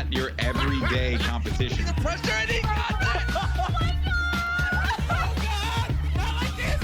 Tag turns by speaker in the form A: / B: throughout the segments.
A: not your everyday competition.
B: Pressure and he got that! Oh my God! Oh God! Not like this!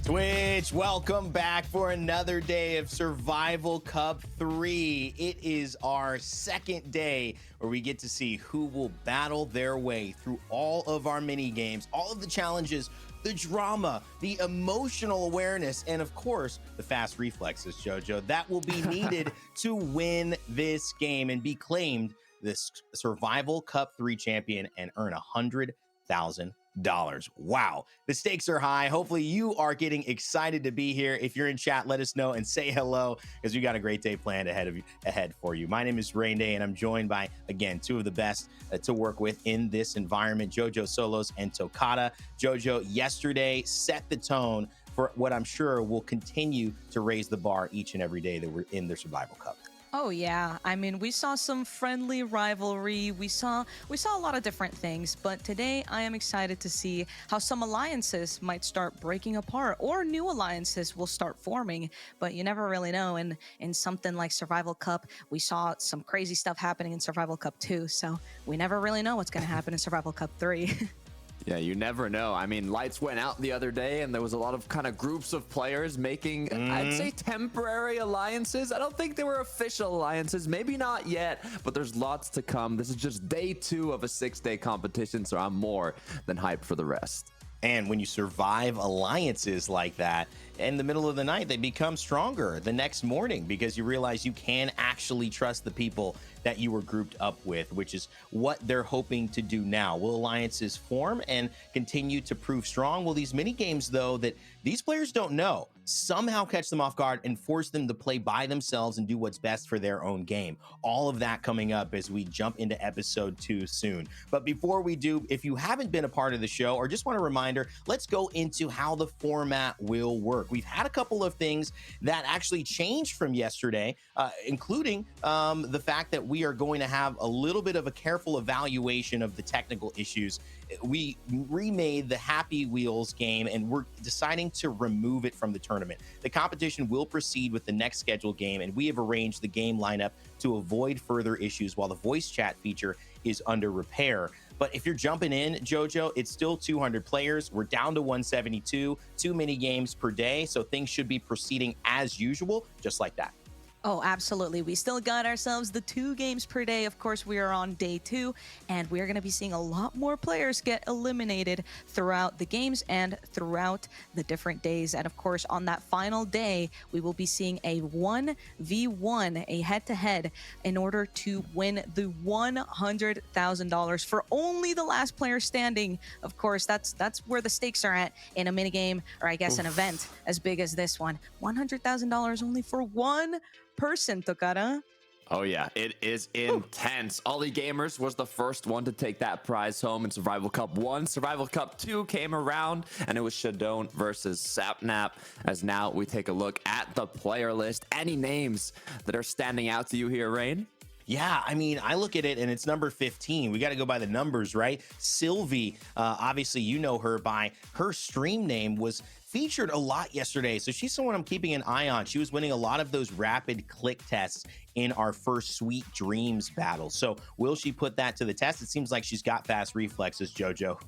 C: Twitch, welcome back for another day of Survival Cup 3. It is our second day where we get to see who will battle their way through all of our mini games, all of the challenges, the drama, the emotional awareness, and of course, the fast reflexes, JoJo, that will be needed to win this game and be claimed this Survival Cup 3 champion and earn $100,000. Wow, the stakes are high. Hopefully you are getting excited to be here. If you're in chat, let us know and say hello, because we got a great day planned ahead for you. My name is Rain Day, and I'm joined by, again, two of the best to work with in this environment, Jojo Solos and Tokata. Jojo, yesterday set the tone for what I'm sure will continue to raise the bar each and every day that we're in the Survival Cup.
D: Oh yeah, I mean, we saw some friendly rivalry, we saw a lot of different things, but today I am excited to see how some alliances might start breaking apart or new alliances will start forming, but you never really know. And in something like Survival Cup, we saw some crazy stuff happening in Survival Cup 2, so we never really know what's going to happen in Survival Cup 3.
E: Yeah, you never know. I mean, lights went out the other day and there was a lot of kind of groups of players making, I'd say, temporary alliances. I don't think they were official alliances, maybe not yet, but there's lots to come. This is just day 2 of a 6-day competition, so I'm more than hyped for the rest.
C: And when you survive alliances like that, in the middle of the night, they become stronger the next morning because you realize you can actually trust the people that you were grouped up with, which is what they're hoping to do now. Will alliances form and continue to prove strong? Will these mini games, though, that these players don't know, somehow catch them off guard and force them to play by themselves and do what's best for their own game? All of that coming up as we jump into episode 2 soon. But before we do, if you haven't been a part of the show or just want a reminder, let's go into how the format will work. We've had a couple of things that actually changed from yesterday, including the fact that we are going to have a little bit of a careful evaluation of the technical issues. We remade the Happy Wheels game and we're deciding to remove it from the tournament. The competition will proceed with the next scheduled game, and we have arranged the game lineup to avoid further issues while the voice chat feature is under repair. But if you're jumping in, Jojo, it's still 200 players. We're down to 172, 2 mini games per day, so things should be proceeding as usual, just like that.
D: Oh, absolutely. We still got ourselves the 2 games per day. Of course, we are on day 2, and we're going to be seeing a lot more players get eliminated throughout the games and throughout the different days. And of course, on that final day, we will be seeing a 1v1, a head-to-head, in order to win the $100,000 for only the last player standing. Of course, that's where the stakes are at in a minigame, or I guess an event as big as this one. $100,000 only for one person, Tokata.
E: Oh yeah, it is intense. Ollie Gamers was the first one to take that prize home in Survival Cup 1. Survival Cup 2 came around, and it was Shadone versus Sapnap. As now we take a look at the player list. Any names that are standing out to you here, Rain?
C: Yeah, I mean, I look at it and it's number 15. We got to go by the numbers, right? Sylvie, obviously you know her by her stream name, was featured a lot yesterday. So she's someone I'm keeping an eye on. She was winning a lot of those rapid click tests in our first Sweet Dreams battle. So will she put that to the test? It seems like she's got fast reflexes, Jojo.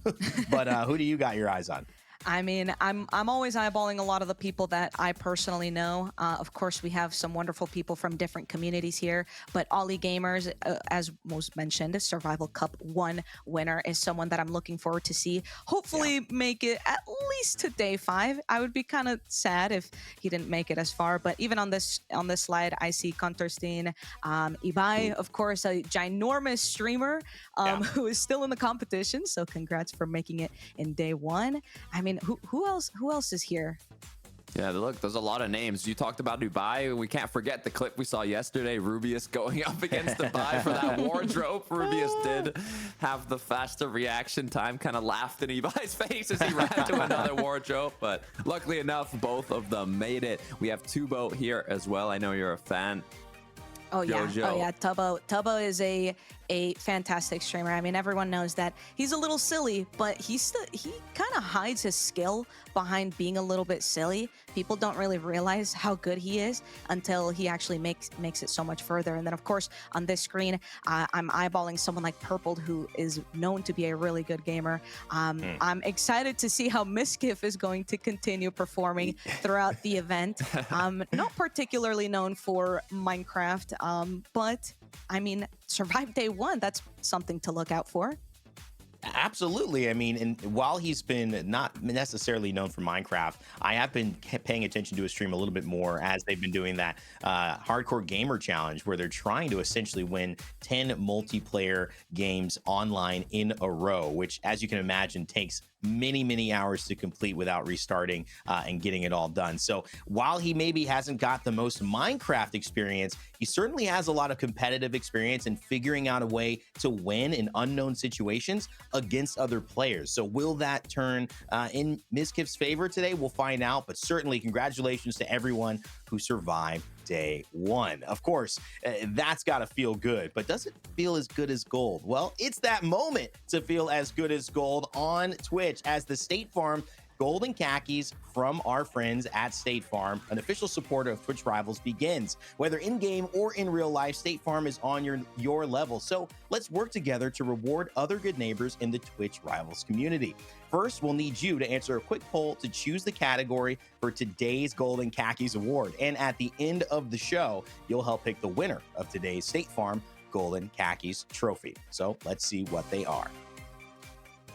C: But who do you got your eyes on?
D: I mean, I'm always eyeballing a lot of the people that I personally know. Of course, we have some wonderful people from different communities here, but Ollie Gamers, as most mentioned, Survival Cup 1 winner, is someone that I'm looking forward to see. Hopefully make it at least to day 5. I would be kind of sad if he didn't make it as far, but even on this slide, I see Kontorstein, Ibai, of course, a ginormous streamer who is still in the competition. So congrats for making it in day 1. I mean, who else is here?
E: Yeah, look, there's a lot of names. You talked about Dubai. We can't forget the clip we saw yesterday, Rubius going up against Dubai for that wardrobe. Rubius did have the faster reaction time, kind of laughed in Ibai's face as he ran to another wardrobe. But luckily enough, both of them made it. We have Tubo here as well. I know you're a fan.
D: Oh yeah,
E: Jojo.
D: oh yeah. Tubbo is a a fantastic streamer. I mean, everyone knows that he's a little silly, but he kind of hides his skill behind being a little bit silly. People don't really realize how good he is until he actually makes it so much further. And then, of course, on this screen, I'm eyeballing someone like Purple, who is known to be a really good gamer. I'm excited to see how Miskiff is going to continue performing throughout the event. Not particularly known for Minecraft, but I mean, survive day one. That's something to look out for.
C: Absolutely. I mean, and while he's been not necessarily known for Minecraft, I have been paying attention to his stream a little bit more as they've been doing that hardcore gamer challenge where they're trying to essentially win 10 multiplayer games online in a row, which, as you can imagine, takes many hours to complete without restarting and getting it all done. So while he maybe hasn't got the most Minecraft experience, he certainly has a lot of competitive experience in figuring out a way to win in unknown situations against other players. So will that turn in Miskiff's favor today? We'll find out, but certainly congratulations to everyone who survived day one. Of course, that's got to feel good, but does it feel as good as gold? Well, it's that moment to feel as good as gold on Twitch as the State Farm Golden Khakis from our friends at State Farm, an official supporter of TwitchRivals, begins. Whether in-game or in real life, State Farm is on your level. So let's work together to reward other good neighbors in the TwitchRivals community. First, we'll need you to answer a quick poll to choose the category for today's Golden Khakis Award. And at the end of the show, you'll help pick the winner of today's State Farm Golden Khakis trophy. So let's see what they are.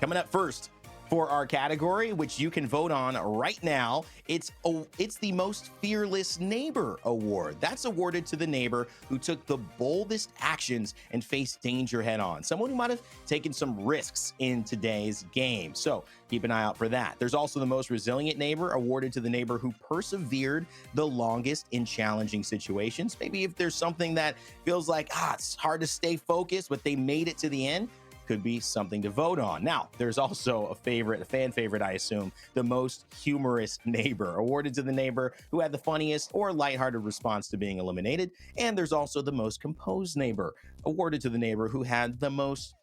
C: Coming up first, for our category, which you can vote on right now, it's the Most Fearless Neighbor Award. That's awarded to the neighbor who took the boldest actions and faced danger head on. Someone who might have taken some risks in today's game. So keep an eye out for that. There's also the Most Resilient Neighbor, awarded to the neighbor who persevered the longest in challenging situations. Maybe if there's something that feels like, it's hard to stay focused, but they made it to the end, could be something to vote on. Now, there's also a fan favorite, I assume, the Most Humorous Neighbor, awarded to the neighbor who had the funniest or lighthearted response to being eliminated. And there's also the Most Composed Neighbor, awarded to the neighbor who had the most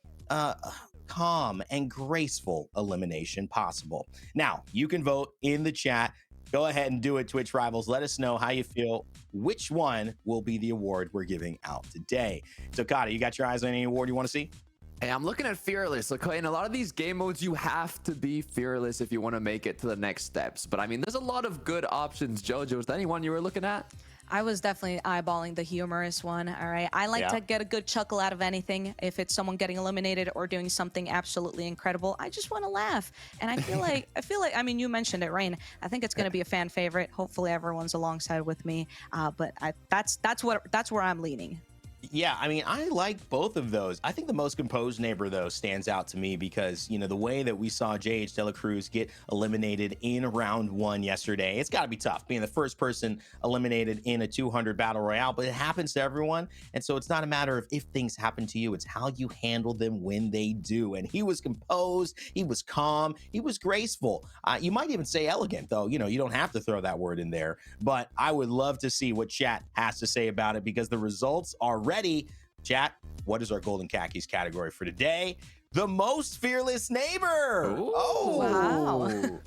C: calm and graceful elimination possible. Now, you can vote in the chat. Go ahead and do it, TwitchRivals. Let us know how you feel. Which one will be the award we're giving out today? So, Kata, you got your eyes on any award you want to see?
E: Hey, I'm looking at Fearless. Look, in a lot of these game modes, you have to be fearless if you want to make it to the next steps. But I mean, there's a lot of good options. Jojo, is there anyone you were looking at?
D: I was definitely eyeballing the humorous one. All right. I like to get a good chuckle out of anything. If it's someone getting eliminated or doing something absolutely incredible, I just want to laugh. And I feel like, I mean, you mentioned it, Rain. I think it's going to be a fan favorite. Hopefully everyone's alongside with me. But that's where I'm leaning.
C: Yeah, I mean, I like both of those. I think the Most Composed Neighbor, though, stands out to me because, you know, the way that we saw JH De La Cruz get eliminated in round one yesterday, it's got to be tough being the first person eliminated in a 200 battle royale, but it happens to everyone. And so it's not a matter of if things happen to you, it's how you handle them when they do. And he was composed, he was calm, he was graceful. You might even say elegant, though. You know, you don't have to throw that word in there, but I would love to see what chat has to say about it because the results are ready. Chat, what is our Golden Khakis category for today? The Most Fearless Neighbor.
E: Ooh.
C: Oh,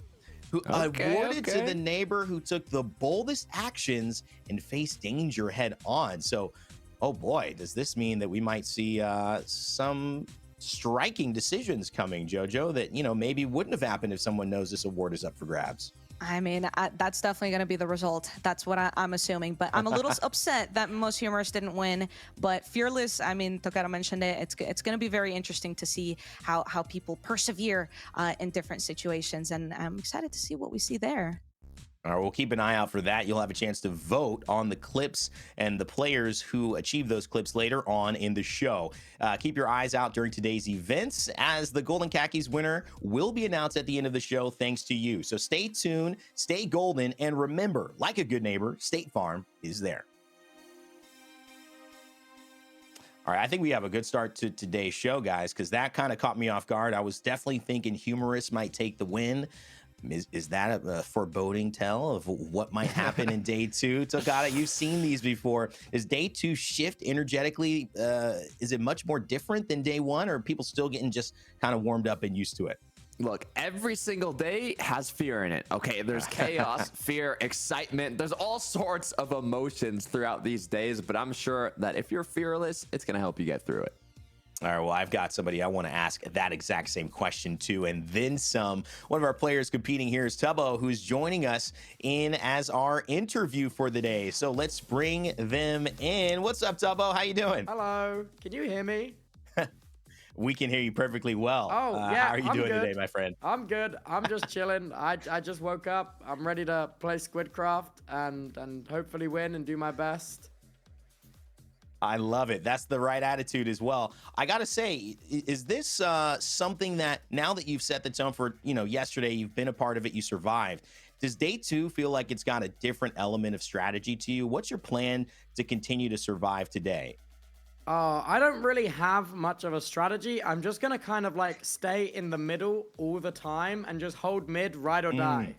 D: wow.
C: Awarded to the neighbor who took the boldest actions and faced danger head on. So, oh boy, does this mean that we might see some striking decisions coming, Jojo, that, you know, maybe wouldn't have happened if someone knows this award is up for grabs?
D: I mean, that's definitely going to be the result. That's what I'm assuming. But I'm a little upset that Most Humorous didn't win. But Fearless, I mean, Tokata mentioned it. It's going to be very interesting to see how people persevere in different situations. And I'm excited to see what we see there.
C: All right, we'll keep an eye out for that. You'll have a chance to vote on the clips and the players who achieve those clips later on in the show. Keep your eyes out during today's events as the Golden Khakis winner will be announced at the end of the show thanks to you. So stay tuned, stay golden, and remember, like a good neighbor, State Farm is there. All right, I think we have a good start to today's show, guys, because that kind of caught me off guard. I was definitely thinking humorous might take the win. Is that a foreboding tell of what might happen in day two? Tokata, you've seen these before. Is day two shift energetically? Is it much more different than day one, or are people still getting just kind of warmed up and used to it?
E: Look, every single day has fear in it. Okay, there's chaos, fear, excitement. There's all sorts of emotions throughout these days, but I'm sure that if you're fearless, it's going to help you get through it.
C: All right, well, I've got somebody I want to ask that exact same question to, and then some. One of our players competing here is Tubbo, who's joining us in as our interview for the day. So let's bring them in. What's up, Tubbo? How you doing?
F: Hello. Can you hear me?
C: We can hear you perfectly well.
F: Oh, yeah.
C: How are you
F: I'm
C: doing
F: good.
C: today, my friend?
F: I'm good. I'm just chilling. I just woke up. I'm ready to play Squidcraft and hopefully win and do my best.
C: I love it. That's the right attitude as well. I got to say, is this something that now that you've set the tone for, yesterday, you've been a part of it, you survived. Does day two feel like it's got a different element of strategy to you? What's your plan to continue to survive today?
F: I don't really have much of a strategy. I'm just going to kind of like stay in the middle all the time and just hold mid, ride or die.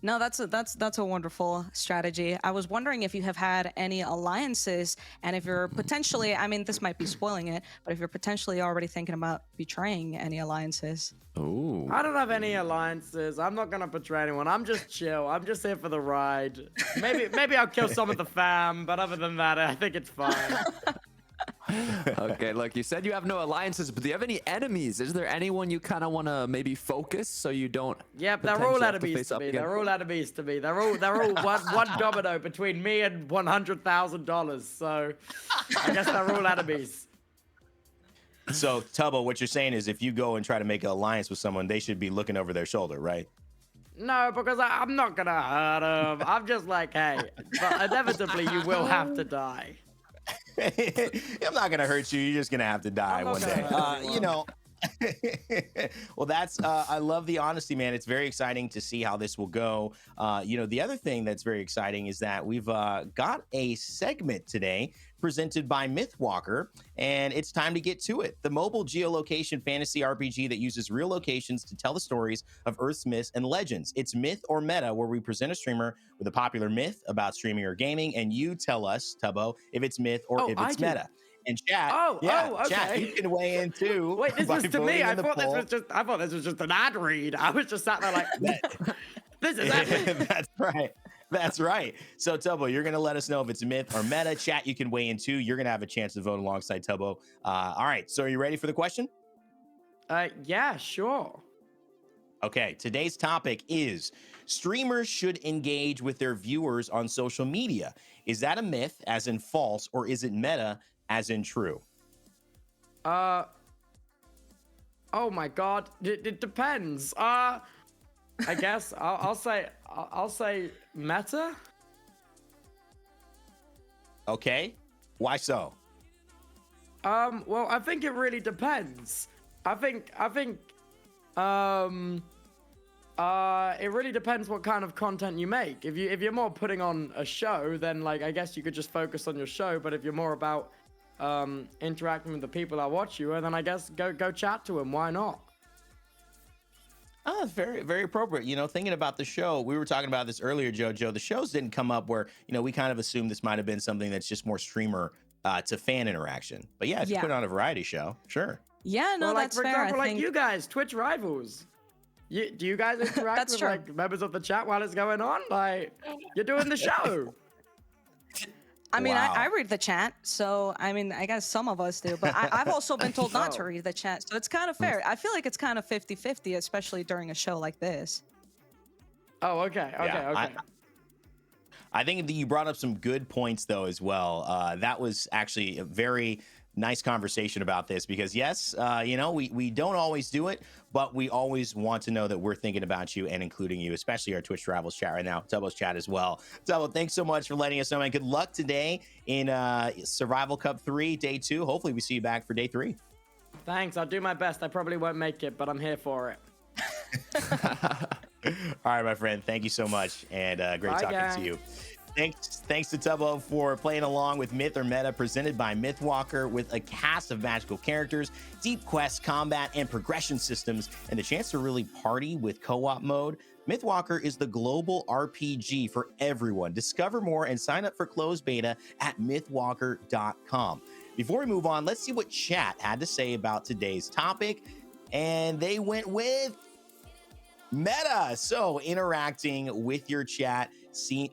D: No, that's a wonderful strategy. I was wondering if you have had any alliances, and if you're potentially, I mean, this might be spoiling it, but if you're potentially already thinking about betraying any alliances.
E: Ooh.
F: I don't have any alliances. I'm not gonna betray anyone. I'm just chill. I'm just here for the ride. Maybe I'll kill some of the fam, but other than that, I think it's fine.
E: Okay, look, you said you have no alliances, but do you have any enemies? Is there anyone you kind of want to maybe focus so you don't?
F: Yep, they're all enemies to me. They're all enemies to me. They're all one domino between me and $100,000. So I guess they're all enemies.
C: So, Tubbo, what you're saying is if you go and try to make an alliance with someone, they should be looking over their shoulder, right?
F: No, because I'm not gonna hurt them. I'm just like, hey, but inevitably you will have to die.
C: I'm not gonna hurt you. You're just gonna have to die one day. Well, that's I love the honesty, man. It's very exciting to see how this will go. The other thing that's very exciting is that we've got a segment today presented by Mythwalker, and it's time to get to it. The mobile geolocation fantasy RPG that uses real locations to tell the stories of Earth's myths and legends. It's Myth or Meta, where we present a streamer with a popular myth about streaming or gaming, and you tell us, Tubbo, if it's myth or if it's meta. And chat,
F: okay.
C: Chat, you can weigh in too.
F: Wait, this was to me. I thought this was just an ad read. I was just sat there like, this is epic.
C: That's right. So, Tubbo, you're going to let us know if it's myth or meta. Chat, you can weigh in too. You're going to have a chance to vote alongside Tubbo. All right. So, are you ready for the question?
F: Yeah, sure.
C: Okay. Today's topic is streamers should engage with their viewers on social media. Is that a myth, as in false, or is it meta, as in true?
F: Oh my God. It depends. I guess I'll say meta.
C: Okay. Why so?
F: Well, I think it really depends. I think it really depends what kind of content you make. If you're more putting on a show, then like I guess you could just focus on your show. But if you're more about interacting with the people that watch you, then I guess go chat to them. Why not?
C: Oh, it's very, very appropriate. Thinking about the show, we were talking about this earlier, Jojo. The shows didn't come up where, we kind of assumed this might have been something that's just more streamer to fan interaction. But yeah, if you put on a variety show, sure.
D: Yeah, no,
F: well, like,
D: that's
F: for
D: fair.
F: example, like you guys, TwitchRivals. Do you guys interact with like members of the chat while it's going on? Like, you're doing the show.
D: I mean, I read the chat, so I mean, I guess some of us do, but I've also been told not to read the chat, so it's kind of fair. I feel like it's kind of 50-50, especially during a show like this.
F: Oh, okay.
C: I think that you brought up some good points, though, as well. That was actually a very nice conversation about this because, yes, we don't always do it, but we always want to know that we're thinking about you and including you, especially our TwitchRivals chat right now, Tubbo's chat as well. Tubbo, thanks so much for letting us know, man. Good luck today in Survival Cup 3, Day 2. Hopefully we see you back for Day 3.
F: Thanks. I'll do my best. I probably won't make it, but I'm here for it.
C: All right, my friend. Thank you so much, and great talking to you. Thanks to Tubbo for playing along with Myth or Meta, presented by Mythwalker, with a cast of magical characters, deep quests, combat, and progression systems, and the chance to really party with co-op mode. Mythwalker is the global RPG for everyone. Discover more and sign up for closed beta at mythwalker.com. Before we move on, let's see what chat had to say about today's topic. And they went with Meta. So interacting with your chat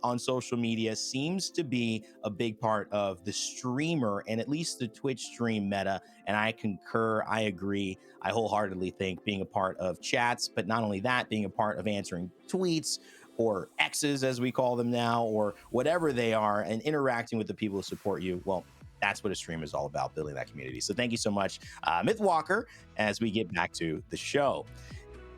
C: on social media seems to be a big part of the streamer and at least the Twitch stream meta. And I concur. I agree. I wholeheartedly think being a part of chats, but not only that, being a part of answering tweets or X's as we call them now, or whatever they are, and interacting with the people who support you. Well, that's what a stream is all about, building that community. So thank you so much, Mythwalker, as we get back to the show.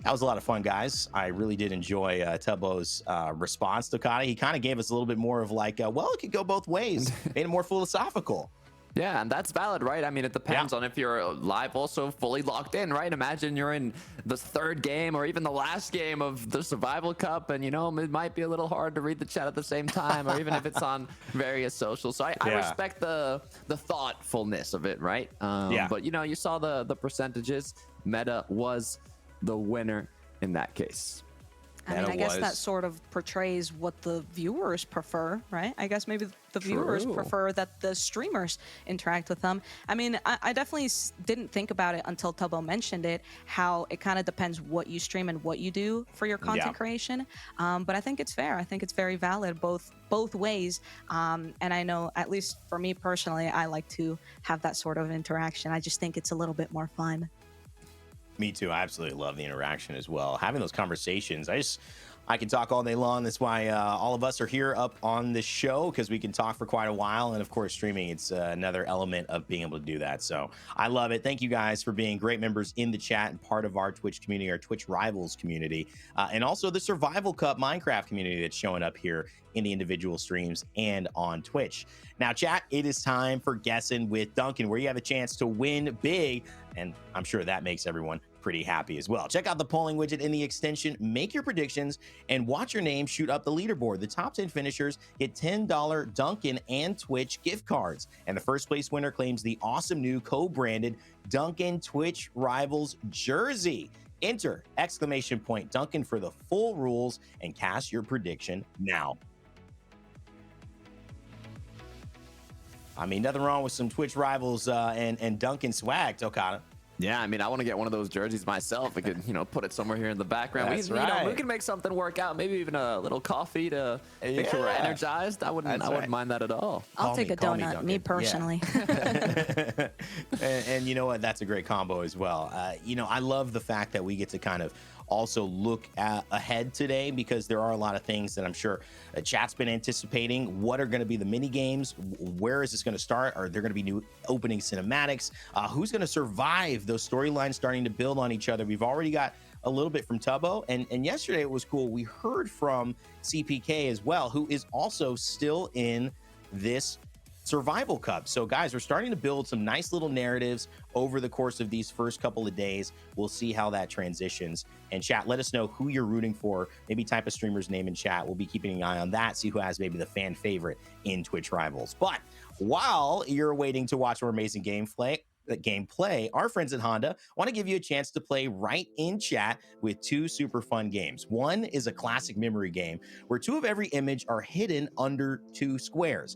C: That was a lot of fun, guys. I really did enjoy Tubbo's response to Kata. He kind of gave us a little bit more of like, well, it could go both ways. Made it more philosophical.
E: Yeah, and that's valid, right? I mean, it depends on if you're live also fully locked in, right? Imagine you're in the third game or even the last game of the Survival Cup, and, you know, it might be a little hard to read the chat at the same time, or even if it's on various socials. So I respect the thoughtfulness of it, right? But, you know, you saw the percentages. Meta was the winner in that case.
D: I mean, I guess that sort of portrays what the viewers prefer, right? I guess maybe the viewers prefer that the streamers interact with them. I mean, I definitely didn't think about it until Tubbo mentioned it, how it kind of depends what you stream and what you do for your content creation. But I think it's fair. I think it's very valid both ways. And I know, at least for me personally, I like to have that sort of interaction. I just think it's a little bit more fun.
C: Me too. I absolutely love the interaction as well. Having those conversations, I can talk all day long. That's why all of us are here up on the show, because we can talk for quite a while. And of course, streaming, it's another element of being able to do that. So I love it. Thank you guys for being great members in the chat and part of our Twitch community, our TwitchRivals community, and also the Survival Cup Minecraft community that's showing up here in the individual streams and on Twitch. Now, chat, it is time for Guessing with Duncan, where you have a chance to win big. And I'm sure that makes everyone pretty happy as well. Check out the polling widget in the extension, make your predictions, and watch your name shoot up the leaderboard. The top 10 finishers get $10 Duncan and Twitch gift cards. And the first place winner claims the awesome new co-branded Duncan Twitch Rivals jersey. Enter !Duncan for the full rules and cast your prediction now. I mean, nothing wrong with some Twitch Rivals and Duncan swag, Tokata.
E: Yeah, I mean, I want to get one of those jerseys myself. I could, you know, put it somewhere here in the background.
C: That's
E: You know, we can make something work out. Maybe even a little coffee to make sure we're energized. I wouldn't mind that at all.
D: I'll take a donut, me personally.
C: Yeah. and you know what? That's a great combo as well. You know, I love the fact that we get to kind of also look ahead today, because there are a lot of things that I'm sure chat's been anticipating. What are going to be the mini games? Where is this going to start? Are there going to be new opening cinematics? Who's going to survive those storylines starting to build on each other? We've already got a little bit from Tubbo, and yesterday it was cool. We heard from CPK as well, who is also still in this Survival Cup. So guys, we're starting to build some nice little narratives over the course of these first couple of days. We'll see how that transitions. And chat, let us know who you're rooting for. Maybe type a streamer's name in chat. We'll be keeping an eye on that, see who has maybe the fan favorite in Twitch Rivals. But while you're waiting to watch our amazing gameplay, our friends at Honda want to give you a chance to play right in chat with two super fun games. One is a classic memory game where two of every image are hidden under a square.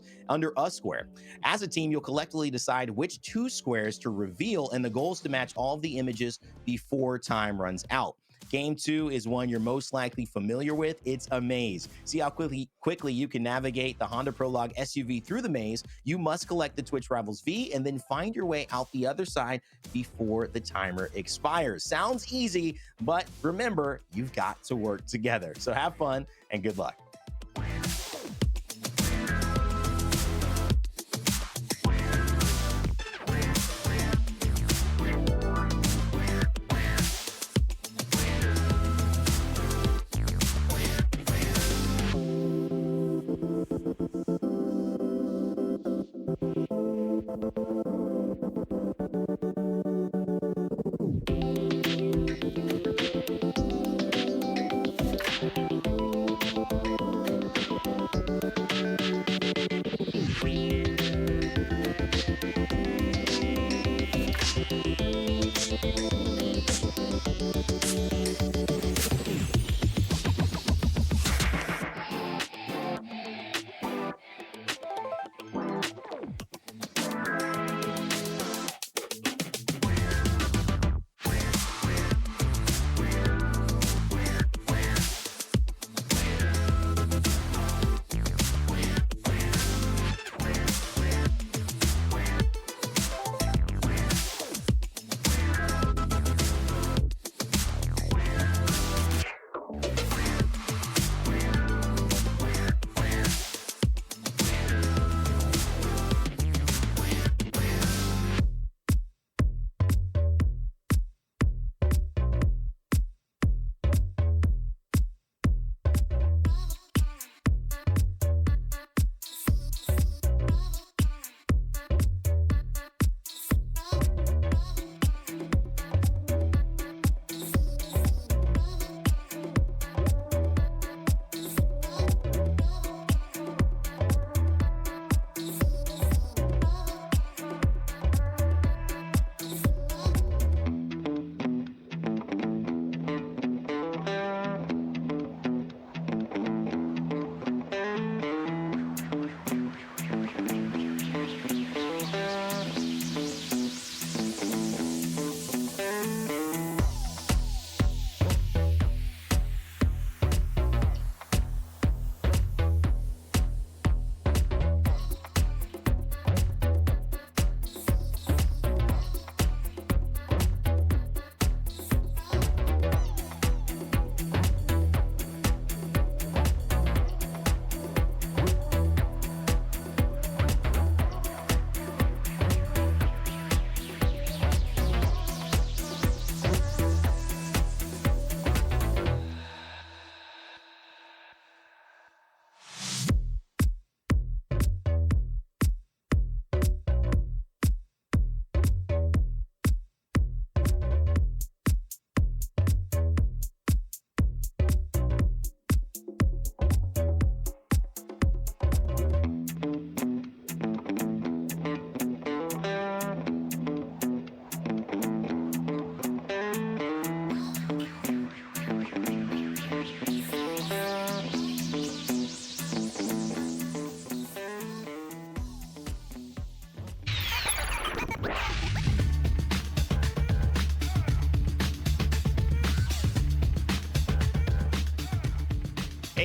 C: As a team, you'll collectively decide which two squares to reveal, and the goal is to match all of the images before time runs out. Game 2 is one you're most likely familiar with. It's a maze. See how quickly you can navigate the Honda Prologue SUV through the maze. You must collect the Twitch Rivals V and then find your way out the other side before the timer expires. Sounds easy, but remember, you've got to work together. So have fun and good luck.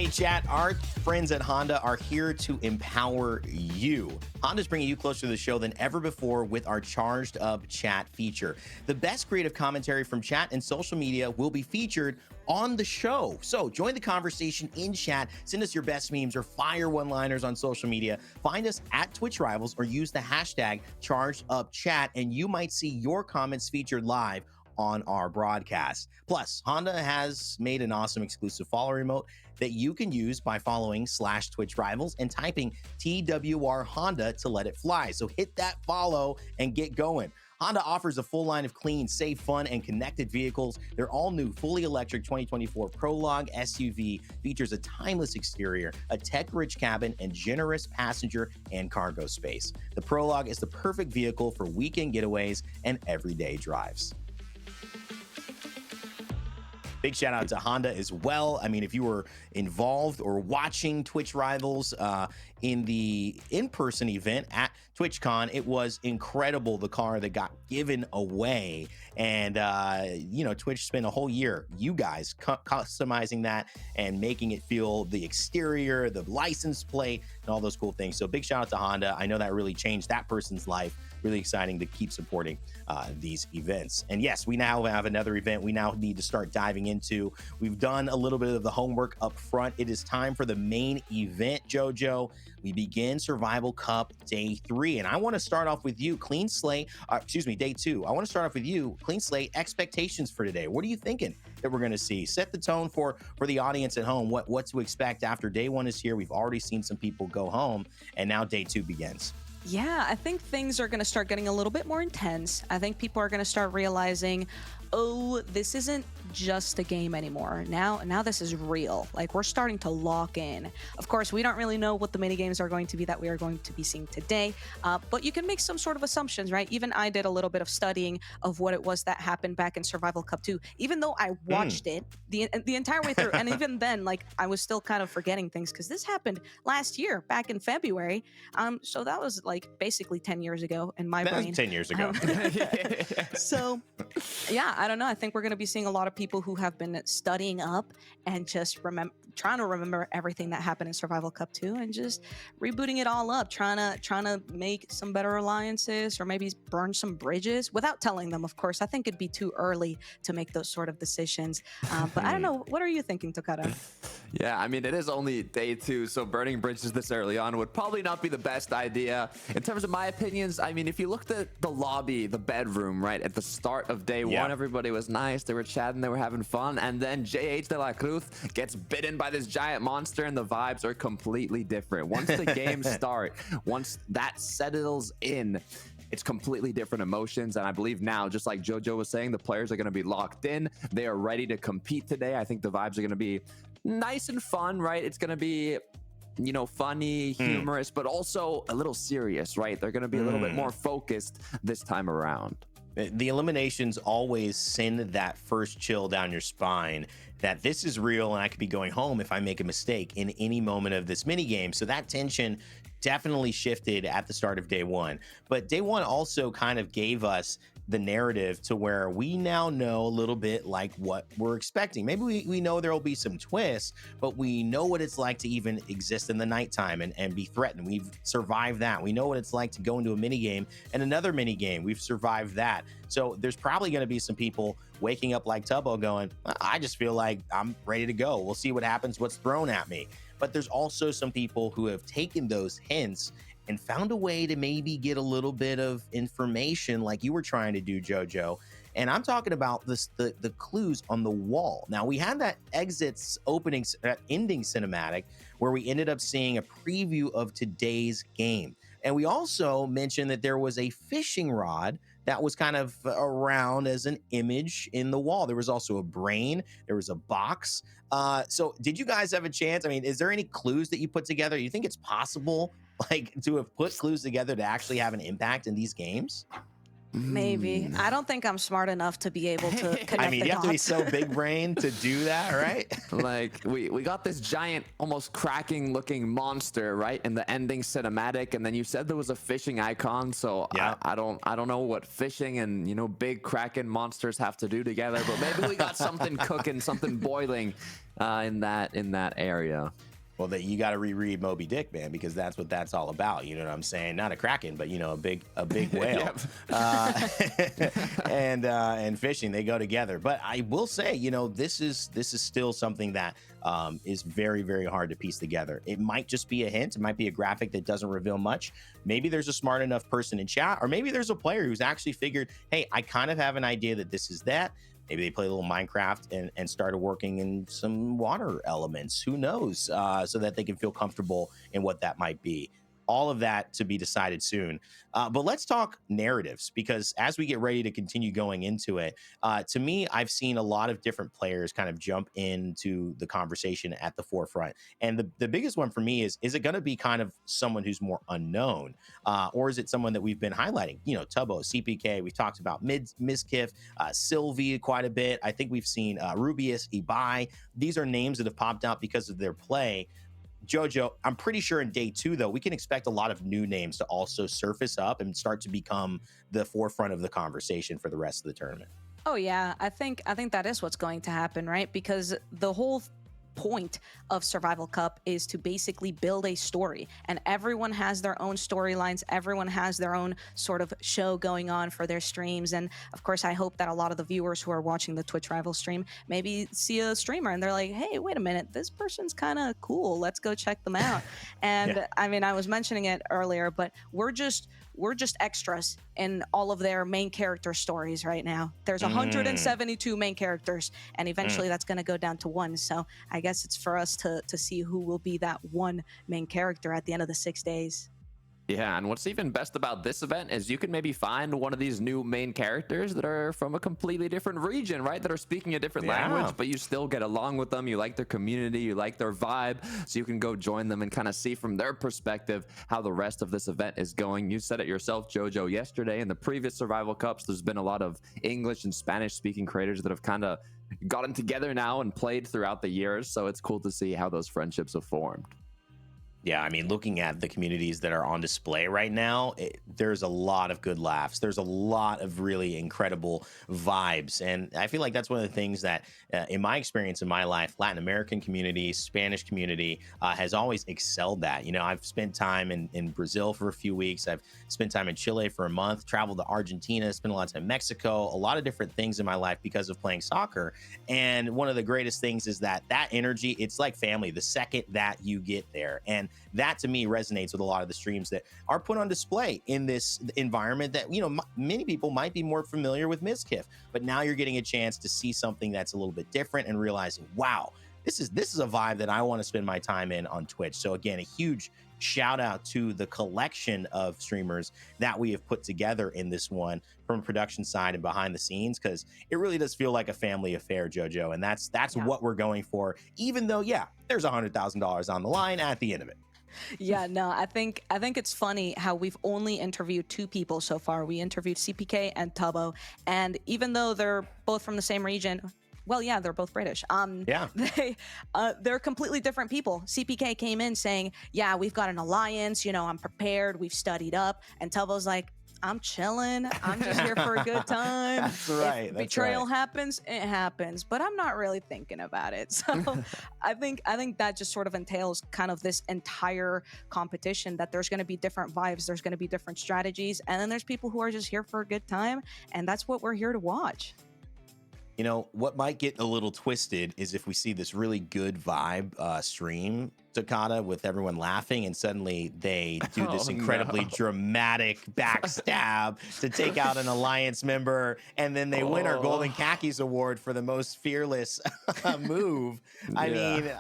C: Hey, chat, our friends at Honda are here to empower you. Honda's bringing you closer to the show than ever before with our Charged Up Chat feature. The best creative commentary from chat and social media will be featured on the show. So join the conversation in chat, send us your best memes or fire one-liners on social media. Find us at TwitchRivals or use the hashtag ChargedUpChat, and you might see your comments featured live on our broadcast. Plus, Honda has made an awesome exclusive follow remote that you can use by following /TwitchRivals and typing TWR Honda to let it fly. So hit that follow and get going. Honda offers a full line of clean, safe, fun, and connected vehicles. Their all-new, fully electric 2024 Prologue SUV features a timeless exterior, a tech-rich cabin, and generous passenger and cargo space. The Prologue is the perfect vehicle for weekend getaways and everyday drives. Big shout out to Honda as well. I mean, if you were involved or watching Twitch Rivals in the in-person event at TwitchCon, it was incredible, the car that got given away. And, you know, Twitch spent a whole year, you guys, customizing that and making it feel the exterior, the license plate, and all those cool things. So big shout out to Honda. I know that really changed that person's life. Really exciting to keep supporting these events. And yes, we now have another event we now need to start diving into. We've done a little bit of the homework up front. It is time for the main event, JoJo. We begin Survival Cup Day 3. And I want to start off with you, clean slate, Day 2. I want to start off with you, clean slate, expectations for today. What are you thinking that we're going to see? Set the tone for the audience at home, what to expect after Day 1 is here. We've already seen some people go home, and now Day 2 begins.
D: Yeah, I think things are going to start getting a little bit more intense. I think people are going to start realizing, oh, this isn't just a game anymore. Now this is real. Like, we're starting to lock in. Of course, we don't really know what the mini games are going to be that we are going to be seeing today, but you can make some sort of assumptions, right? Even I did a little bit of studying of what it was that happened back in Survival Cup 2, even though I watched it the entire way through. And even then, like, I was still kind of forgetting things because this happened last year, back in February. So that was like basically 10 years ago in my brain.
C: That was 10 years ago.
D: So yeah, I don't know. I think we're going to be seeing a lot of people who have been studying up and just trying to remember everything that happened in Survival Cup 2 and just rebooting it all up, trying to make some better alliances or maybe burn some bridges without telling them, of course. I think it'd be too early to make those sort of decisions. But I don't know. What are you thinking, Tokata?
E: Yeah, I mean, it is only Day 2, so burning bridges this early on would probably not be the best idea. In terms of my opinions, I mean, if you looked at the lobby, the bedroom, right, at the start of Day 1, everybody was nice. They were chatting, they were having fun. And then JH de la Cruz gets bitten by this giant monster, and the vibes are completely different. Once the games start, once that settles in, it's completely different emotions. And I believe now, just like JoJo was saying, the players are going to be locked in. They are ready to compete today. I think the vibes are going to be nice and fun, right? It's going to be, you know, funny, humorous, but also a little serious, right? They're going to be a little bit more focused this time around.
C: The eliminations always send that first chill down your spine that this is real and I could be going home if I make a mistake in any moment of this mini game. So that tension definitely shifted at the start of Day 1. But Day 1 also kind of gave us the narrative to where we now know a little bit like what we're expecting. Maybe we know there will be some twists, but we know what it's like to even exist in the nighttime and be threatened. We've survived that. We know what it's like to go into a mini game and another mini game. We've survived that. So there's probably going to be some people waking up like Tubbo going, I just feel like I'm ready to go. We'll see what happens, what's thrown at me. But there's also some people who have taken those hints and found a way to maybe get a little bit of information like you were trying to do, JoJo. And I'm talking about the clues on the wall. Now, we had that ending cinematic where we ended up seeing a preview of today's game. And we also mentioned that there was a fishing rod that was kind of around as an image in the wall. There was also a brain. There was a box. So did you guys have a chance? I mean, is there any clues that you put together? You think it's possible, like, to have put clues together to actually have an impact in these games?
D: Maybe. I don't think I'm smart enough to be able to connect
C: I mean,
D: the
C: you have to be
D: dots.
C: so big brain to do that, right?
E: Like we got this giant, almost cracking looking monster, right, in the ending cinematic, and then you said there was a fishing icon, so
C: Yeah.
E: I don't know what fishing and big kraken monsters have to do together, but maybe we got something cooking, something boiling in that area.
C: Well, that you got to reread Moby Dick, man, because that's what that's all about. You know what I'm saying? Not a kraken, but a big whale. And fishing, they go together. But I will say, this is still something that is very, very hard to piece together. It might just be a hint. It might be a graphic that doesn't reveal much. Maybe there's a smart enough person in chat, or maybe there's a player who's actually figured, hey, I kind of have an idea that this is that. Maybe they play a little Minecraft and started working in some water elements. Who knows? So that they can feel comfortable in what that might be. All of that to be decided soon. But let's talk narratives, because as we get ready to continue going into it, to me, I've seen a lot of different players kind of jump into the conversation at the forefront. And the biggest one for me is it going to be kind of someone who's more unknown? Or is it someone that we've been highlighting? Tubbo, CPK, we've talked about Mizkif, Sylvie quite a bit. I think we've seen Rubius, Ibai. These are names that have popped out because of their play. Jojo, I'm pretty sure in day 2, though, we can expect a lot of new names to also surface up and start to become the forefront of the conversation for the rest of the tournament.
D: Oh yeah, I think that is what's going to happen, right? Because the whole point of Survival Cup is to basically build a story, and everyone has their own storylines, everyone has their own sort of show going on for their streams. And of course, I hope that a lot of the viewers who are watching the TwitchRivals stream maybe see a streamer and they're like, hey, wait a minute, this person's kind of cool, let's go check them out. And
C: Yeah.
D: I mean, I was mentioning it earlier, but we're just extras in all of their main character stories right now. There's 172 main characters, and eventually that's going to go down to 1. So I guess it's for us to see who will be that one main character at the end of the 6 days.
E: Yeah, and what's even best about this event is you can maybe find one of these new main characters that are from a completely different region, right? That are speaking a different language, but you still get along with them. You like their community, you like their vibe, so you can go join them and kind of see from their perspective how the rest of this event is going. You said it yourself, Jojo, yesterday in the previous Survival Cups, there's been a lot of English and Spanish speaking creators that have kind of gotten together now and played throughout the years, so it's cool to see how those friendships have formed.
C: Yeah, I mean, looking at the communities that are on display right now, there's a lot of good laughs. There's a lot of really incredible vibes. And I feel like that's one of the things that, in my experience in my life, Latin American community, Spanish community has always excelled at. I've spent time in Brazil for a few weeks. I've spent time in Chile for a month, traveled to Argentina, spent a lot of time in Mexico, a lot of different things in my life because of playing soccer. And one of the greatest things is that energy, it's like family the second that you get there. And that to me resonates with a lot of the streams that are put on display in this environment that, many people might be more familiar with Mizkif, but now you're getting a chance to see something that's a little bit different and realizing, wow, this is a vibe that I want to spend my time in on Twitch. So again, a huge shout out to the collection of streamers that we have put together in this one from a production side and behind the scenes, because it really does feel like a family affair, Jojo. And that's what we're going for, even though, there's $100,000 on the line at the end of it.
D: Yeah, no, I think it's funny how we've only interviewed 2 people so far. We interviewed CPK and Tubbo, and even though they're both from the same region, well, yeah, they're both British. They're completely different people. CPK came in saying, yeah, we've got an alliance, I'm prepared, we've studied up, and Tubbo's like, I'm chilling. I'm just here for a good time.
C: That's right.
D: If betrayal happens, it happens, but I'm not really thinking about it. So I think that just sort of entails kind of this entire competition, that there's going to be different vibes, there's going to be different strategies, and then there's people who are just here for a good time, and that's what we're here to watch.
C: What might get a little twisted is if we see this really good vibe stream, Takata, with everyone laughing, and suddenly they do this incredibly dramatic backstab to take out an alliance member, and then they win our Golden Khakis award for the most fearless move. I mean,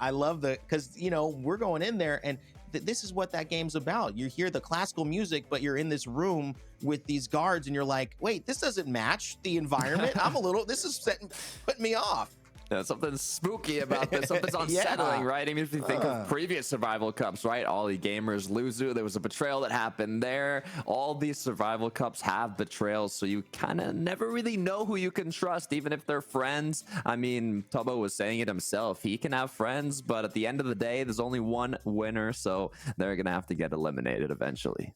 C: I love because we're going in there, and this is what that game's about. You hear the classical music, but you're in this room with these guards, and you're like, wait, this doesn't match the environment. This is putting me off.
E: something spooky about this. Something's unsettling,
C: Yeah.
E: right? I mean, if you think of previous survival cups, right? Ollie Gamers, Luzu, there was a betrayal that happened there. All these survival cups have betrayals, so you kind of never really know who you can trust, even if they're friends. I mean, Tubbo was saying it himself. He can have friends, but at the end of the day, there's only one winner, so they're gonna have to get eliminated eventually.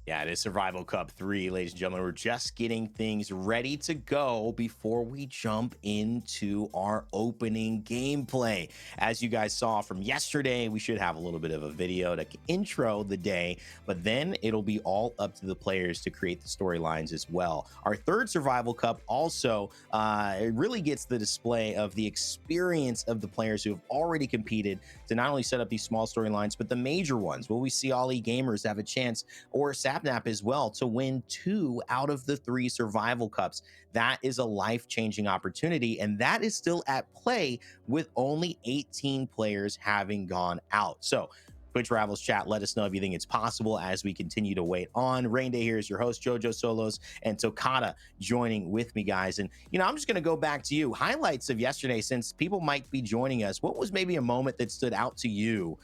C: Yeah, it is Survival Cup 3, ladies and gentlemen. We're just getting things ready to go before we jump into our opening gameplay. As you guys saw from yesterday, we should have a little bit of a video to intro the day, but then it'll be all up to the players to create the storylines as well. Our third Survival Cup also it really gets the display of the experience of the players who have already competed to not only set up these small storylines, but the major ones. Will we see Ollie Gamers have a chance, or Sapnap as well, to win 2 out of the 3 survival cups? That is a life-changing opportunity, and that is still at play with only 18 players having gone out. So TwitchRivals chat, let us know if you think it's possible as we continue to wait on. Rain Day here is your host, JoJo Solos, and Tokata joining with me, guys. And, I'm just going to go back to you. Highlights of yesterday, since people might be joining us. What was maybe a moment that stood out to you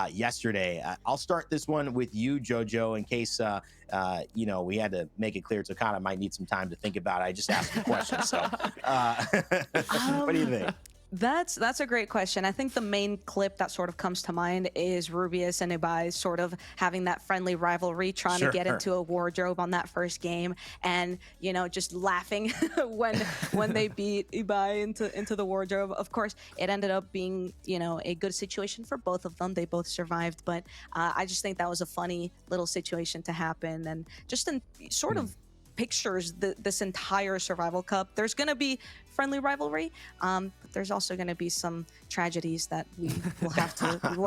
C: yesterday? I'll start this one with you, JoJo, in case, we had to make it clear Tokata might need some time to think about it. I just asked the question. So what do you think?
D: That's a great question. I think the main clip that sort of comes to mind is Rubius and Ibai sort of having that friendly rivalry, trying to get into a wardrobe on that first game, and just laughing when they beat Ibai into the wardrobe. Of course, it ended up being a good situation for both of them. They both survived, but I just think that was a funny little situation to happen, and just in sort of pictures this entire survival cup. There's going to be friendly rivalry, but there's also going to be some tragedies that we will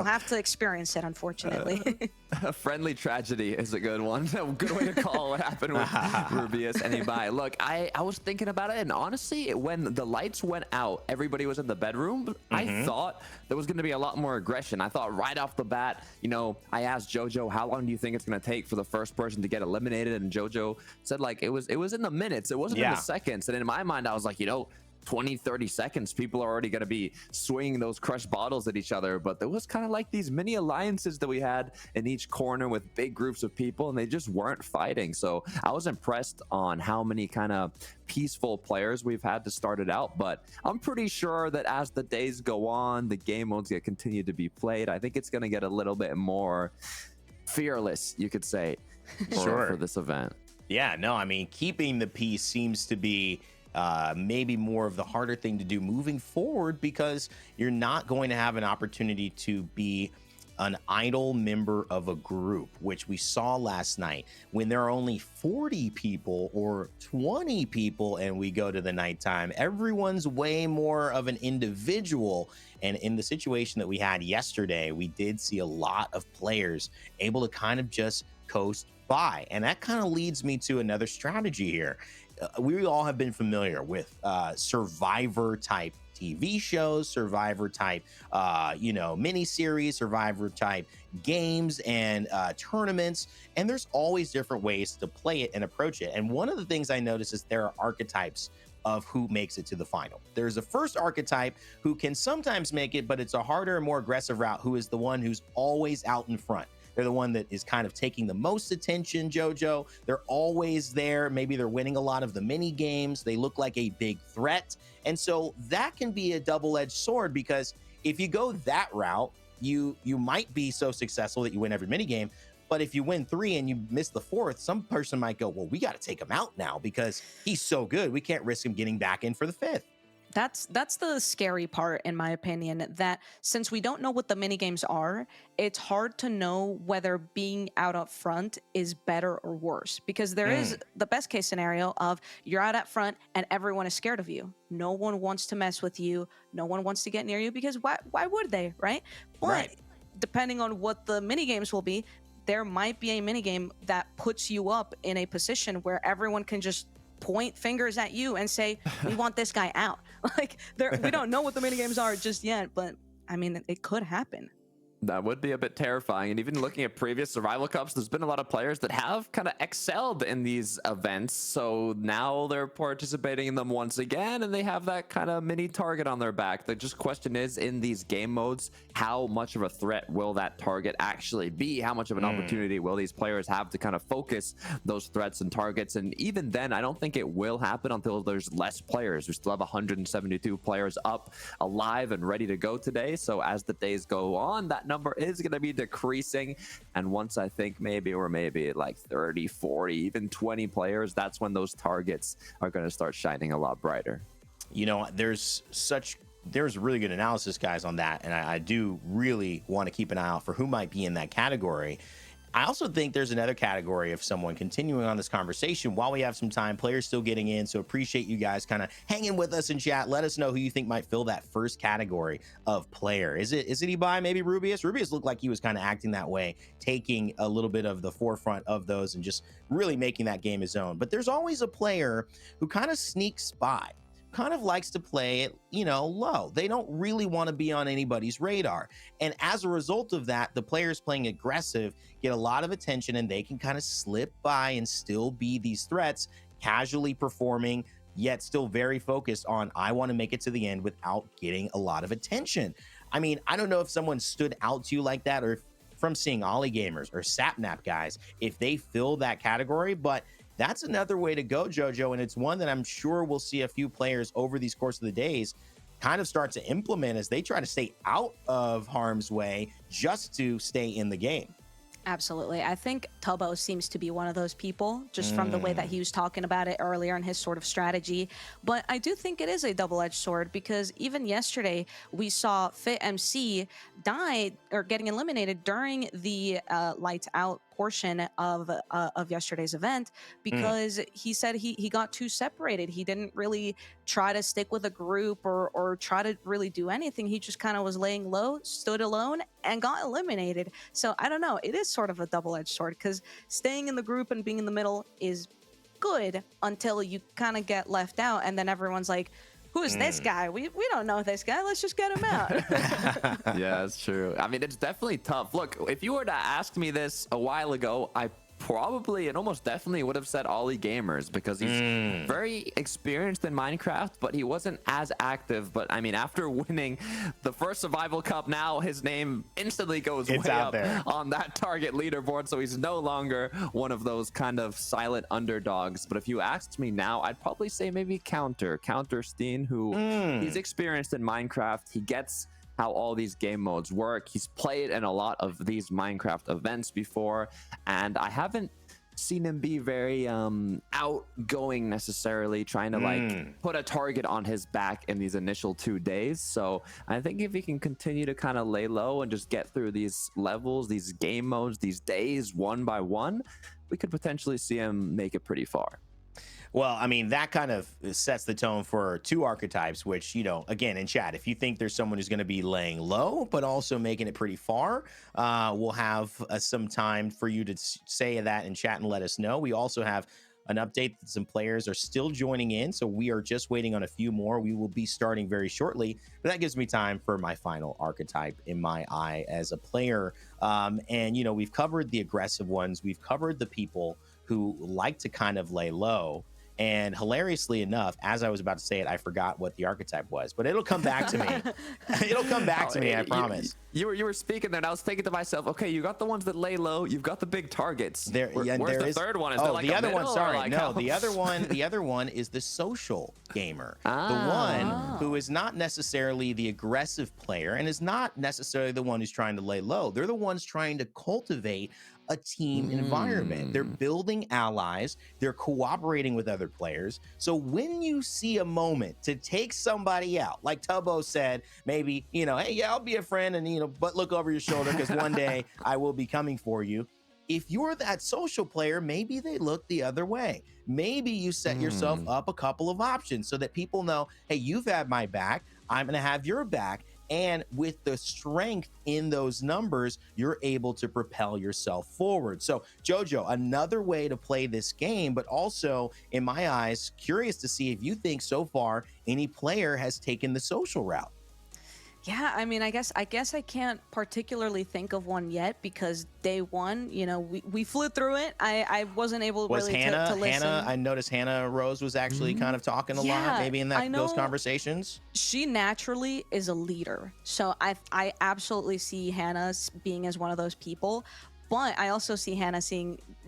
D: have to experience it, unfortunately.
E: A friendly tragedy is a good one. A good way to call what happened with Rubius and Ibai. Look, I was thinking about it, and honestly, when the lights went out, everybody was in the bedroom. I thought there was going to be a lot more aggression. I thought right off the bat, I asked JoJo, how long do you think it's going to take for the first person to get eliminated? And JoJo said, like, it was in the minutes. It wasn't in the seconds. And in my mind, I was like, 20-30 seconds, people are already going to be swinging those crushed bottles at each other. But there was kind of like these mini alliances that we had in each corner with big groups of people, and they just weren't fighting. So I was impressed on how many kind of peaceful players we've had to start it out. But I'm pretty sure that as the days go on, the game modes get continue to be played. I think it's going to get a little bit more fearless, you could say, for this event.
C: Yeah, no, I mean, keeping the peace seems to be maybe more of the harder thing to do moving forward, because you're not going to have an opportunity to be an idle member of a group, which we saw last night when there are only 40 people or 20 people and we go to the nighttime. Everyone's way more of an individual. And in the situation that we had yesterday, we did see a lot of players able to kind of just coast by. And that kind of leads me to another strategy here. We all have been familiar with Survivor type TV shows, Survivor type, miniseries, Survivor type games and tournaments. And there's always different ways to play it and approach it. And one of the things I notice is there are archetypes of who makes it to the final. There's a first archetype who can sometimes make it, but it's a harder and more aggressive route, who is the one who's always out in front. They're the one that is kind of taking the most attention, JoJo. They're always there. Maybe they're winning a lot of the mini games. They look like a big threat. And so that can be a double-edged sword, because if you go that route, you might be so successful that you win every mini game. But if you win 3 and you miss the 4th, some person might go, well, we got to take him out now because he's so good. We can't risk him getting back in for the 5th.
D: That's the scary part, in my opinion, that since we don't know what the minigames are, it's hard to know whether being out up front is better or worse, because there is the best case scenario of you're out up front and everyone is scared of you. No one wants to mess with you. No one wants to get near you, because why would they, right? But depending on what the minigames will be, there might be a minigame that puts you up in a position where everyone can just point fingers at you and say, we want this guy out. Like, we don't know what the minigames are just yet, but I mean, it could happen.
E: That would be a bit terrifying. And even looking at previous survival cups, there's been a lot of players that have kind of excelled in these events. So now they're participating in them once again, and they have that kind of mini target on their back. The just question is, in these game modes, how much of a threat will that target actually be? How much of an opportunity will these players have to kind of focus those threats and targets? And even then, I don't think it will happen until there's less players. We still have 172 players up, alive, and ready to go today. So as the days go on, that number is going to be decreasing, and once I think maybe like 30, 40, even 20 players, that's when those targets are going to start shining a lot brighter.
C: You know, there's really good analysis, guys, on that, and I do really want to keep an eye out for who might be in that category. I also think there's another category of someone continuing on this conversation while we have some time. Players still getting in, so appreciate you guys kind of hanging with us in chat. Let us know who you think might fill that first category of player. Is it Ibai? Maybe Rubius? Rubius looked like he was kind of acting that way, taking a little bit of the forefront of those and just really making that game his own. But there's always a player who kind of sneaks by, kind of likes to play it, you know, low. They don't really want to be on anybody's radar. And as a result of that, the players playing aggressive get a lot of attention, and they can kind of slip by and still be these threats, casually performing, yet still very focused on, I want to make it to the end without getting a lot of attention. I mean, I don't know if someone stood out to you like that, or if, from seeing Ollie Gamers or Sapnap guys, if they fill that category, but that's another way to go, Jojo, and it's one that I'm sure we'll see a few players over these course of the days kind of start to implement as they try to stay out of harm's way just to stay in the game.
D: Absolutely. I think Tubbo seems to be one of those people, just from the way that he was talking about it earlier and his sort of strategy. But I do think it is a double-edged sword, because even yesterday we saw Fit MC die or getting eliminated during the lights out portion of yesterday's event, because he said he got too separated. He didn't really try to stick with a group or try to really do anything. He just kind of was laying low, stood alone, and got eliminated. So I don't know. It is sort of a double-edged sword, because staying in the group and being in the middle is good until you kind of get left out, and then everyone's like, who's this guy? We don't know this guy. Let's just get him out.
E: Yeah, that's true. I mean, it's definitely tough. Look, if you were to ask me this a while ago, I probably and almost definitely would have said Ollie Gamers, because he's very experienced in Minecraft, but he wasn't as active. But I mean, after winning the first survival cup, now his name instantly goes way up there on that target leaderboard, so he's no longer one of those kind of silent underdogs. But if you asked me now, I'd probably say maybe Countersteen, who he's experienced in Minecraft. He gets how all these game modes work. He's played in a lot of these Minecraft events before, and I haven't seen him be very outgoing necessarily, trying to like put a target on his back in these initial 2 days. So I think if he can continue to kind of lay low and just get through these levels, these game modes, these days one by one, we could potentially see him make it pretty far.
C: Well, I mean, that kind of sets the tone for two archetypes, which, you know, again, in chat, if you think there's someone who's going to be laying low, but also making it pretty far, we'll have some time for you to say that in chat and let us know. We also have an update that some players are still joining in, so we are just waiting on a few more. We will be starting very shortly, but that gives me time for my final archetype in my eye as a player. And, you know, we've covered the aggressive ones. We've covered the people who like to kind of lay low. And hilariously enough, as I was about to say it, I forgot what the archetype was, but it'll come back to me. It'll come back to me, I promise.
E: You were speaking there, and I was thinking to myself, okay, you got the ones that lay low, you've got the big targets. Where's the third one? Is there like
C: the
E: a
C: other one, sorry.
E: like
C: No, the other one is the social gamer. The one who is not necessarily the aggressive player and is not necessarily the one who's trying to lay low. They're the ones trying to cultivate a team environment. They're building allies. They're cooperating with other players. So when you see a moment to take somebody out, like Tubbo said, maybe, you know, hey, yeah, I'll be a friend, and, you know, but look over your shoulder, because one day I will be coming for you. If you're that social player, maybe they look the other way. Maybe you set yourself up a couple of options so that people know, hey, you've had my back, I'm going to have your back. And with the strength in those numbers, you're able to propel yourself forward. So, Jojo, another way to play this game, but also, in my eyes, curious to see if you think so far any player has taken the social route.
D: Yeah, I mean, I guess I can't particularly think of one yet because day one, you know, we flew through it. I wasn't able
C: Was
D: really
C: Hannah?
D: to listen.
C: I noticed Hannah Rose was actually kind of talking a lot,
D: Yeah,
C: maybe in
D: I
C: those
D: know.
C: conversations.
D: She naturally is a leader, so I absolutely see Hannah being as one of those people. But I also see Hannah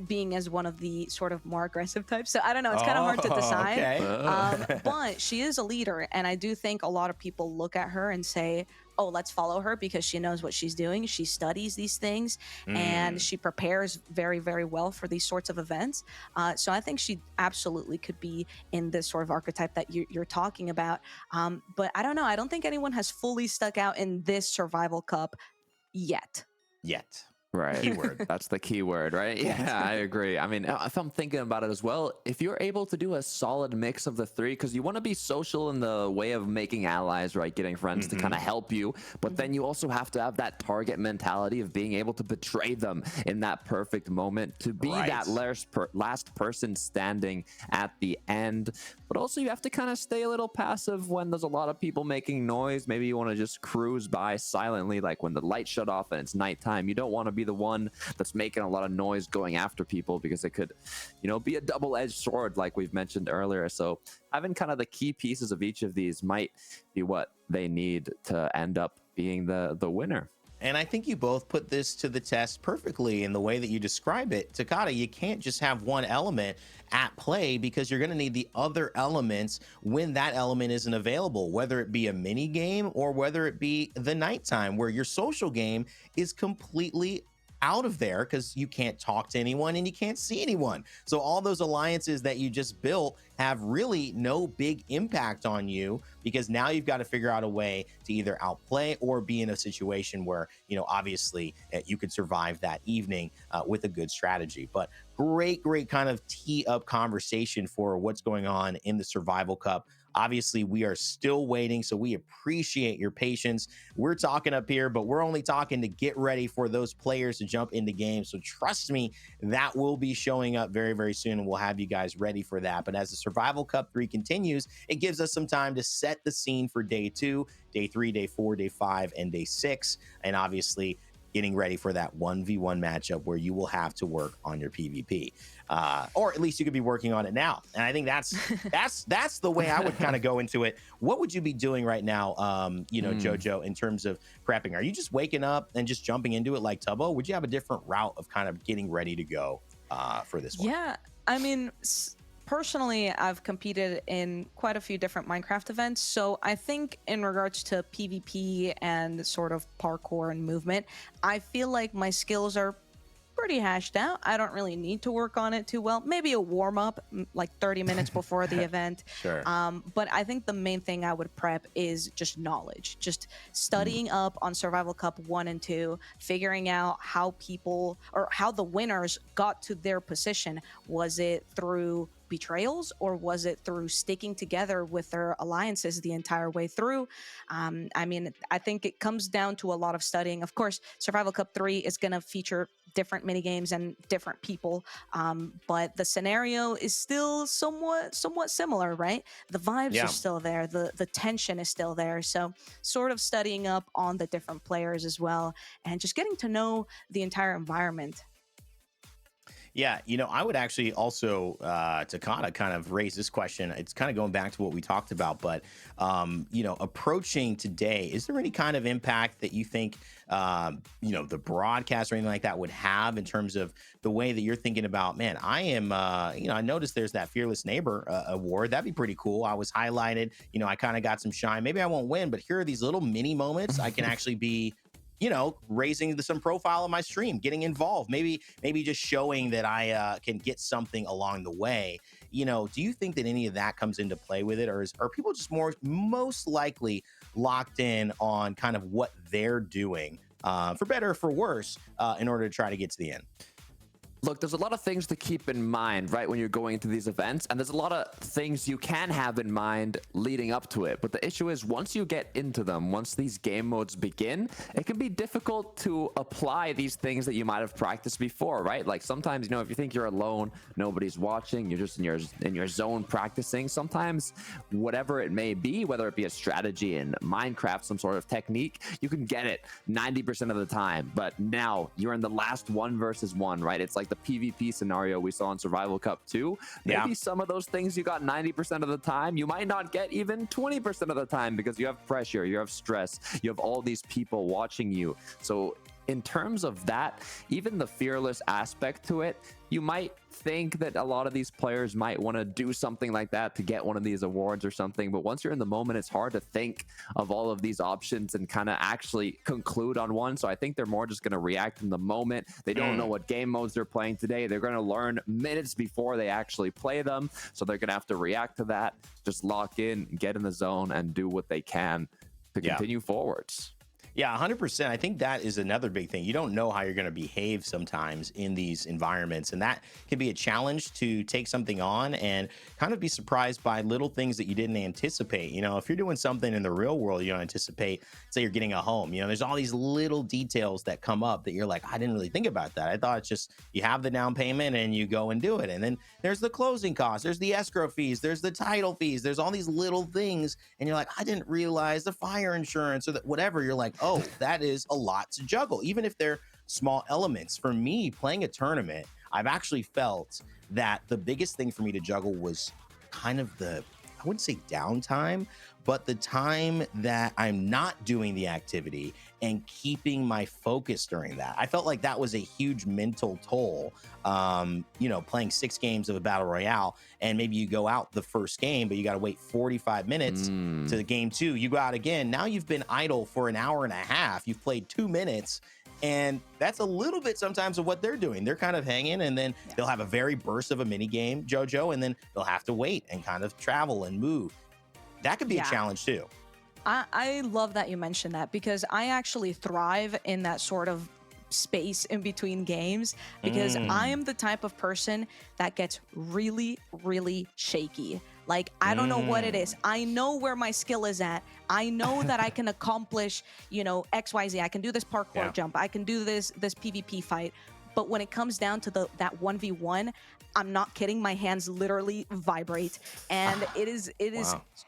D: being as one of the sort of more aggressive types. So I don't know. It's kind of hard to decide.
C: Okay.
D: But she is a leader, and I do think a lot of people look at her and say, "Oh, let's follow her because she knows what she's doing. She studies these things, and she prepares very, very well for these sorts of events." So I think she absolutely could be in this sort of archetype that you're talking about. But I don't know. I don't think anyone has fully stuck out in this Survival Cup yet.
C: Yet.
E: Right.
C: Keyword.
E: That's the key word, right? Yeah, I agree. I mean, if I'm thinking about it as well, if you're able to do a solid mix of the three, because you want to be social in the way of making allies, right? Getting friends to kind of help you. But then you also have to have that target mentality of being able to betray them in that perfect moment, to be that last person standing at the end. But also you have to kind of stay a little passive when there's a lot of people making noise. Maybe you want to just cruise by silently, like when the lights shut off and it's nighttime. You don't want to be the one that's making a lot of noise going after people, because it could, you know, be a double-edged sword like we've mentioned earlier. So having kind of the key pieces of each of these might be what they need to end up being the winner.
C: And I think you both put this to the test perfectly in the way that you describe it. Takata, you can't just have one element at play, because you're going to need the other elements when that element isn't available, whether it be a mini game or whether it be the nighttime, where your social game is completely out of there because you can't talk to anyone and you can't see anyone. So all those alliances that you just built have really no big impact on you, because now you've got to figure out a way to either outplay or be in a situation where, you know, obviously you could survive that evening with a good strategy. But great kind of tee up conversation for what's going on in the Survival Cup. Obviously, we are still waiting, so we appreciate your patience. We're talking up here, but we're only talking to get ready for those players to jump into games. So trust me, that will be showing up very, very soon, and we'll have you guys ready for that. But as the Survival Cup 3 continues, it gives us some time to set the scene for day 2, day 3, day 4, day 5, and day 6. And obviously, getting ready for that 1v1 matchup where you will have to work on your PvP. Or at least you could be working on it now. And I think that's the way I would kind of go into it. What would you be doing right now, you know, Jojo, in terms of prepping? Are you just waking up and just jumping into it like Tubbo? Would you have a different route of kind of getting ready to go for this one?
D: Yeah, I mean, personally, I've competed in quite a few different Minecraft events, so I think in regards to PvP and sort of parkour and movement, I feel like my skills are pretty hashed out. I don't really need to work on it too well. Maybe a warm-up, like 30 minutes before the event.
C: Sure.
D: But I think the main thing I would prep is just knowledge, just studying up on Survival Cup 1 and 2, figuring out how people, or how the winners got to their position. Was it through betrayals, or was it through sticking together with their alliances the entire way through? I mean, I think it comes down to a lot of studying. Of course, Survival Cup 3 is going to feature different minigames and different people, but the scenario is still somewhat similar, right? The vibes are still there, the tension is still there. So sort of studying up on the different players as well, and just getting to know the entire environment.
C: Yeah, you know, I would actually also, Takata, kind of raise this question. It's kind of going back to what we talked about, but, you know, approaching today, is there any kind of impact that you think, you know, the broadcast or anything like that would have in terms of the way that you're thinking about, man, I am, you know, I noticed there's that Fearless Neighbor award. That'd be pretty cool. I was highlighted, you know, I kind of got some shine. Maybe I won't win, but here are these little mini moments I can actually be, you know, raising some profile of my stream, getting involved, maybe just showing that I can get something along the way. You know, do you think that any of that comes into play with it, or are people just most likely locked in on kind of what they're doing, for better or for worse, in order to try to get to the end?
E: Look, there's a lot of things to keep in mind, right, when you're going into these events, and there's a lot of things you can have in mind leading up to it. But the issue is, once you get into them, once these game modes begin, it can be difficult to apply these things that you might have practiced before, right? Like sometimes, you know, if you think you're alone, nobody's watching, you're just in your zone practicing. Sometimes whatever it may be, whether it be a strategy in Minecraft, some sort of technique, you can get it 90% of the time. But now you're in the last 1 versus 1, right? It's like the PvP scenario we saw in Survival Cup 2. Maybe some of those things you got 90% of the time, you might not get even 20% of the time, because you have pressure, you have stress, you have all these people watching you. So in terms of that, even the fearless aspect to it, you might think that a lot of these players might want to do something like that to get one of these awards or something. But once you're in the moment, it's hard to think of all of these options and kind of actually conclude on one. So I think they're more just going to react in the moment. They don't know what game modes they're playing today. They're going to learn minutes before they actually play them. So they're going to have to react to that, just lock in, get in the zone, and do what they can to continue forwards.
C: Yeah, 100%. I think that is another big thing. You don't know how you're going to behave sometimes in these environments, and that can be a challenge to take something on and kind of be surprised by little things that you didn't anticipate. You know, if you're doing something in the real world you don't anticipate, say you're getting a home, you know, there's all these little details that come up that you're like, I didn't really think about that. I thought it's just you have the down payment and you go and do it. And then there's the closing costs, there's the escrow fees, there's the title fees, there's all these little things. And you're like, I didn't realize the fire insurance or whatever. You're like, oh, that is a lot to juggle, even if they're small elements. For me, playing a tournament, I've actually felt that the biggest thing for me to juggle was kind of I wouldn't say downtime, but the time that I'm not doing the activity and keeping my focus during that. I felt like that was a huge mental toll. You know, playing 6 games of a battle royale, and maybe you go out the first game, but you got to wait 45 minutes to the game 2. You go out again. Now you've been idle for an hour and a half. You've played 2 minutes. And that's a little bit sometimes of what they're doing. They're kind of hanging, and then they'll have a very burst of a mini game, JoJo, and then they'll have to wait and kind of travel and move. That could be a challenge too.
D: I love that you mentioned that, because I actually thrive in that sort of space in between games, because I am the type of person that gets really, really shaky. Like, I don't know what it is. I know where my skill is at. I know that I can accomplish, you know, XYZ. I can do this parkour jump. I can do this PvP fight. But when it comes down to that 1v1, I'm not kidding. My hands literally vibrate, and it is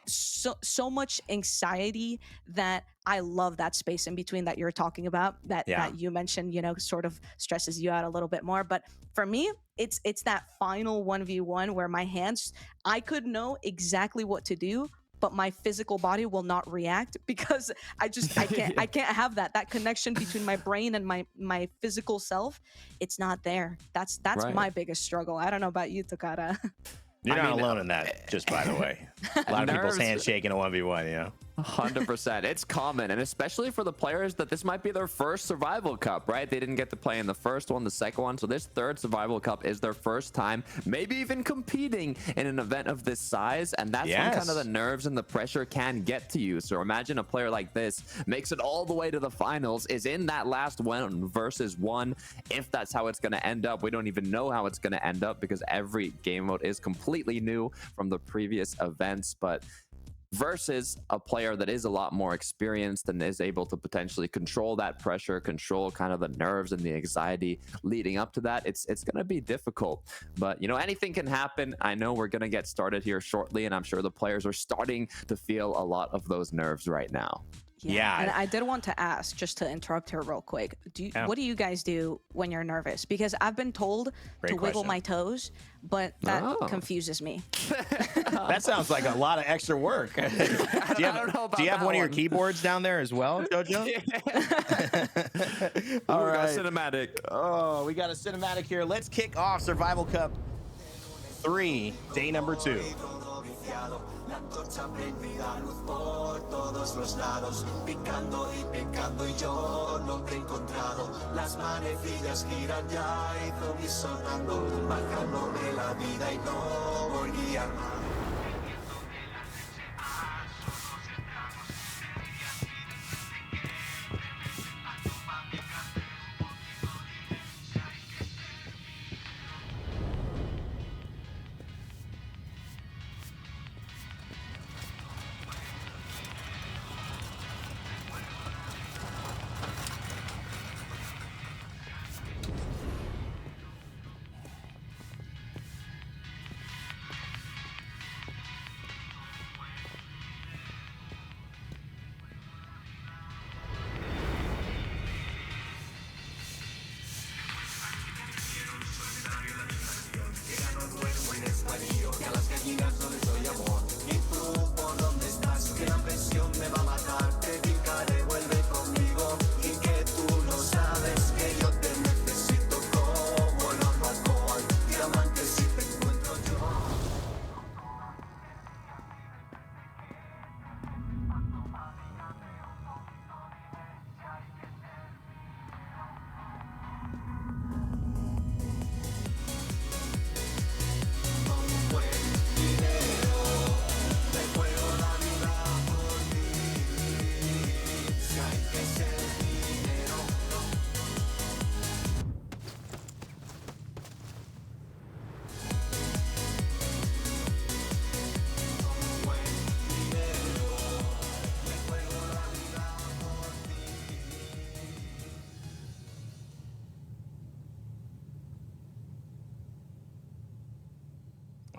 D: so much anxiety that I love that space in between that you're talking about. That you mentioned, you know, sort of stresses you out a little bit more. But for me, it's that final 1v1 where my hands, I could know exactly what to do, but my physical body will not react, because I can't have that connection between my brain and my physical self. It's not there. That's
E: right.
D: my biggest struggle. I don't know about you, Takara.
C: You're not alone in that, just by the way. A lot of people's hands shaking a 1v1, you know?
E: 100%. It's common, and especially for the players that this might be their first Survival Cup, right? They didn't get to play in the first one, the second one, so this third Survival Cup is their first time, maybe even competing in an event of this size, and that's when kind of the nerves and the pressure can get to you. So imagine a player like this makes it all the way to the finals, is in that last 1 versus 1. If that's how it's going to end up, we don't even know how it's going to end up, because every game mode is completely new from the previous events. But versus a player that is a lot more experienced and is able to potentially control that pressure, control kind of the nerves and the anxiety leading up to that, it's going to be difficult. But, you know, anything can happen. I know we're going to get started here shortly, and I'm sure the players are starting to feel a lot of those nerves right now.
C: Yeah.
D: And I did want to ask, just to interrupt her real quick, what do you guys do when you're nervous? Because I've been told to wiggle my toes, but that confuses me.
C: That sounds like a lot of extra work. Do you have one of your keyboards down there as well, JoJo? All right.
E: Cinematic.
C: Oh, we got a cinematic here. Let's kick off Survival Cup 3, day number 2.
G: La antorcha prendida, luz por todos los lados, picando y picando y yo no te he encontrado. Las manecillas giran ya y zombies sonando, bajándome la vida y no volví a armar.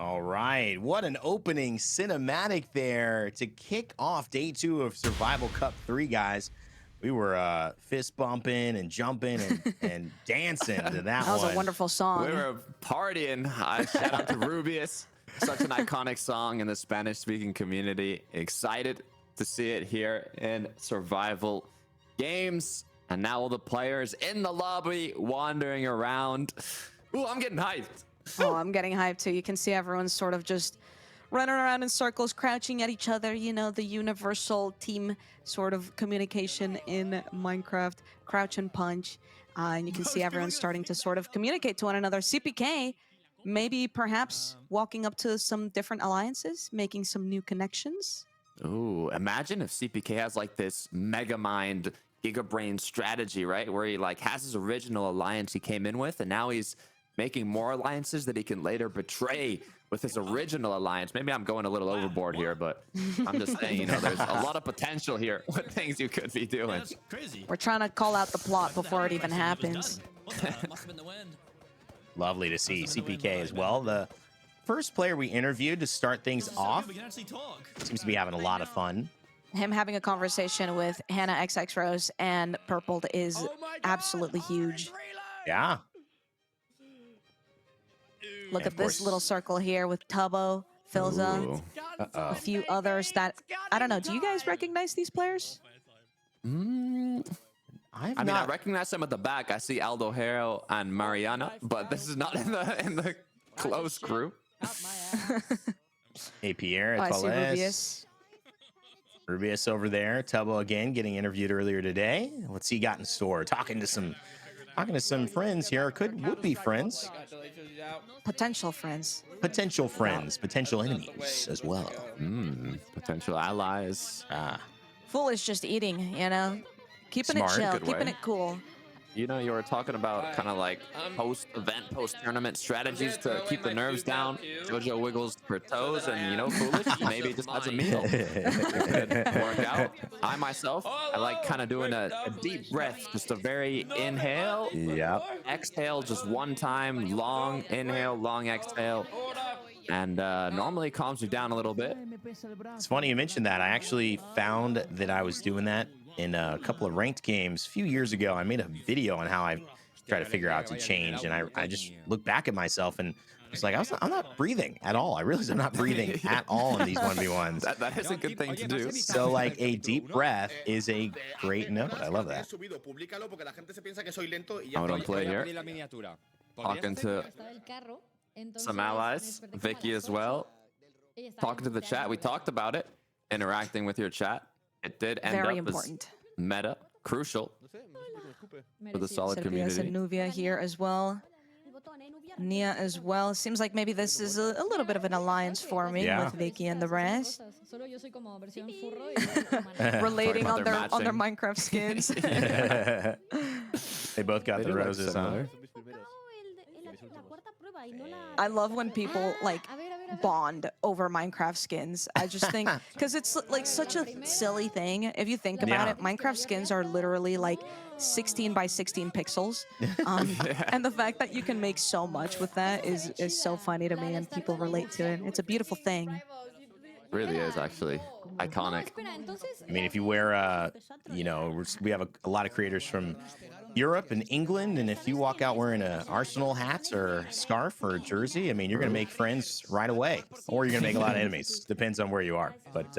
C: All right, what an opening cinematic there to kick off day 2 of Survival Cup 3, guys. We were fist bumping and jumping and dancing to that
D: That was
C: one.
D: a wonderful song.
E: We were partying. Shout out to Rubius. Such an iconic song in the Spanish-speaking community. Excited to see it here in Survival Games. And now all the players in the lobby wandering around. Ooh, I'm getting hyped.
D: Oh, I'm getting hyped too. You can see everyone sort of just running around in circles, crouching at each other. You know, the universal team sort of communication in Minecraft, crouch and punch. And you can see everyone starting to sort of communicate to one another. CPK, maybe perhaps walking up to some different alliances, making some new connections.
E: Ooh, imagine if CPK has like this mega mind giga brain strategy, right? Where he like has his original alliance he came in with, and now he's making more alliances that he can later betray with his original alliance. Maybe I'm going a little overboard here, but I'm just saying, you know, there's a lot of potential here with things you could be doing.
B: That's crazy.
D: We're trying to call out the plot before it even happens.
B: Must have been the wind.
C: Lovely to see CPK as well. The first player we interviewed to start things off
B: We can actually talk.
C: seems to be having a lot of fun.
D: Him having a conversation with Hannah XX Rose and Purpled is absolutely huge.
C: Yeah.
D: Look
C: of
D: at this
C: course.
D: little circle here with Tubbo, Filza,
E: Ooh.
D: a few others that, I don't know, do you guys recognize these players?
E: Mm,
C: I've
E: I mean, I
C: not.
E: recognize them at the back. I see Aldo Hero and Mariana, but this is not in the close group.
C: Hey, Pierre,
D: Oh, I see
C: Etoiles.
D: Rubius.
C: Rubius over there. Tubbo again getting interviewed earlier today. What's he got in store? Talking to some friends here. Would be friends.
D: Potential friends.
C: Potential friends. Potential enemies as well.
E: Potential allies.
D: Fool is just eating, you know? Keeping
C: Smart,
D: it chill,
E: good
D: keeping
E: way.
D: it cool.
E: You know, you were talking about kind of like post-event, post-tournament strategies to keep the nerves down. Jojo wiggles her toes and, you know, Foolish maybe just has a meal. It could work out. I myself, I like kind of doing a deep breath, just a very inhale,
C: Yep.
E: exhale, just one time, long inhale, long exhale. And normally calms you down a little bit.
C: It's funny you mentioned that. I actually found that I was doing that in a couple of ranked games a few years ago. I made a video on how I try to figure out to change, and I just looked back at myself and was like, I'm not breathing at all. I realized I'm not breathing at all in these 1v1s.
E: That is a good thing to do.
C: So like a deep breath is a great note. I love that.
E: I'm gonna play here. Talking to some allies, Vicky as well. Talking to the chat. We talked about it. Interacting with your chat. It did end
D: Very
E: up
D: important.
E: as meta, crucial for the solid
D: Servias
E: community.
D: and Nuvia here as well. Nia as well. Seems like maybe this is a little bit of an alliance forming
C: Yeah.
D: with Vicky and the rest. Relating
E: about
D: on
E: their
D: their
E: matching.
D: Minecraft skins.
C: They both got
E: They
C: the
E: do look
C: roses, huh?
E: similar.
D: I love when people like bond over Minecraft skins. I just think because it's like such a silly thing. If you think about
C: Yeah.
D: it, Minecraft skins are literally like 16 by 16 pixels. And the fact that you can make so much with that is so funny to me, and people relate to it. It's a beautiful thing.
E: Really is actually iconic.
C: I mean, if you wear, you know, we have a lot of creators from Europe and England, and if you walk out wearing a Arsenal hat or scarf or a jersey, I mean, you're gonna make friends right away, or you're gonna make a lot of enemies. Depends on where you are. But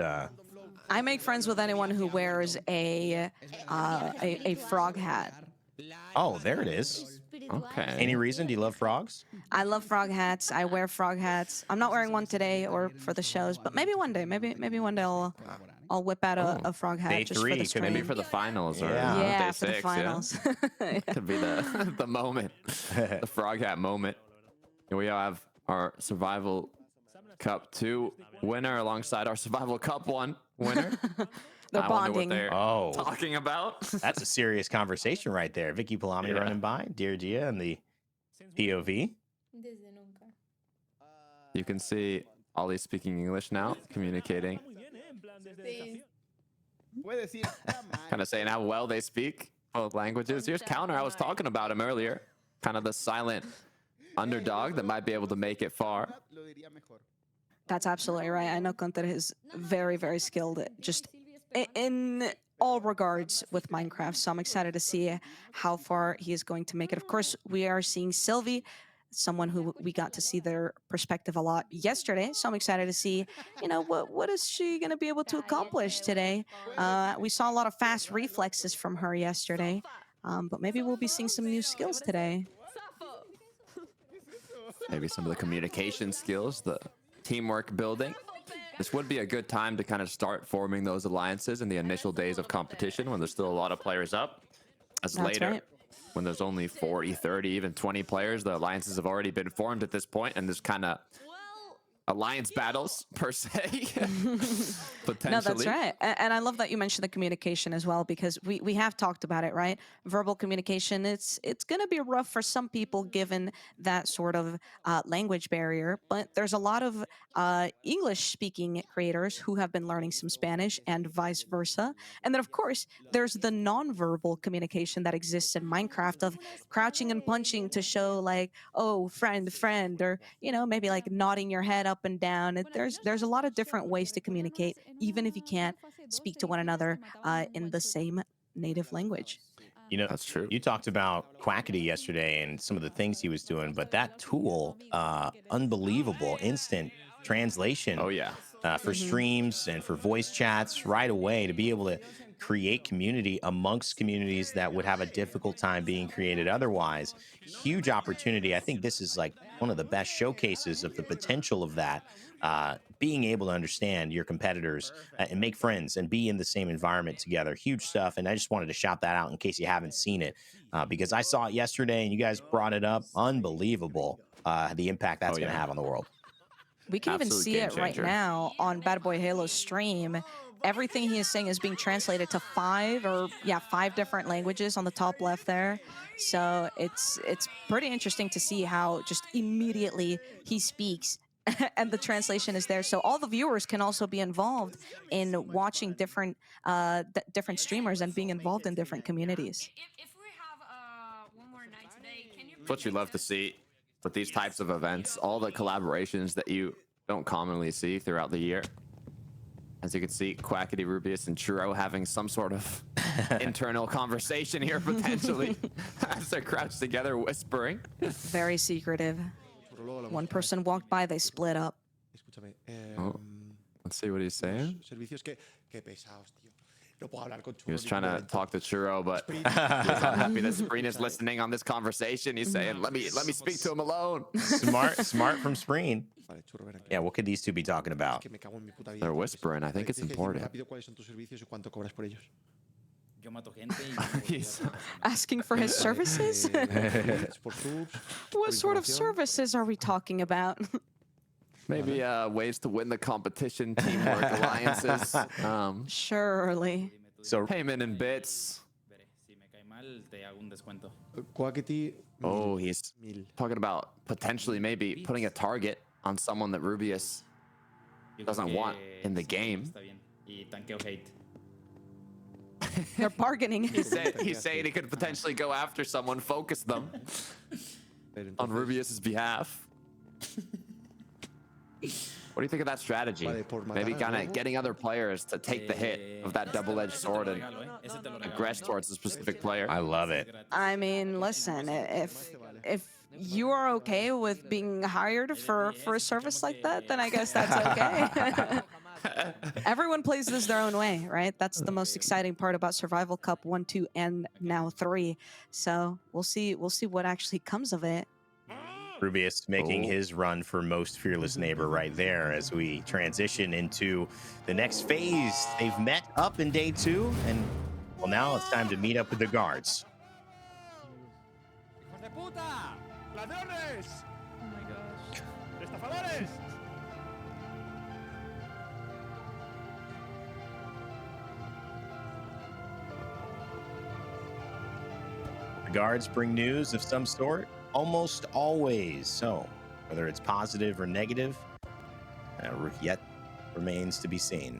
D: I make friends with anyone who wears a frog hat.
C: oh, there it is.
E: Okay.
C: Any reason? Do you love frogs?
D: I love frog hats. I wear frog hats. I'm not wearing one today or for the shows, but maybe one day. Maybe one day I'll whip out a frog hat
C: Day
D: just
C: 3,
D: for the
C: could
D: stream.
E: Maybe for the finals or
C: Yeah.
D: yeah,
E: day
D: for the
E: 6,
D: finals.
E: Yeah? Could be the moment, the frog hat moment. Here we have our Survival Cup 2 winner alongside our Survival Cup 1 winner.
D: They're
E: I wonder
D: bonding.
E: what they're
C: Oh,
E: talking about.
C: that's a serious conversation right there. Vicky Palami
E: Yeah.
C: running by, Dear Dia, and the POV.
E: You can see Ollie speaking English now, communicating, kind of saying how well they speak both languages. Here's Counter. I was talking about him earlier. Kind of the silent underdog that might be able to make it far.
D: That's absolutely right. I know Gunter is very, very skilled, just in all regards with Minecraft. So I'm excited to see how far he is going to make it. Of course, we are seeing Sylvie, someone who we got to see their perspective a lot yesterday. So I'm excited to see, what is she going to be able to accomplish today? We saw a lot of fast reflexes from her yesterday, but maybe we'll be seeing some new skills today.
E: Maybe some of the communication skills, the teamwork building. This would be a good time to kind of start forming those alliances in the initial days of competition when there's still a lot of players up. As
D: That's
E: later,
D: right.
E: when there's only 40, 30, even 20 players, the alliances have already been formed at this point, and there's kind of alliance battles per se. Potentially.
D: No, that's right. And I love that you mentioned the communication as well, because we have talked about it, right? Verbal communication, it's going to be rough for some people given that sort of language barrier. But there's a lot of English-speaking creators who have been learning some Spanish and vice versa. And then, of course, there's the nonverbal communication that exists in Minecraft of crouching and punching to show like, oh, friend, friend, or, maybe like nodding your head up and down. There's a lot of different ways to communicate, even if you can't speak to one another in the same native language.
E: That's true.
C: You talked about Quackity yesterday and some of the things he was doing, but that tool, unbelievable, instant translation.
E: Oh, yeah.
C: For streams and for voice chats right away, to be able to create community amongst communities that would have a difficult time being created otherwise. Huge opportunity. I think this is like one of the best showcases of the potential of that. Being able to understand your competitors and make friends and be in the same environment together. Huge stuff. And I just wanted to shout that out in case you haven't seen it, because I saw it yesterday and you guys brought it up. Unbelievable, the impact that's going to have on the world.
D: We can even
E: Absolute
D: see
E: game
D: it right
E: changer.
D: now on Bad Boy Halo's stream. Everything he is saying is being translated to five different languages on the top left there. So it's pretty interesting to see how just immediately he speaks and the translation is there. So all the viewers can also be involved in watching different streamers and being involved in different communities.
B: If we have one more night today, can you
E: It's what you love to see with these types of events, all the collaborations that you don't commonly see throughout the year. As you can see, Quackity, Rubius, and Churro having some sort of internal conversation here, potentially, as they're crouched together whispering.
D: Very secretive. One person walked by, they split up.
E: Oh, let's see what he's saying. He was trying to talk to Churro, but he's unhappy that Spreen is listening on this conversation. He's saying, let me speak to him alone.
C: Smart from Spreen. Yeah, what could these two be talking about?
E: They're whispering. I think it's important. He's
D: Asking for his services? What sort of services are we talking about?
E: maybe ways to win the competition, teamwork, alliances,
D: Surely.
C: So
E: payment in bits.
H: Quackity.
E: Oh, he's talking about potentially maybe putting a target on someone that Rubius doesn't want in the game.
D: They're bargaining.
E: He's saying he could potentially go after someone, focus them on Rubius's behalf. What do you think of that strategy? Maybe kind of getting other players to take the hit of that double-edged sword and aggress towards a specific player.
C: I love it.
D: I mean, listen, if you are okay with being hired for a service like that, then I guess that's okay. Everyone plays this their own way, right? That's the most exciting part about Survival Cup 1, 2, and now 3. So we'll see what actually comes of it.
C: Rubius making his run for most fearless neighbor right there as we transition into the next phase. They've met up in day 2, and well, now it's time to meet up with the guards. The guards bring news of some sort almost always. So whether it's positive or negative, yet remains to be seen.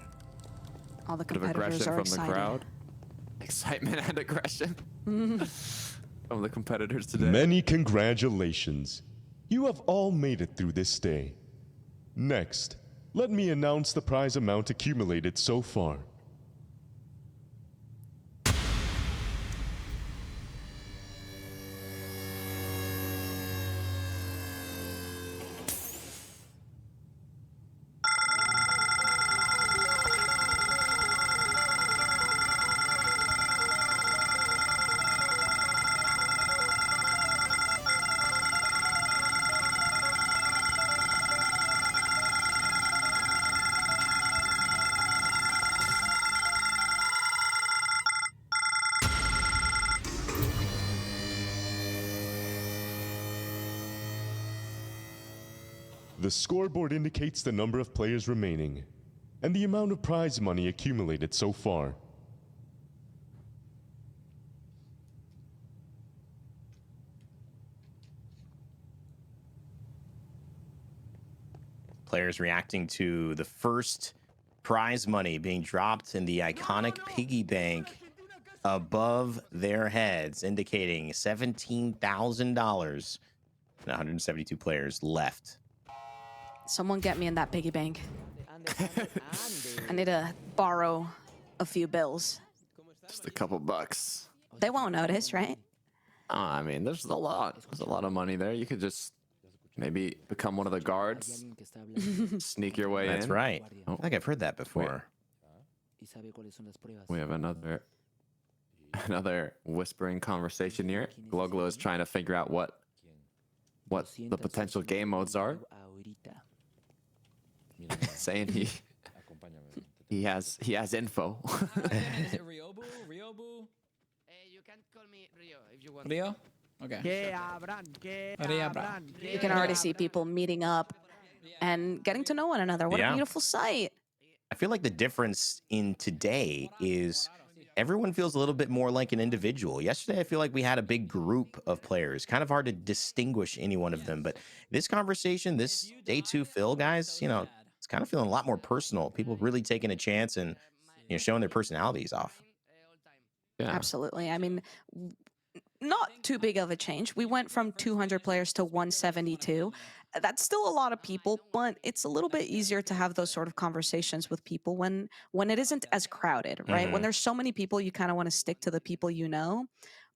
D: All the
E: Bit of
D: competitors
E: aggression
D: are
E: from
D: excited.
E: the crowd. Excitement and aggression from the competitors today.
I: Many congratulations.
H: You have all made it through this day. Next, let me announce the prize amount accumulated so far. The scoreboard indicates the number of players remaining and the amount of prize money accumulated so far.
C: Players reacting to the first prize money being dropped in the iconic piggy bank above their heads, indicating $17,000 and 172 players left.
D: Someone get me in that piggy bank. I need to borrow a few bills.
E: Just a couple bucks.
D: They won't notice, right?
E: I mean, there's a lot. There's a lot of money there. You could just maybe become one of the guards, sneak your way in.
C: That's right. I think I've heard that before.
E: We have another whispering conversation here. Gloglo is trying to figure out what the potential game modes are. Saying he has info.
B: Ryobu? You can call me Rio if you want. Rio? Okay.
D: You can already see people meeting up and getting to know one another. What a beautiful sight.
C: I feel like the difference in today is everyone feels a little bit more like an individual. Yesterday, I feel like we had a big group of players. Kind of hard to distinguish any one of them. But this conversation, this day 2 Phil, guys, you know, it's kind of feeling a lot more personal. People really taking a chance and, you know, showing their personalities off.
E: Yeah.
D: Absolutely. I mean, not too big of a change. We went from 200 players to 172. That's still a lot of people, but it's a little bit easier to have those sort of conversations with people when it isn't as crowded, right? When there's so many people, you kind of want to stick to the people you know.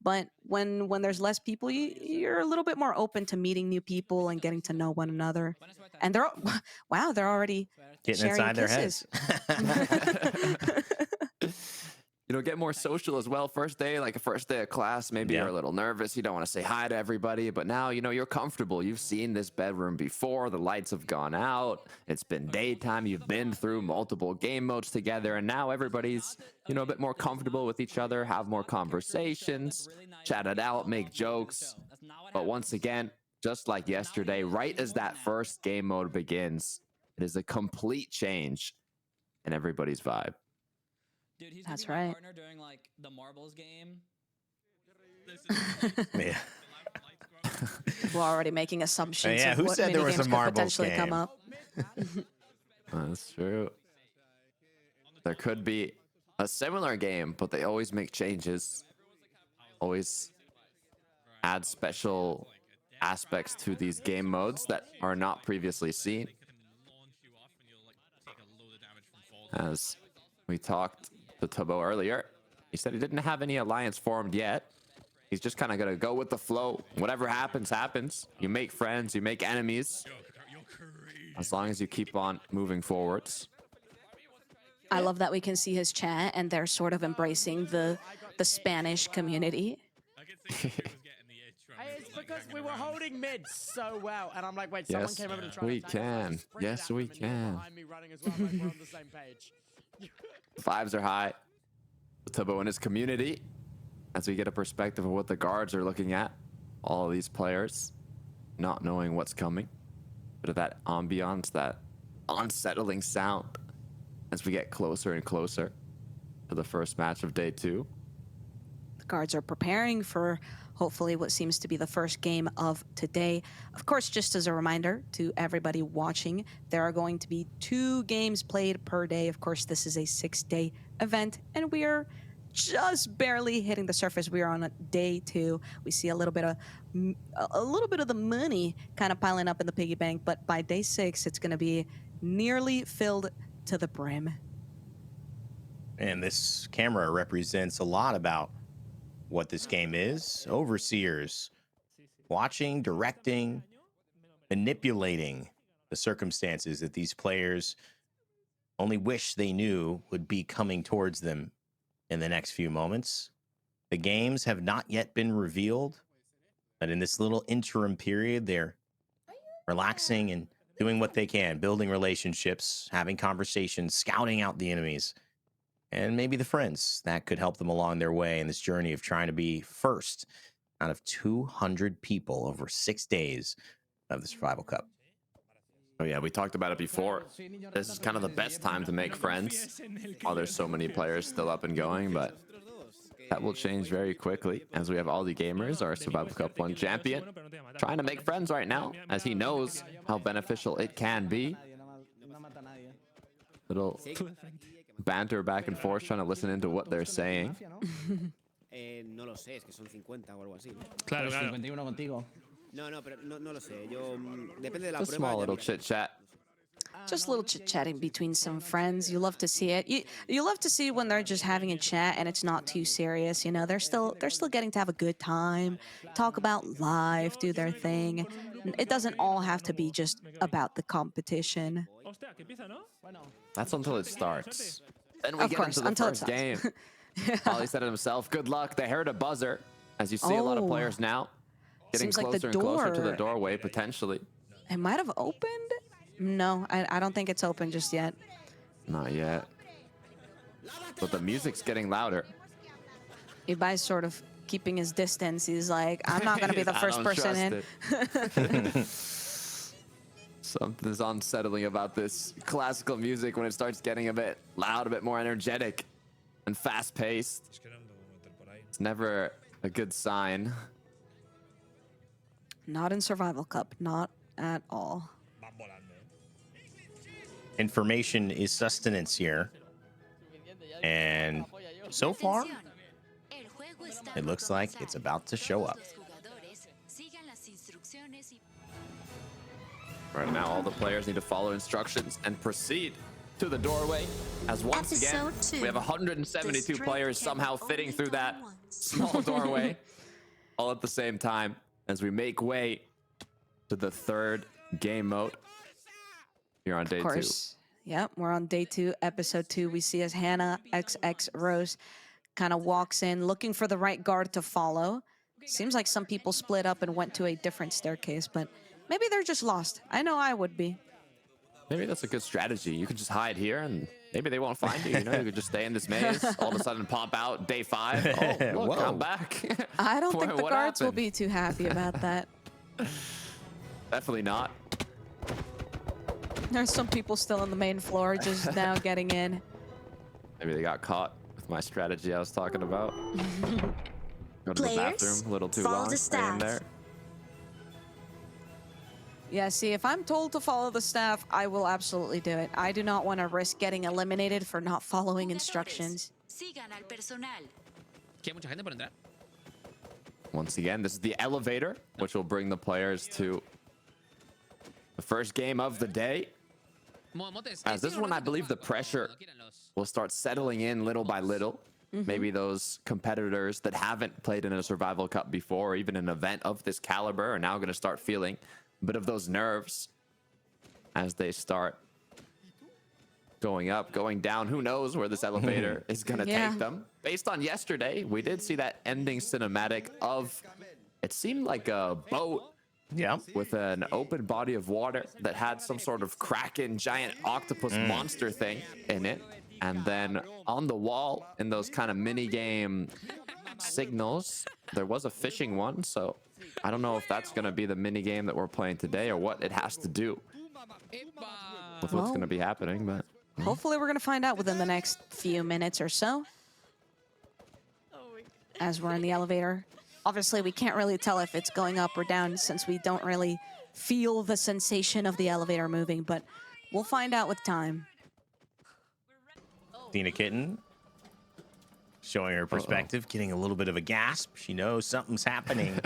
D: But when there's less people, you're a little bit more open to meeting new people and getting to know one another. And they're already
C: Getting inside their heads.
E: You know, get more social as well. First day, like a first day of class, maybe you're a little nervous. You don't want to say hi to everybody, but now, you know, you're comfortable. You've seen this bedroom before. The lights have gone out. It's been daytime. You've been through multiple game modes together, and now everybody's, you know, a bit more comfortable with each other, have more conversations, chat it out, make jokes. But once again, just like yesterday, right as that first game mode begins, it is a complete change in everybody's vibe.
B: Dude, he's
D: That's
B: gonna be my
D: right.
B: partner during like the marbles game.
C: Yeah.
D: We're already making assumptions.
C: Yeah,
D: of
C: who
D: what
C: said there was a
D: minigames could
C: marbles
D: potentially
C: game?
D: come up.
E: That's true. There could be a similar game, but they always make changes. Always add special aspects to these game modes that are not previously seen. As we talked to Tobo earlier, he said he didn't have any alliance formed yet. He's just kind of going to go with the flow. Whatever happens, happens. You make friends, you make enemies. As long as you keep on moving forwards.
D: I love that we can see his chat and they're sort of embracing the Spanish community.
F: It's because we were holding mid so well, and I'm like, wait,
E: Yes,
F: someone came over to try
E: we
F: to attack us.
E: can.
F: Sprint
E: Yes,
F: at them,
E: we
F: and you're
E: can.
F: behind me running as well, like we're on the same page.
E: Vibes are high. Tobo and his community, as we get a perspective of what the guards are looking at. All of these players not knowing what's coming. Bit of that ambiance, that unsettling sound as we get closer and closer to the first match of day 2.
D: The guards are preparing for hopefully what seems to be the first game of today. Of course, just as a reminder to everybody watching, there are going to be 2 games played per day. Of course, this is a 6-day event, and we are just barely hitting the surface. We are on a day 2. We see a little bit of the money kind of piling up in the piggy bank, but by day 6, it's going to be nearly filled to the brim.
C: And this camera represents a lot about what this game is. Overseers watching, directing, manipulating the circumstances that these players only wish they knew would be coming towards them in the next few moments. The games have not yet been revealed, but in this little interim period, they're relaxing and doing what they can, building relationships, having conversations, scouting out the enemies, and maybe the friends that could help them along their way in this journey of trying to be first out of 200 people over 6 days of the Survival Cup.
E: Oh yeah, we talked about it before. This is kind of the best time to make friends while there's so many players still up and going, but that will change very quickly as we have Aldi Gamers, our Survival Cup 1 champion, trying to make friends right now as he knows how beneficial it can be. Little banter back and forth, trying to listen into what they're saying.
B: Claro, claro.
E: A small little chit chat.
D: Just a little chit-chatting between some friends. You love to see it. You love to see when they're just having a chat and it's not too serious. You know, they're still getting to have a good time, talk about life, do their thing. It doesn't all have to be just about the competition.
E: That's until it starts. Then we
D: Of
E: get
D: course,
E: into the
D: until it
E: first
D: starts.
E: game. Ollie said it himself. Good luck. They heard a buzzer, as you see a lot of
D: Oh.
E: players now getting
D: Seems like
E: closer
D: the
E: and closer to the
D: door-
E: doorway potentially.
D: It might have opened. No, I don't think it's open just yet.
E: Not yet. But the music's getting louder.
D: Ibai's sort of keeping his distance. He's like, I'm not going to be the
E: I
D: first
E: don't
D: person
E: trust
D: in.
E: it. Something's unsettling about this classical music when it starts getting a bit loud, a bit more energetic and fast-paced. It's never a good sign.
D: Not in Survival Cup. Not at all.
C: Information is sustenance here. And so far, it looks like it's about to show up.
E: Right now, all the players need to follow instructions and proceed to the doorway. As once again, we have 172 players somehow fitting through that small doorway, all at the same time, as we make way to the third game mode. Here on day 2.
D: Of course. Yep, we're on day 2, episode 2. We see as Hannah XX Rose kind of walks in looking for the right guard to follow. Seems like some people split up and went to a different staircase, but maybe they're just lost. I know I would be.
E: Maybe that's a good strategy. You can just hide here and maybe they won't find you. You know, you could just stay in this maze, all of a sudden pop out day 5. Oh, look, I'm back.
D: I don't think the
E: What
D: guards will
E: happened?
D: be too happy about that.
E: Definitely not.
D: There's some people still on the main floor just now getting in.
E: Maybe they got caught with my strategy I was talking about. Go to the
I: Players,
E: bathroom a little too
I: follow
E: long.
I: the
E: Stay in
I: staff.
E: there.
D: Yeah, see, if I'm told to follow the staff, I will absolutely do it. I do not want to risk getting eliminated for not following instructions.
E: Once again, this is the elevator, which will bring the players to the first game of the day. As this one, I believe the pressure will start settling in little by little. Maybe those competitors that haven't played in a Survival Cup before, or even an event of this caliber, are now going to start feeling a bit of those nerves as they start going up, going down. Who knows where this elevator is going to
D: Yeah.
E: take them? Based on yesterday, we did see that ending cinematic of, it seemed like a boat
C: Yeah.
E: with an open body of water that had some sort of kraken giant octopus monster thing in it. And then on the wall in those kind of mini game signals, there was a fishing one. So I don't know if that's going to be the mini game that we're playing today or what it has to do with what's going to be happening. But
D: Hopefully we're going to find out within the next few minutes or so. As we're in the elevator. Obviously, we can't really tell if it's going up or down since we don't really feel the sensation of the elevator moving, but we'll find out with time.
C: Dina Kitten Showing her perspective, getting a little bit of a gasp. She knows something's happening.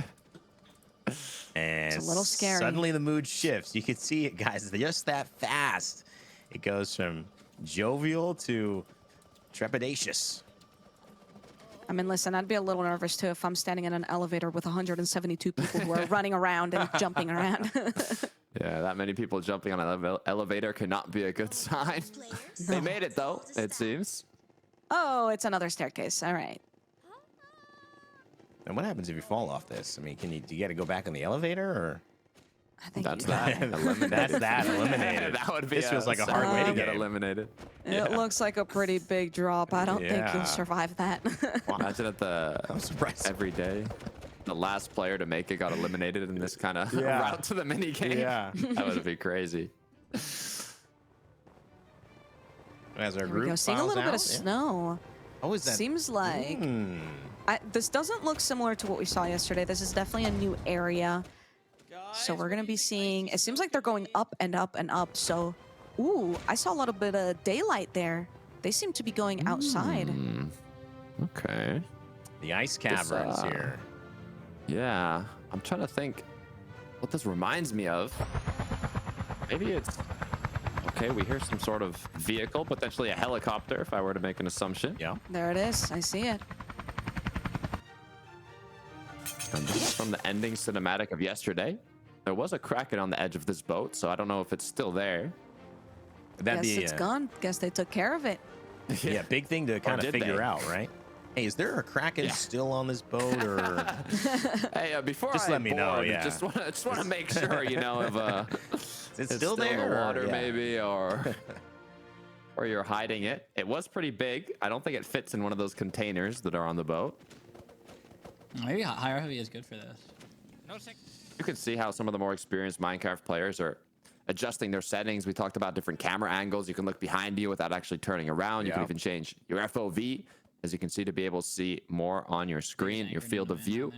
C: And
D: It's a little scary.
C: Suddenly the mood shifts. You can see it, guys, just that fast. It goes from jovial to trepidatious.
D: I mean, listen, I'd be a little nervous too if I'm standing in an elevator with 172 people who are running around and jumping around.
E: Yeah, that many people jumping on an elevator cannot be a good sign. They made it though, it seems.
D: Oh, it's another staircase. All right.
C: And what happens if you fall off this? I mean, do you got to go back in the elevator, or?
D: I think
E: That's
D: you got
E: that.
D: it.
E: Eliminated.
C: That's that eliminated.
E: That would be.
C: This feels like a hard way to
E: get
C: get
E: eliminated.
D: It looks like a pretty big drop. I don't think
C: Yeah.
D: you'll survive that.
E: Imagine at the
C: I'm surprised.
E: every day, the last player to make it got eliminated in this kind of
C: Yeah.
E: route to the mini game.
C: Yeah.
E: That would be crazy.
C: As our
D: Here we
C: group
D: go. Seeing a
C: files
D: little bit
C: out,
D: of
C: yeah.
D: snow.
C: Oh, is that?
D: Seems like
C: Hmm.
D: this doesn't look similar to what we saw yesterday. This is definitely a new area. So we're gonna be seeing. It seems like they're going up and up and up. So, ooh, I saw a little bit of daylight there. They seem to be going outside.
E: Okay.
C: The ice caverns here.
E: Yeah, I'm trying to think what this reminds me of. Maybe it's okay. We hear some sort of vehicle, potentially a helicopter, if I were to make an assumption.
C: Yeah.
D: There it is. I see it.
E: And this is from the ending cinematic of yesterday. There was a kraken on the edge of this boat, so I don't know if it's still there.
C: That'd
D: Guess
C: be
D: it's gone. Guess they took care of it.
C: yeah, big thing to kind of
E: did
C: figure
E: they?
C: out, right? Hey, is there a kraken
E: Yeah.
C: still on this boat, or?
E: Hey, before
C: Just
E: I
C: let me know,
E: board,
C: yeah.
E: just want to make sure, you know, if
C: Is it
E: it's
C: still there?
E: in the
C: or-
E: water,
C: yeah.
E: maybe, or you're hiding it. It was pretty big. I don't think it fits in one of those containers that are on the boat.
B: Maybe higher heavy is good for this.
E: You can see how some of the more experienced Minecraft players are adjusting their settings. We talked about different camera angles. You can look behind you without actually turning around. You can
C: Yeah.
E: even change your FOV, as you can see, to be able to see more on your screen, your field of view.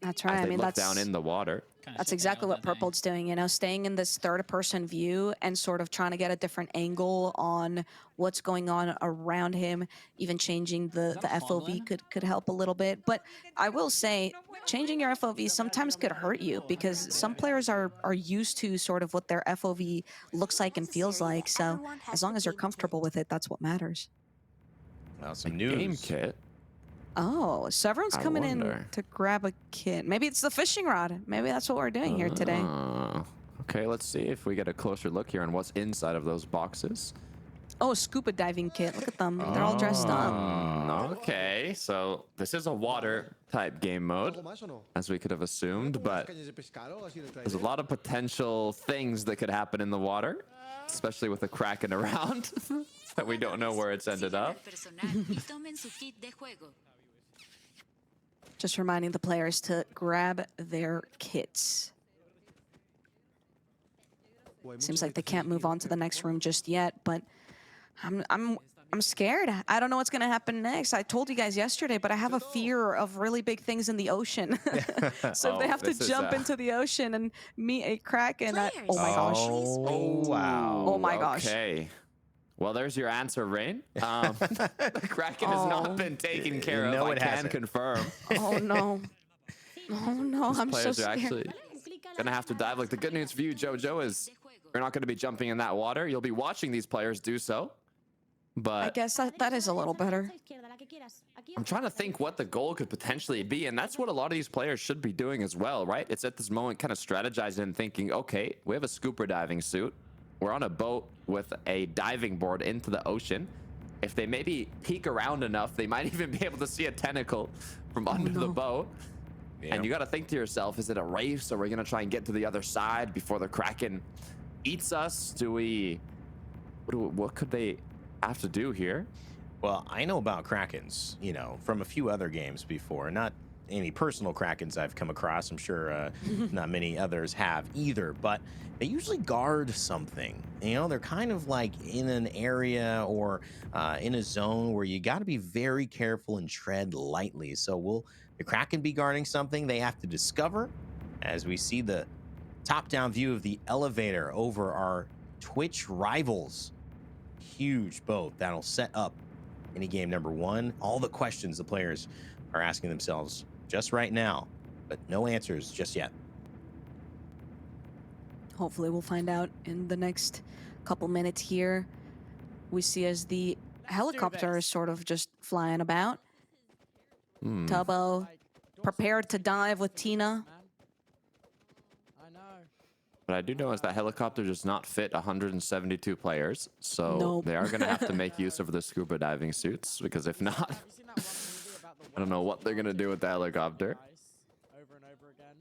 D: That's
E: As
D: right. I
E: they
D: mean,
E: look
D: that's
E: down in the water.
D: That's exactly what Purple's doing, you know, staying in this third-person view and sort of trying to get a different angle on what's going on around him. Even changing the FOV could help a little bit. But I will say, changing your FOV sometimes could hurt you because some players are used to sort of what their FOV looks like and feels like. So as long as you're comfortable with it, that's what matters.
C: Well, some
E: Game
C: news.
E: kit.
D: Oh, so everyone's
E: I
D: coming in
E: wonder.
D: to grab a kit. Maybe it's the fishing rod. Maybe that's what we're doing here today.
E: Okay, let's see if we get a closer look here on what's inside of those boxes.
D: Oh, a scuba diving kit. Look at them. They're all dressed up.
E: Okay, so this is a water type game mode, as we could have assumed, but there's a lot of potential things that could happen in the water, especially with the kraken around that we don't know where it's ended up.
D: Just reminding the players to grab their kits. Seems like they can't move on to the next room just yet, but I'm scared. I don't know what's gonna happen next. I told you guys yesterday, but I have a fear of really big things in the ocean. So if they
E: Oh,
D: have to
E: this is,
D: jump into the ocean and meet a kraken, oh my gosh.
C: Oh wow.
D: Oh my gosh.
E: Okay. Well, there's your answer, Rain. The kraken has
D: Oh.
E: not been taken care of.
C: No,
E: I
C: it
E: can
C: hasn't.
E: confirm.
D: Oh no. Oh no, I'm so
E: Players are
D: scared.
E: actually gonna have to dive. Like, the good news for you, Jojo, is you're not gonna be jumping in that water. You'll be watching these players do so.
D: I
E: But
D: guess that is a little better.
E: I'm trying to think what the goal could potentially be, and that's what a lot of these players should be doing as well, right? It's at this moment kind of strategizing and thinking, okay, we have a scuba diving suit. We're on a boat with a diving board into the ocean. If they maybe peek around enough, they might even be able to see a tentacle from under the boat. And you got to think to yourself, is it a race? Are we going to try and get to the other side before the kraken eats us? What could they have to do here?
C: Well, I know about krakens, you know, from a few other games before. Not any personal krakens I've come across. I'm sure not many others have either. But they usually guard something. You know, they're kind of like in an area or in a zone where you got to be very careful and tread lightly. So will the kraken be guarding something they have to discover? As we see the top-down view of the elevator over our TwitchRivals huge boat that'll set up Mini game number 1. All the questions the players are asking themselves just right now, but no answers just yet.
D: Hopefully we'll find out in the next couple minutes here. We see as the helicopter is sort of just flying about. Tubbo prepared to dive with Tina.
F: I know.
E: What I do know is that helicopter does not fit 172 players, so
D: Nope.
E: they are going to have to make use of the scuba diving suits, because if not,
F: Have you seen that one movie about the
E: I don't know what they're going to do with the helicopter.
F: Over and over again.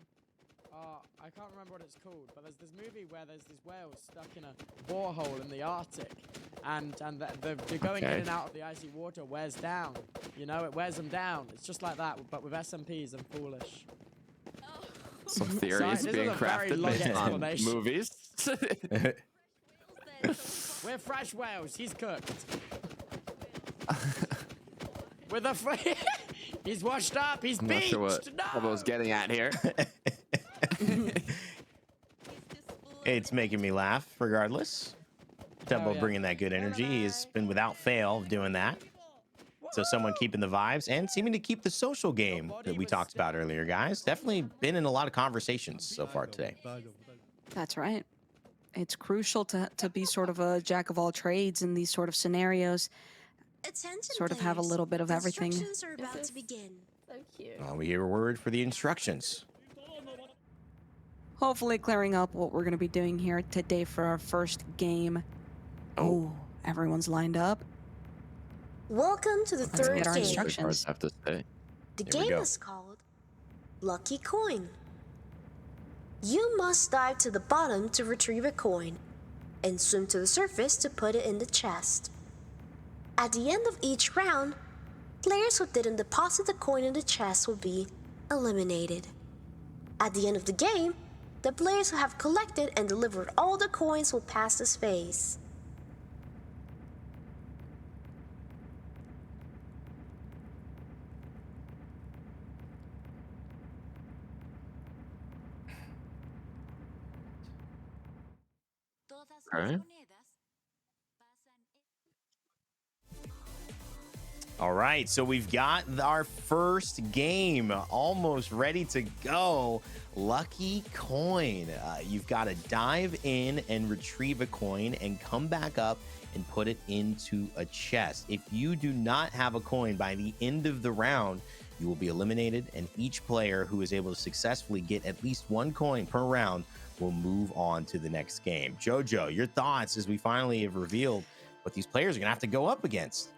F: I can't remember what it's called, but there's this movie where there's these whales stuck in a borehole in the Arctic, and the going in and out of the icy water wears down. You know, it wears them down. It's just like that, but with SMPs and Foolish.
E: Some theories
F: Sorry, this
E: being
F: is a very
E: crafted
F: long
E: based on
F: explanation.
E: movies.
F: We're fresh whales. He's cooked. With a he's washed up. He's
E: I'm not
F: beached.
E: sure what I was getting at here.
C: It's making me laugh regardless. Tubbo
F: yeah.
C: bringing that good energy. He's been without fail of doing that. So someone keeping the vibes and seeming to keep the social game that we talked about earlier, guys. Definitely been in a lot of conversations so far today.
D: That's right. It's crucial to be sort of a jack of all trades in these sort of scenarios.
I: Attention,
D: Sort of have a
I: players.
D: little bit of everything.
I: Instructions are about to begin.
B: So cute.
C: We hear a word for the instructions.
D: Hopefully clearing up what we're going to be doing here today for our first game. Oh, everyone's lined up.
I: Welcome to the
D: Let's
I: third
D: get our
I: game.
D: instructions.
E: Have to say.
I: The
C: Here we
I: game
C: go.
I: is called Lucky Coin. You must dive to the bottom to retrieve a coin and swim to the surface to put it in the chest. At the end of each round, players who didn't deposit the coin in the chest will be eliminated. At the end of the game, the players who have collected and delivered all the coins will pass this phase.
E: All right.
C: All right, so we've got our first game almost ready to go. Lucky Coin. You've got to dive in and retrieve a coin and come back up and put it into a chest. If you do not have a coin by the end of the round, you will be eliminated, and each player who is able to successfully get at least one coin per round will move on to the next game. Jojo, your thoughts as we finally have revealed what these players are going to have to go up against?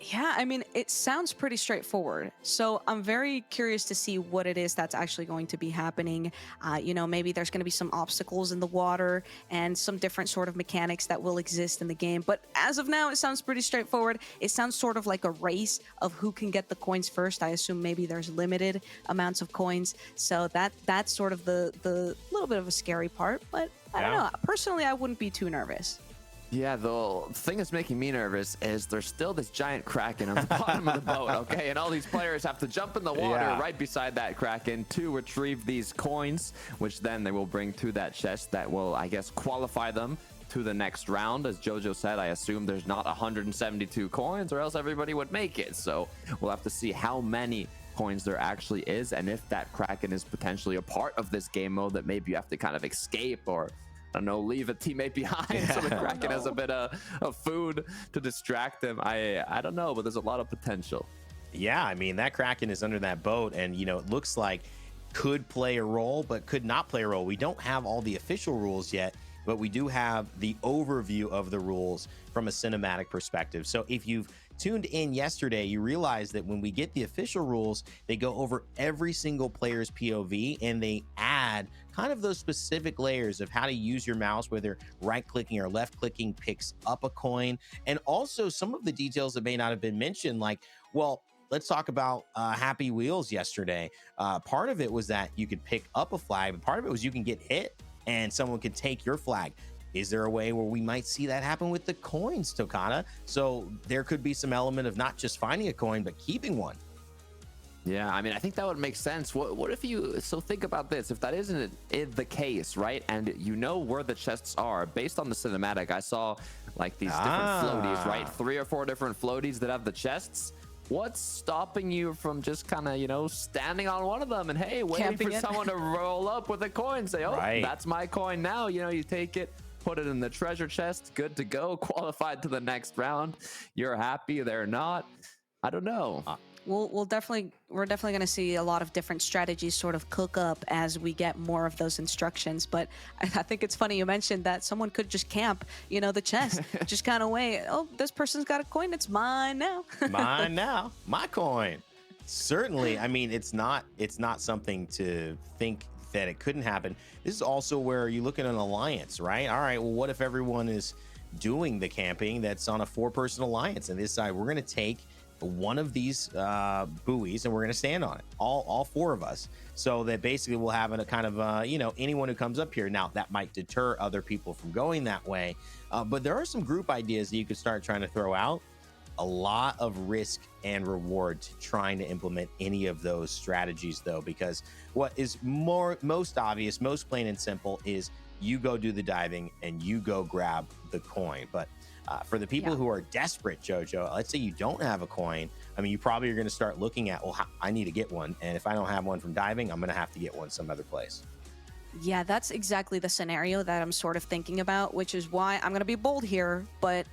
D: Yeah, I mean, it sounds pretty straightforward. So I'm very curious to see what it is that's actually going to be happening. Maybe there's going to be some obstacles in the water and some different sort of mechanics that will exist in the game. But as of now, it sounds pretty straightforward. It sounds sort of like a race of who can get the coins first. I assume maybe there's limited amounts of coins. So that's sort of the little bit of a scary part. But I don't know. Personally, I wouldn't be too nervous.
E: Yeah, the thing that's making me nervous is there's still this giant kraken on the bottom of the boat, okay? And all these players have to jump in the water right beside that kraken to retrieve these coins, which then they will bring to that chest that will, I guess, qualify them to the next round. As Jojo said, I assume there's not 172 coins or else everybody would make it. So we'll have to see how many coins there actually is and if that kraken is potentially a part of this game mode that maybe you have to kind of escape or I don't know, leave a teammate behind so the Kraken has a bit of food to distract them. I don't know, but there's a lot of potential.
C: Yeah, I mean, that Kraken is under that boat and, it looks like could play a role, but could not play a role. We don't have all the official rules yet, but we do have the overview of the rules from a cinematic perspective. So if you've tuned in yesterday, you realize that when we get the official rules, they go over every single player's POV and they add kind of those specific layers of how to use your mouse, whether right clicking or left clicking picks up a coin, and also some of the details that may not have been mentioned, like, well, let's talk about Happy Wheels yesterday. Part of it was that you could pick up a flag, but part of it was you can get hit and someone could take your flag. Is there a way where we might see that happen with the coins, Tokana? So there could be some element of not just finding a coin, but keeping one.
E: Yeah, I mean, I think that would make sense. What if so think about this, if that isn't the case, right? And you know where the chests are, based on the cinematic, I saw like these different floaties, right? 3 or 4 different floaties that have the chests. What's stopping you from just kind of, you know, standing on one of them and, hey, waiting
D: Camping
E: for
D: it.
E: someone to roll up with a coin, say, oh, that's my coin now. You know, you take it, put it in the treasure chest, good to go, qualified to the next round. You're happy, they're not. I don't know.
D: We're definitely going to see a lot of different strategies sort of cook up as we get more of those instructions. But I think it's funny you mentioned that someone could just camp, you know, the chest, just kind of wait. Oh, this person's got a coin. It's mine now.
C: Mine now, my coin. Certainly, I mean, it's not something to think that it couldn't happen. This is also where you look at an alliance, right? All right, well, what if everyone is doing the camping that's on a 4-person alliance, and this side we're going to take one of these buoys and we're going to stand on it, all 4 of us, so that basically we'll have a kind of you know, anyone who comes up here. Now that might deter other people from going that way, but there are some group ideas that you could start trying to throw out. A lot of risk and reward to trying to implement any of those strategies, though, because what is most obvious, most plain and simple, is you go do the diving and you go grab the coin. But for the people who are desperate, Jojo, let's say you don't have a coin. I mean, you probably are going to start looking at, well, I need to get one. And if I don't have one from diving, I'm going to have to get one some other place.
D: Yeah, that's exactly the scenario that I'm sort of thinking about, which is why I'm going to be bold here. But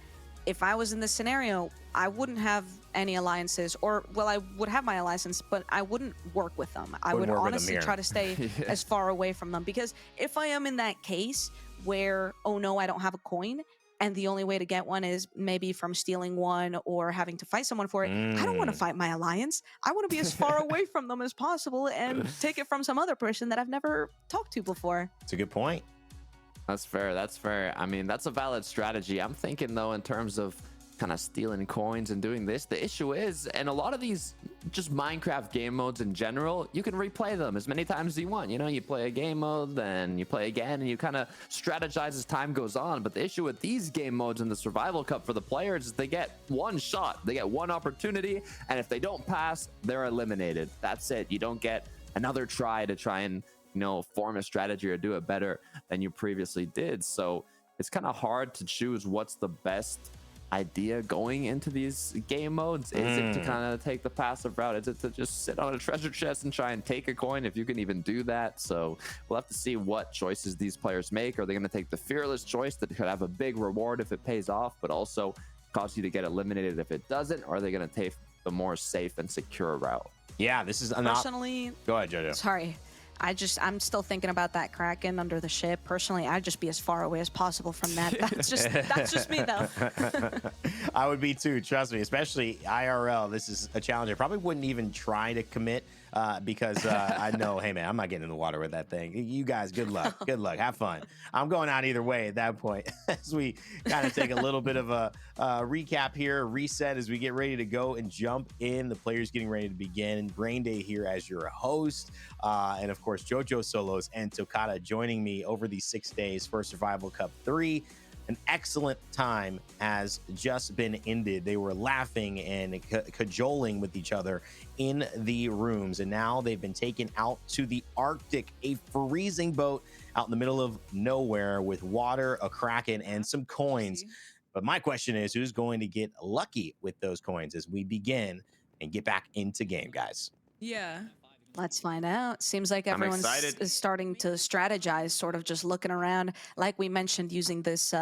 D: if I was in this scenario, I wouldn't have any alliances, or, well, I would have my alliances, but I wouldn't work with them. I would honestly try to stay as far away from them, because if I am in that case where, oh no, I don't have a coin, and the only way to get one is maybe from stealing one or having to fight someone for it, I don't want to fight my alliance. I want to be as far away from them as possible and take it from some other person that I've never talked to before.
C: It's a good point.
E: That's fair. That's fair. I mean, that's a valid strategy. I'm thinking, though, in terms of kind of stealing coins and doing this, the issue is, and a lot of these just Minecraft game modes in general, you can replay them as many times as you want. You know, you play a game mode, then you play again, and you kind of strategize as time goes on. But the issue with these game modes in the Survival Cup for the players is they get one shot, they get one opportunity, and if they don't pass, they're eliminated. That's it. You don't get another try to try and, you know, form a strategy or do it better than you previously did. So it's kind of hard to choose what's the best idea going into these game modes. Is it to kind of take the passive route? Is it to just sit on a treasure chest and try and take a coin, if you can even do that? So we'll have to see what choices these players make. Are they going to take the fearless choice that could have a big reward if it pays off, but also cause you to get eliminated if it doesn't? Or are they going to take the more safe and secure route?
C: Yeah, this is
D: Personally,
C: go ahead, Jojo.
D: Sorry. I'm still thinking about that Kraken under the ship. Personally, I'd just be as far away as possible from that. That's just me, though.
C: I would be too, trust me, especially IRL. This is a challenge. I probably wouldn't even try to commit because I know, hey man, I'm not getting in the water with that thing. You guys, good luck. Good luck. Have fun. I'm going out either way at that point. As we kind of take a little bit of a recap here, reset as we get ready to go and jump in. The players getting ready to begin. Brain Day here as your host. And of course, Jojo Solos and Tokata joining me over these 6 days for Survival Cup 3. An excellent time has just been ended. They were laughing and cajoling with each other in the rooms, and now they've been taken out to the Arctic, a freezing boat out in the middle of nowhere with water, a Kraken, and some coins. But my question is, who's going to get lucky with those coins as we begin and get back into game, guys?
B: Yeah.
D: Let's find out. Seems like everyone's is starting to strategize, sort of just looking around, like we mentioned, using this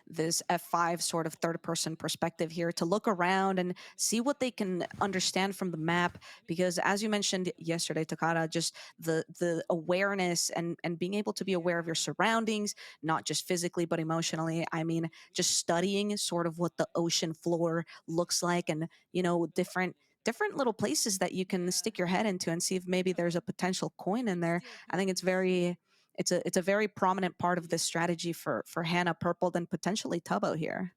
D: this F5 sort of third-person perspective here to look around and see what they can understand from the map. Because as you mentioned yesterday, Takada, just the awareness and being able to be aware of your surroundings, not just physically but emotionally. I mean, just studying sort of what the ocean floor looks like, and you know, different little places that you can stick your head into and see if maybe there's a potential coin in there. I think it's a very prominent part of this strategy for Hannah, Purple, and potentially Tubbo here.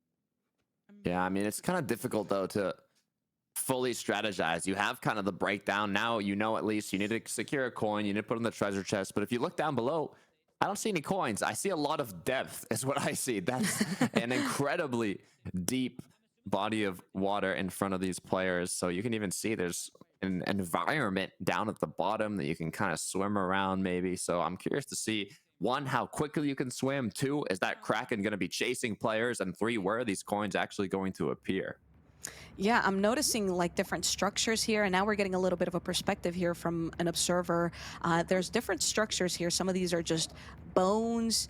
E: Yeah, I mean, it's kind of difficult though to fully strategize. You have kind of the breakdown now. You know, at least you need to secure a coin, you need to put in the treasure chest. But if you look down below, I don't see any coins. I see a lot of depth is what I see. That's an incredibly deep body of water in front of these players. So you can even see there's an environment down at the bottom that you can kind of swim around maybe. So I'm curious to see one, how quickly you can swim. Two, is that Kraken going to be chasing players? And three, where are these coins actually going to appear?
D: Yeah, I'm noticing like different structures here, and now we're getting a little bit of a perspective here from an observer. There's different structures here. Some of these are just bones,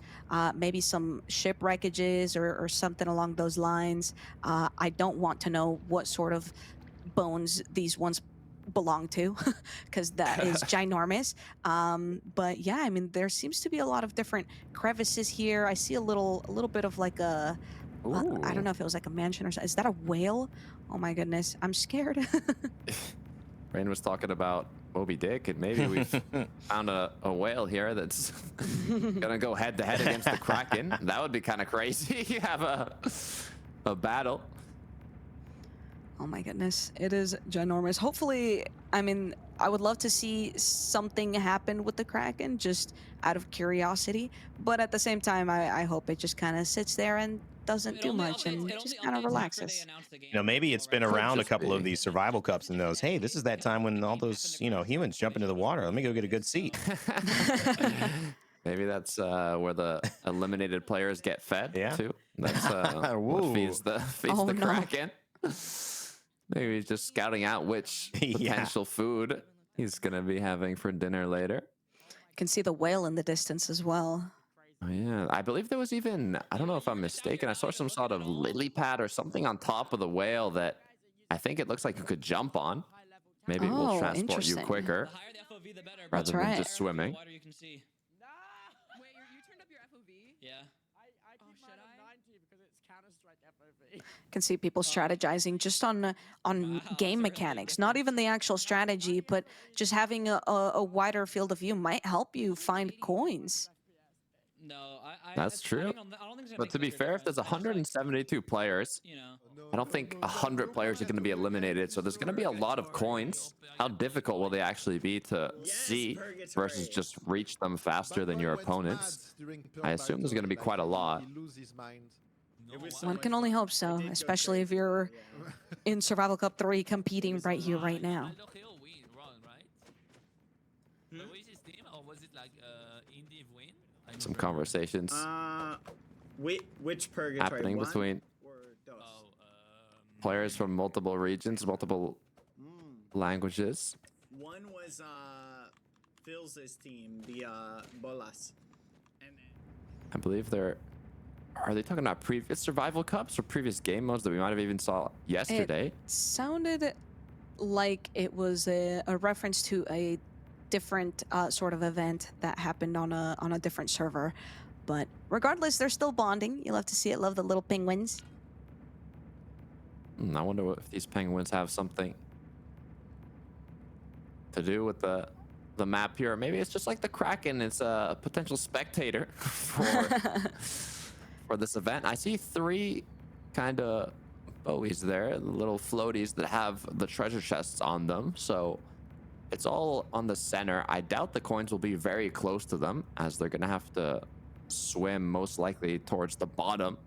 D: maybe some shipwreckages or something along those lines. I don't want to know what sort of bones these ones belong to because that is ginormous. But yeah, I mean, there seems to be a lot of different crevices here. I see a little bit of like a I don't know if it was like a mansion or something. Is that a whale? Oh my goodness, I'm scared.
E: Rain was talking about Moby Dick, and maybe we've found a whale here that's gonna go head to head against the Kraken. That would be kind of crazy. You have a battle.
D: Oh my goodness, it is ginormous. Hopefully, I mean, I would love to see something happen with the Kraken just out of curiosity, but at the same time, I hope it just kind of sits there and doesn't do much and just kind of relaxes.
C: You know, maybe it's been around a couple of these survival cups and knows, hey, this is that time when all those, you know, humans jump into the water. Let me go get a good seat.
E: Maybe that's where the eliminated players get fed too. That's what feeds the Kraken. Maybe he's just scouting out which potential food he's gonna be having for dinner later.
D: Can see the whale in the distance as well.
E: Oh, yeah, I believe there was even, I don't know if I'm mistaken, I saw some sort of lily pad or something on top of the whale that I think it looks like you could jump on. Maybe it will transport you quicker rather than just swimming.
B: Wait, you turned up your FOV? Yeah.
F: I keep mine on 90 because it's Counter-Strike FOV.
D: Can see people strategizing just on game mechanics, not even the actual strategy, but just having a wider field of view might help you find coins.
B: No,
E: That's true. But to be fair, if there's 172 players, I don't think 100 players are going to be eliminated. So there's going to be a lot of coins. How difficult will they actually be to see versus just reach them faster than your opponents? I assume there's going to be quite a lot.
D: One can only hope so, especially if you're in Survival Cup 3 competing right here, right now.
E: Some conversations
J: which purgatory
E: happening between players from multiple regions, multiple languages.
J: One was Phil's team, the Bolas. And
E: I believe they're... Are they talking about previous survival cups or previous game modes that we might have even saw yesterday?
D: It sounded like it was a reference to a different sort of event that happened on a different server, but regardless, they're still bonding. You'll have to see it. Love the little penguins.
E: I wonder if these penguins have something to do with the map here. Maybe it's just like the Kraken. It's a potential spectator for this event. I see three kind of buoys there, little floaties that have the treasure chests on them. So it's all on the center. I doubt the coins will be very close to them, as they're gonna have to swim most likely towards the bottom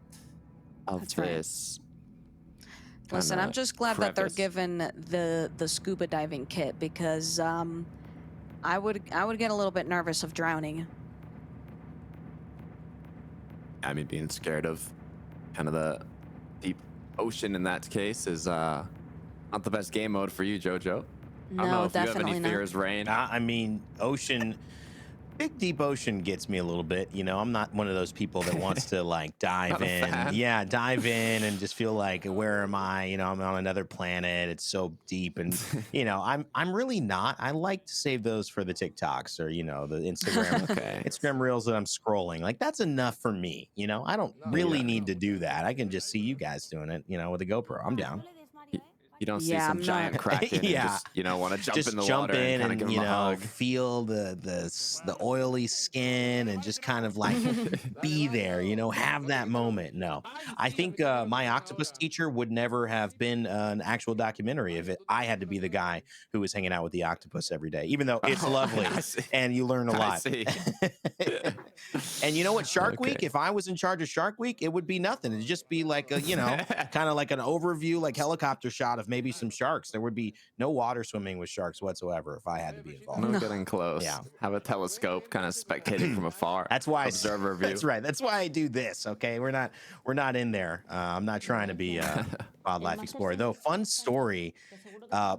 E: of this.
D: Listen, I'm just glad that they're given the scuba diving kit, because I would get a little bit nervous of drowning.
E: I mean, being scared of kind of the deep ocean in that case is not the best game mode for you, Jojo. I don't know if you have any fears, Rain.
C: I mean, ocean, big deep ocean gets me a little bit. You know, I'm not one of those people that wants to like dive in. Yeah, dive in and just feel like, where am I? You know, I'm on another planet. It's so deep, and you know, I'm really not. I like to save those for the TikToks or, you know, the Instagram Instagram reels that I'm scrolling. Like, that's enough for me. You know, I don't really need to do that. I can just see you guys doing it. You know, with a GoPro. I'm down.
E: You don't see some giant Kraken and just, you know, want to jump in the water and kind of give
C: you
E: them a hug.
C: Feel the oily skin and just kind of like be there, you know, have that moment. No, I think my octopus teacher would never have been an actual documentary if I had to be the guy who was hanging out with the octopus every day, even though it's lovely and you learn a lot. And you know what, Shark Week,
E: Okay.
C: if I was in charge of Shark Week, it would be nothing. It'd just be like a, kind of like an overview, like helicopter shot of maybe some sharks. There would be no water swimming with sharks whatsoever if I had to be involved.
E: No getting close.
C: Yeah.
E: Have a telescope kind of spectating from afar.
C: That's why
E: observer view.
C: That's right. That's why I do this. Okay, we're not in there. I'm not trying to be a wildlife explorer. Though, fun story.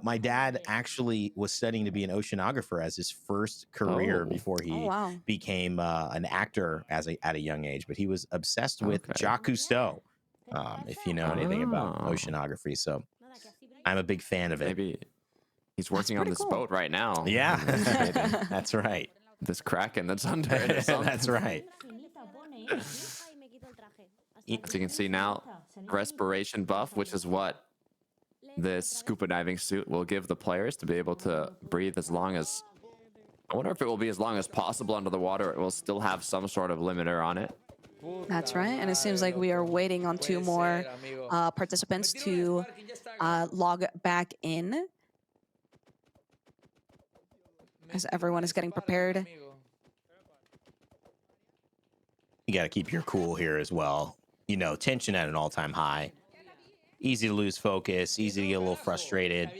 C: My dad actually was studying to be an oceanographer as his first career before he became an actor at a young age. But he was obsessed with Jacques Cousteau, if you know anything about oceanography. So I'm a big fan of it.
E: Maybe he's working on this boat right now.
C: Yeah, that's right.
E: This kraken that's under it. Or something.
C: That's right.
E: As you can see now, respiration buff, which is what this scuba diving suit will give the players to be able to breathe as long as, I wonder if it will be as long as possible under the water. It will still have some sort of limiter on it.
D: That's right. And it seems like we are waiting on 2 more participants to log back in as everyone is getting prepared.
C: You got to keep your cool here as well. You know, tension at an all-time high. Easy to lose focus, easy to get a little frustrated.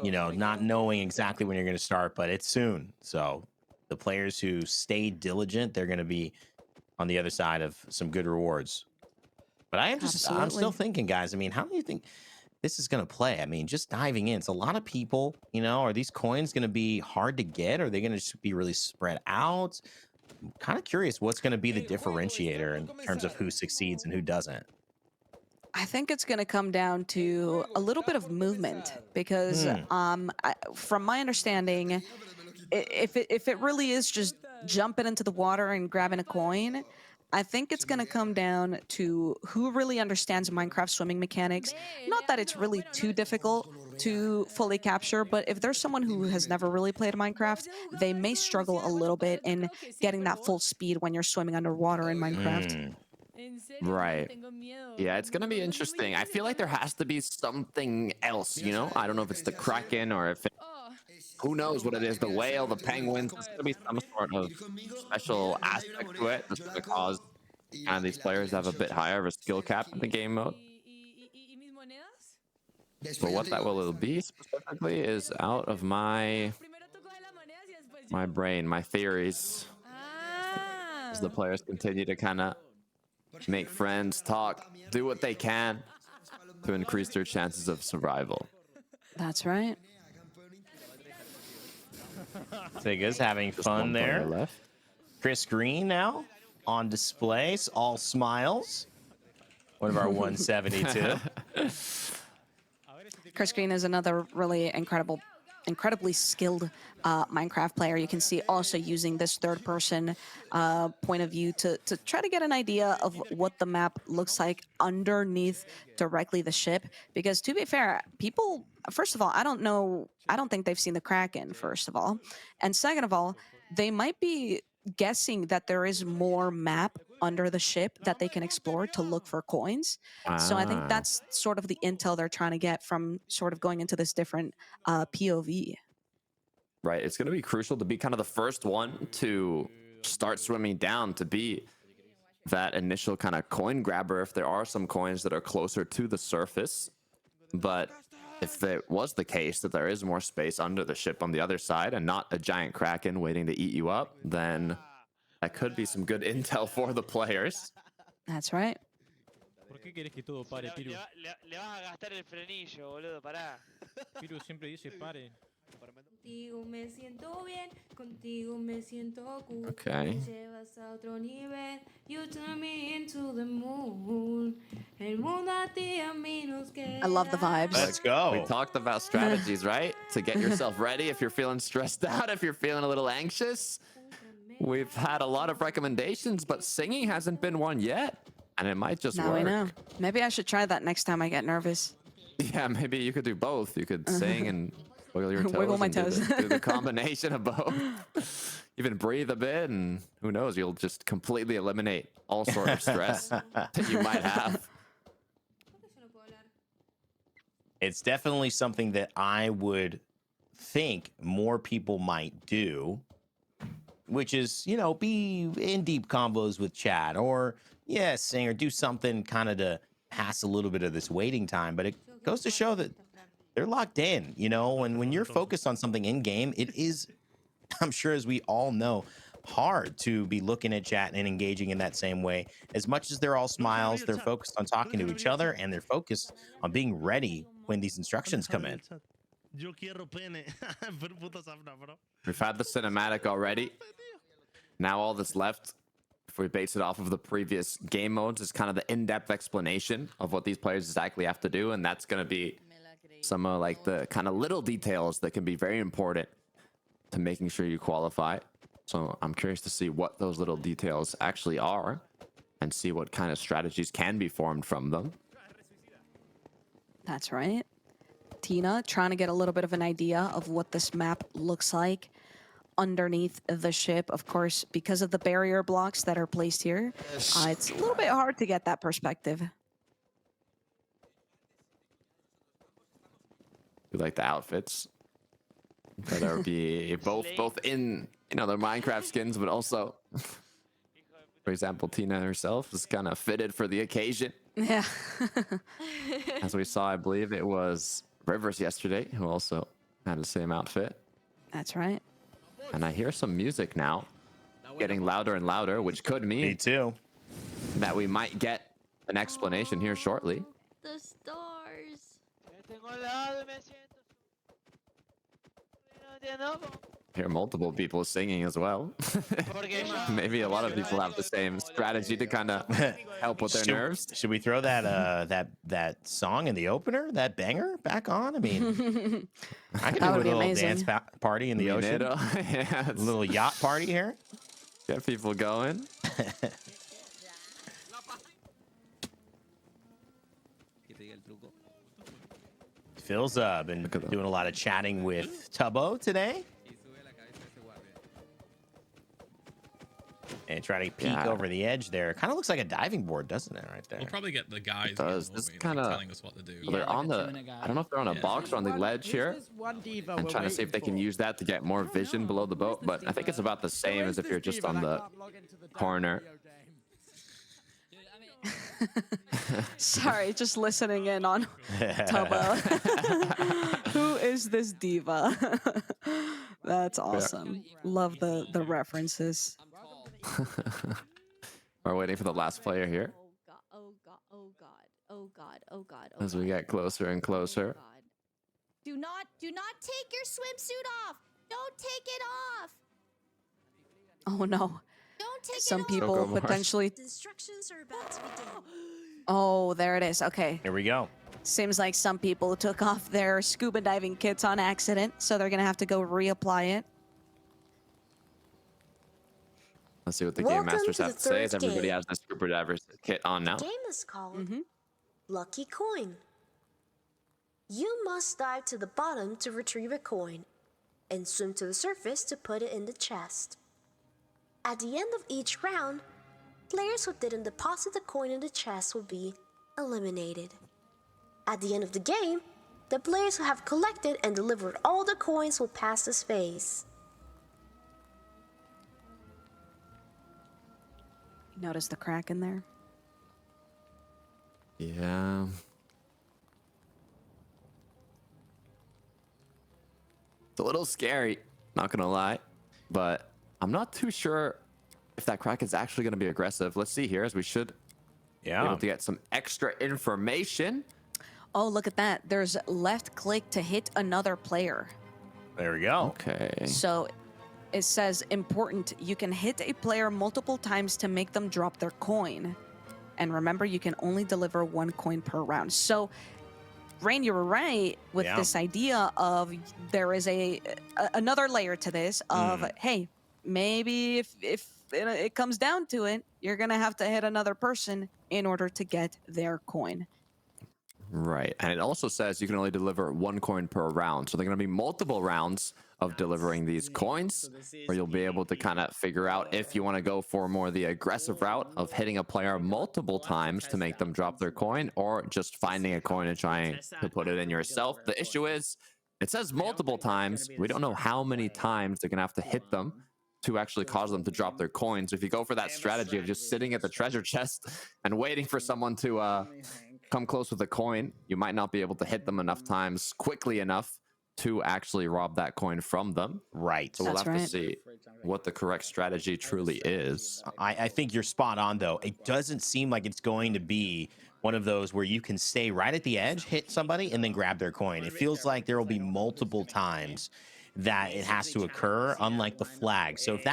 C: You know, not knowing exactly when you're going to start, but it's soon. So the players who stay diligent, they're going to be on the other side of some good rewards. But I'm still thinking, guys, I mean, how do you think this is going to play? I mean, just diving in, it's a lot of people, you know, are these coins going to be hard to get? Are they going to just be really spread out? I'm kind of curious what's going to be the differentiator in terms of who succeeds and who doesn't.
D: I think it's going to come down to a little bit of movement because from my understanding, if it really is just jumping into the water and grabbing a coin, I think it's going to come down to who really understands Minecraft swimming mechanics. Not that it's really too difficult to fully capture, but if there's someone who has never really played Minecraft, they may struggle a little bit in getting that full speed when you're swimming underwater in Minecraft.
E: Right. Yeah, it's going to be interesting. I feel like there has to be something else, you know? I don't know if it's the kraken or if who knows what it is, the whale, the penguins. There's going to be some sort of special aspect to it that's going to cause kind of these players to have a bit higher of a skill cap in the game mode. But what that will be specifically is out of my brain, my theories. As the players continue to kind of make friends, talk, do what they can to increase their chances of survival.
D: That's right.
C: Sega's having fun there.
E: Left.
C: Chris Green now on display, all smiles. One of our 172.
D: Chris Green is another really incredibly skilled Minecraft player. You can see also using this third-person point of view to try to get an idea of what the map looks like underneath directly the ship. Because to be fair, people, first of all, I don't think they've seen the Kraken, first of all. And second of all, they might be guessing that there is more map under the ship that they can explore to look for coins. So I think that's sort of the intel they're trying to get from sort of going into this different POV.
E: Right. It's going to be crucial to be kind of the first one to start swimming down, to be that initial kind of coin grabber if there are some coins that are closer to the surface. But if it was the case that there is more space under the ship on the other side and not a giant kraken waiting to eat you up, then that could be some good intel for the players.
D: That's right.
B: ¿Por qué quieres que todo pare, Piru? Le vas a gastar el frenillo, boludo, pará. Piru siempre dice pare.
K: Contigo me siento bien, contigo me siento cool.
E: Okay.
K: Me llevas a otro nivel. You turn me into the moon. El mundo a ti a mí nos queda.
D: I love the vibes.
C: Let's go.
E: We talked about strategies, right? To get yourself ready if you're feeling stressed out, if you're feeling a little anxious. We've had a lot of recommendations, but singing hasn't been one yet. And it might just
D: now
E: work.
D: I know. Maybe I should try that next time I get nervous.
E: Yeah, maybe you could do both. You could sing and wiggle your toes.
D: Wiggle my
E: and
D: toes.
E: Do the combination of both. Even breathe a bit, and who knows, you'll just completely eliminate all sort of stress that you might have.
C: It's definitely something that I would think more people might do. which is, you know, be in deep combos with chat, or sing or do something kind of to pass a little bit of this waiting time. But it goes to show that they're locked in, you know, and when you're focused on something in game, it is, I'm sure, as we all know, hard to be looking at chat and engaging in that same way. As much as they're all smiles, they're focused on talking to each other, and they're focused on being ready when these instructions come in.
E: We've had the cinematic already. Now all that's left, if we base it off of the previous game modes, is kind of the in-depth explanation of what these players exactly have to do, and that's going to be some of like the kind of little details that can be very important to making sure you qualify. So I'm curious to see what those little details actually are and see what kind of strategies can be formed from them.
D: That's right. Tina trying to get a little bit of an idea of what this map looks like underneath the ship. Of course, because of the barrier blocks that are placed here, it's a little bit hard to get that perspective.
E: You like the outfits that are be both in, you know, their Minecraft skins, but also, for example, Tina herself is kind of fitted for the occasion.
D: Yeah.
E: As we saw, I believe it was Rivers yesterday who also had the same outfit.
D: That's right.
E: And I hear some music now getting louder and louder, which could mean
C: Me too.
E: that we might get an explanation here shortly.
K: The stars.
E: Hear multiple people singing as well. Maybe a lot of people have the same strategy to kind of help with their nerves.
C: Should we throw that that song in the opener, that banger, back on? I mean, I could do a little dance party in the ocean.
E: Yeah,
C: a little yacht party here.
E: Get people going.
C: Phil's been doing a lot of chatting with Tubbo today. And trying to peek over the edge there. Kind of looks like a diving board, doesn't it, right there?
L: We'll probably get the guys
E: This kind of
L: telling us what to do.
E: Well, they're on the, I don't know if they're on a box or on the ledge here. I'm trying to see if they can use that to get more vision below the boat, but I think it's about the same as if you're just on the corner.
D: Sorry, just listening in on Tubbo. Who is this diva? That's awesome. Love the references.
E: We're waiting for the last player here.
K: Oh god, oh god, oh god, oh god.
E: As we get closer and closer.
K: Do not take your swimsuit off. Don't take it off.
D: Oh no.
K: Don't take
D: Some
K: it off.
D: people potentially.
I: The instructions are about to begin.
D: Oh, there it is. Okay.
C: Here we go.
D: Seems like some people took off their scuba diving kits on accident, so they're gonna have to go reapply it.
E: Let's see what the game masters have to say. As everybody has the scuba diver's kit on now.
I: The game is called Lucky Coin. You must dive to the bottom to retrieve a coin and swim to the surface to put it in the chest. At the end of each round, players who didn't deposit the coin in the chest will be eliminated. At the end of the game, the players who have collected and delivered all the coins will pass this phase.
D: Notice the crack in there?
E: Yeah. It's a little scary, not gonna lie, but I'm not too sure if that crack is actually gonna be aggressive. Let's see here, as we should be able to get some extra information.
D: Oh, look at that. There's left click to hit another player.
C: There we go.
E: Okay.
D: So it says important. You can hit a player multiple times to make them drop their coin. And remember, you can only deliver 1 coin per round. So, Rain, you were right with this idea of there is another layer to this of, hey, maybe if it comes down to it, you're going to have to hit another person in order to get their coin.
E: Right. And it also says you can only deliver 1 coin per round. So, there are going to be multiple rounds of delivering these coins, where you'll be able to kind of figure out if you want to go for more the aggressive route of hitting a player multiple times to make them drop their coin, or just finding a coin and trying to put it in yourself. The issue is, it says multiple times. We don't know how many times they're going to have to hit them to actually cause them to drop their coins. If you go for that strategy of just sitting at the treasure chest and waiting for someone to come close with a coin, you might not be able to hit them enough times quickly enough to actually rob that coin from them.
C: Right.
E: So we'll
D: That's
E: have to
D: right.
E: see what the correct strategy truly is.
C: I think you're spot on, though. It doesn't seem like it's going to be one of those where you can stay right at the edge, hit somebody, and then grab their coin. It feels like there will be multiple times that it has to occur, unlike the flag. So if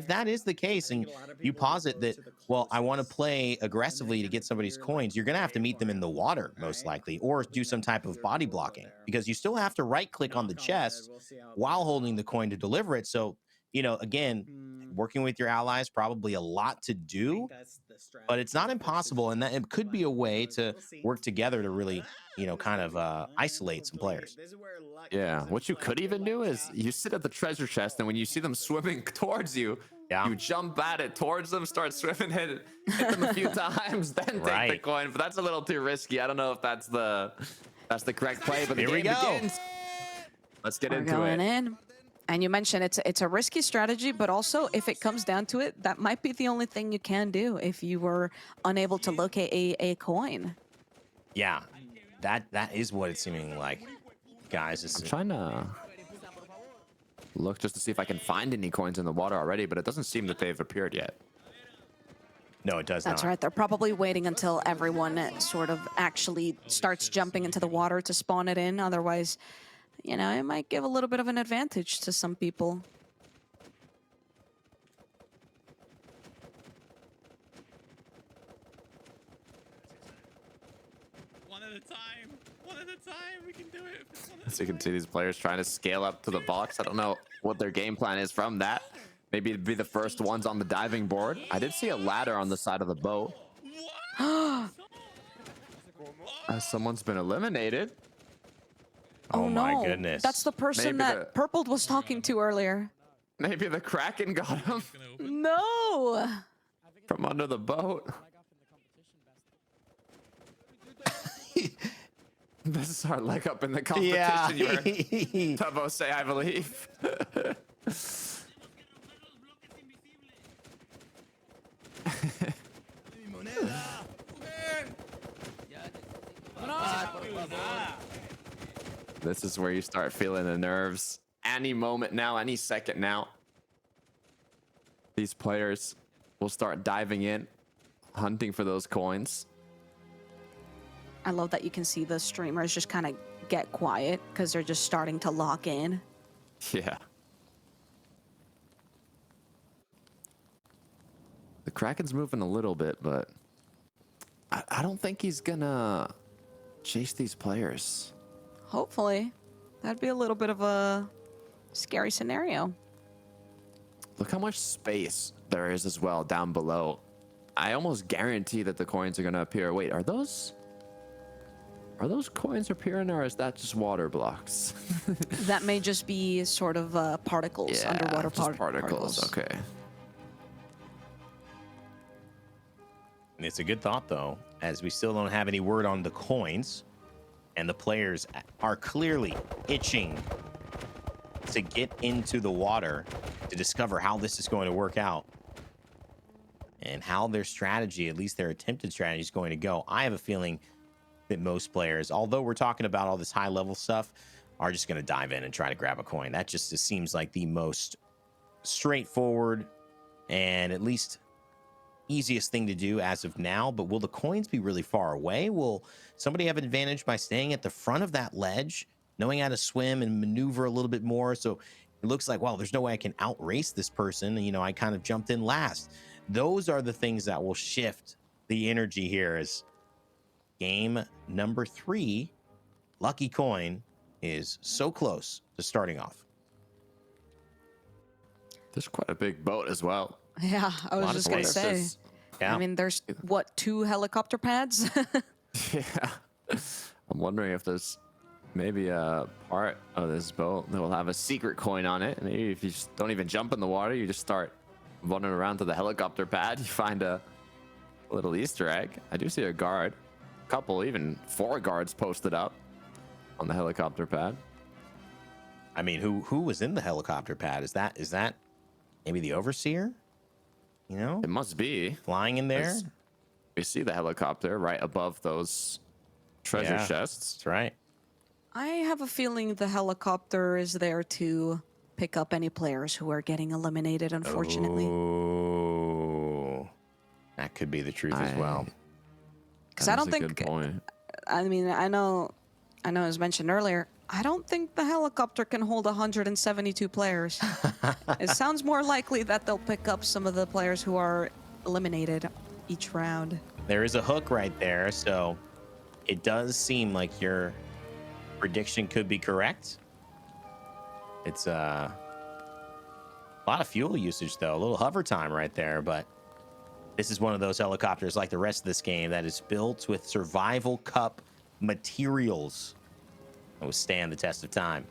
C: that is the case, and you posit that, well, I want to play aggressively to get somebody's coins, you're going to have to meet them in the water, most likely, or do some type of body blocking, because you still have to right click on the chest while holding the coin to deliver it. So, again, working with your allies, probably a lot to do, but it's not impossible. And that it could be a way to work together to really, kind of isolate some players.
E: Yeah, what you could even do is you sit at the treasure chest, and when you see them swimming towards you, you jump at it towards them, start swimming, hit them a few times, then take the coin. But that's a little too risky. I don't know if that's the correct play. But the game begins. Let's get into it.
D: In. And you mentioned it's a risky strategy, but also if it comes down to it, that might be the only thing you can do if you were unable to locate a coin.
C: Yeah, that is what it's seeming like, guys.
E: I'm trying to look just to see if I can find any coins in the water already, but it doesn't seem that they've appeared yet.
C: No, it does not.
D: That's right. They're probably waiting until everyone sort of actually starts jumping into the water to spawn it in. Otherwise, it might give a little bit of an advantage to some people.
B: One at a time. One at a time. We can do it.
E: So you can see these players trying to scale up to the box. I don't know what their game plan is from that. Maybe it'd be the first ones on the diving board. I did see a ladder on the side of the boat. Someone's been eliminated.
C: Oh my goodness.
D: That's the person that Purple was talking to earlier.
E: Maybe the Kraken got him.
D: No!
E: From under the boat. This is our leg up in the competition.
C: Yeah.
E: You heard Tubbo say, I believe. This is where you start feeling the nerves. Any moment now, any second now, these players will start diving in, hunting for those coins.
D: I love that you can see the streamers just kind of get quiet because they're just starting to lock in.
E: Yeah. The Kraken's moving a little bit, but I don't think he's gonna chase these players.
D: Hopefully. That'd be a little bit of a scary scenario.
E: Look how much space there is as well down below. I almost guarantee that the coins are gonna appear. Wait, are those coins appearing, or is that just water blocks?
D: That may just be sort of particles, underwater particles.
E: Okay.
C: And it's a good thought, though, as we still don't have any word on the coins, and the players are clearly itching to get into the water to discover how this is going to work out and how their strategy, at least their attempted strategy, is going to go. I have a feeling that most players, although we're talking about all this high-level stuff, are just going to dive in and try to grab a coin. That just seems like the most straightforward and at least easiest thing to do as of now. But will the coins be really far away? Will somebody have an advantage by staying at the front of that ledge, knowing how to swim and maneuver a little bit more? So it looks like, well, there's no way I can outrace this person. I kind of jumped in last. Those are the things that will shift the energy here as game number 3, Lucky Coin, is so close to starting off.
E: There's quite a big boat as well.
D: Yeah, I was just going to say.
C: Yeah.
D: I mean, there's, 2 helicopter pads?
E: Yeah. I'm wondering if there's maybe a part of this boat that will have a secret coin on it. Maybe if you just don't even jump in the water, you just start running around to the helicopter pad, you find a little Easter egg. I do see a guard. A couple, even 4 guards posted up on the helicopter pad.
C: I mean, who was in the helicopter pad? Is that Maybe the overseer? You know?
E: It must be.
C: Flying in there?
E: We see the helicopter right above those treasure chests.
C: That's right.
D: I have a feeling the helicopter is there to pick up any players who are getting eliminated, unfortunately.
C: Oh, that could be the truth as well.
D: Because I don't think.
E: Good point.
D: I mean, I know it was mentioned earlier. I don't think the helicopter can hold 172 players. It sounds more likely that they'll pick up some of the players who are eliminated each round.
C: There is a hook right there, so it does seem like your prediction could be correct. It's a lot of fuel usage, though. A little hover time right there, but this is one of those helicopters like the rest of this game that is built with Survival Cup materials that will stand the test of time.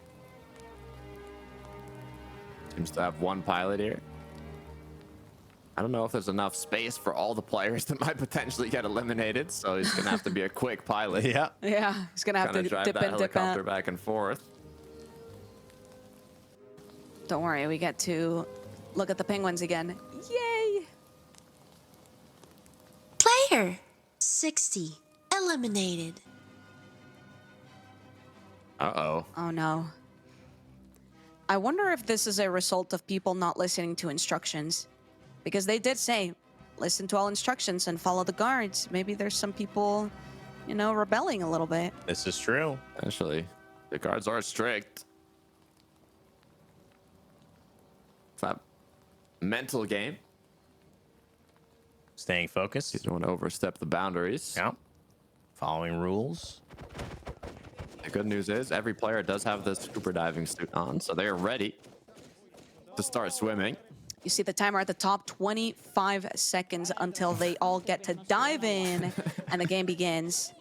E: Seems to have one pilot here. I don't know if there's enough space for all the players that might potentially get eliminated, so he's gonna have to be a quick pilot.
C: Yeah.
D: Yeah, he's gonna have to
E: drive
D: dip
E: that
D: in, dip out.
E: helicopter back and forth.
D: Don't worry, we get to look at the penguins again. Yay!
I: Player 60 eliminated.
E: Uh-oh.
D: Oh no. I wonder if this is a result of people not listening to instructions. Because they did say, listen to all instructions and follow the guards. Maybe there's some people, you know, rebelling a little bit.
C: This is true.
E: Actually, the guards are strict. It's that mental game.
C: Staying focused.
E: You don't want to overstep the boundaries.
C: Yeah. Following rules.
E: The good news is every player does have the scuba diving suit on, so they are ready to start swimming.
D: You see the timer at the top, 25 seconds until they all get to dive in and the game begins.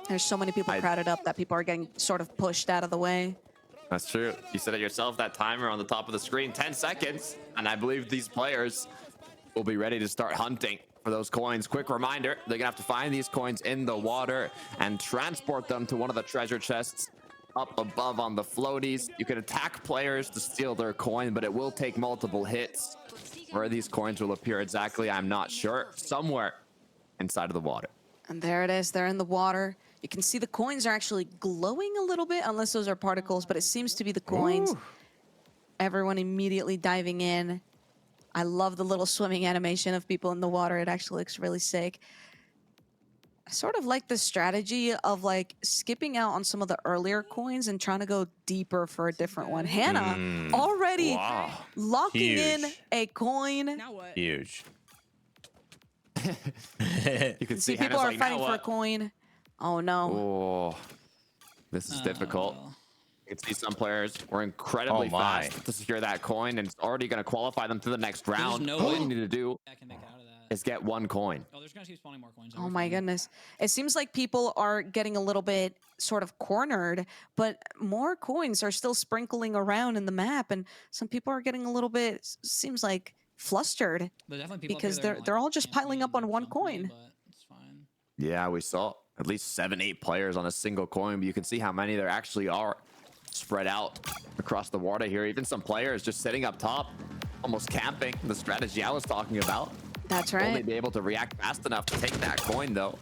D: There's so many people crowded up that people are getting sort of pushed out of the way.
E: That's true. You said it yourself, that timer on the top of the screen, 10 seconds. And I believe these players will be ready to start hunting for those coins. Quick reminder, they're gonna have to find these coins in the water and transport them to one of the treasure chests up above on the floaties. You can attack players to steal their coin, but it will take multiple hits. Where these coins will appear exactly, I'm not sure. Somewhere inside of the water.
D: And there it is, they're in the water. You can see the coins are actually glowing a little bit, unless those are particles, but it seems to be the coins. Ooh. Everyone immediately diving in. I love the little swimming animation of people in the water. It actually looks really sick. I sort of like the strategy of like skipping out on some of the earlier coins and trying to go deeper for a different one. Hannah already locking in a coin.
K: Now what?
C: Huge.
E: You can see
D: people are
E: like,
D: fighting for a coin. Oh no.
E: Oh, this is difficult. You can see some players were incredibly fast to secure that coin, and it's already going to qualify them to the next round.
B: No
E: All
B: way
E: you need to do
B: I can make out of that.
E: is get one coin.
B: Oh, there's gonna keep spawning more coins.
D: Oh my goodness. It seems like people are getting a little bit sort of cornered, but more coins are still sprinkling around in the map, and some people are getting a little bit, seems like, flustered because they're all just piling up on one coin.
B: It's fine.
E: Yeah, we saw at least 7-8 players on a single coin, but you can see how many there actually are spread out across the water here. Even some players just sitting up top, almost camping, the strategy I was talking about.
D: That's right.
E: Only be able to react fast enough to take that coin, though.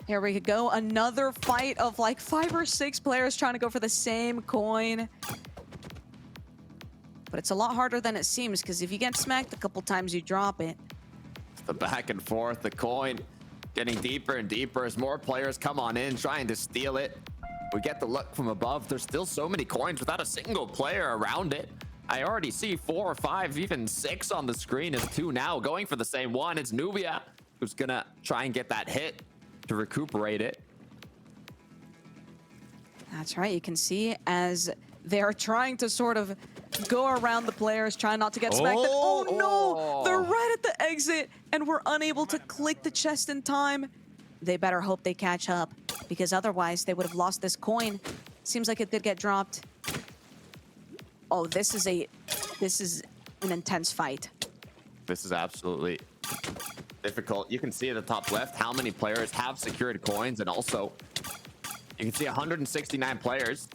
D: Here we go. Another fight of like 5 or 6 players trying to go for the same coin. But it's a lot harder than it seems, because if you get smacked a couple times, you drop it.
E: The back and forth, the coin getting deeper and deeper as more players come on in, trying to steal it. We get the look from above. There's still so many coins without a single player around it. I already see 4 or 5, even 6 on the screen. Is 2 now going for the same one. It's Nubia who's gonna try and get that hit to recuperate it.
D: That's right. You can see as they're trying to sort of go around the players, trying not to get smacked. Oh no! They're right at the exit, and we're unable to click the chest in time. They better hope they catch up, because otherwise they would have lost this coin. Seems like it did get dropped. Oh, this is an intense fight.
E: This is absolutely difficult. You can see at the top left how many players have secured coins, and also you can see 169 players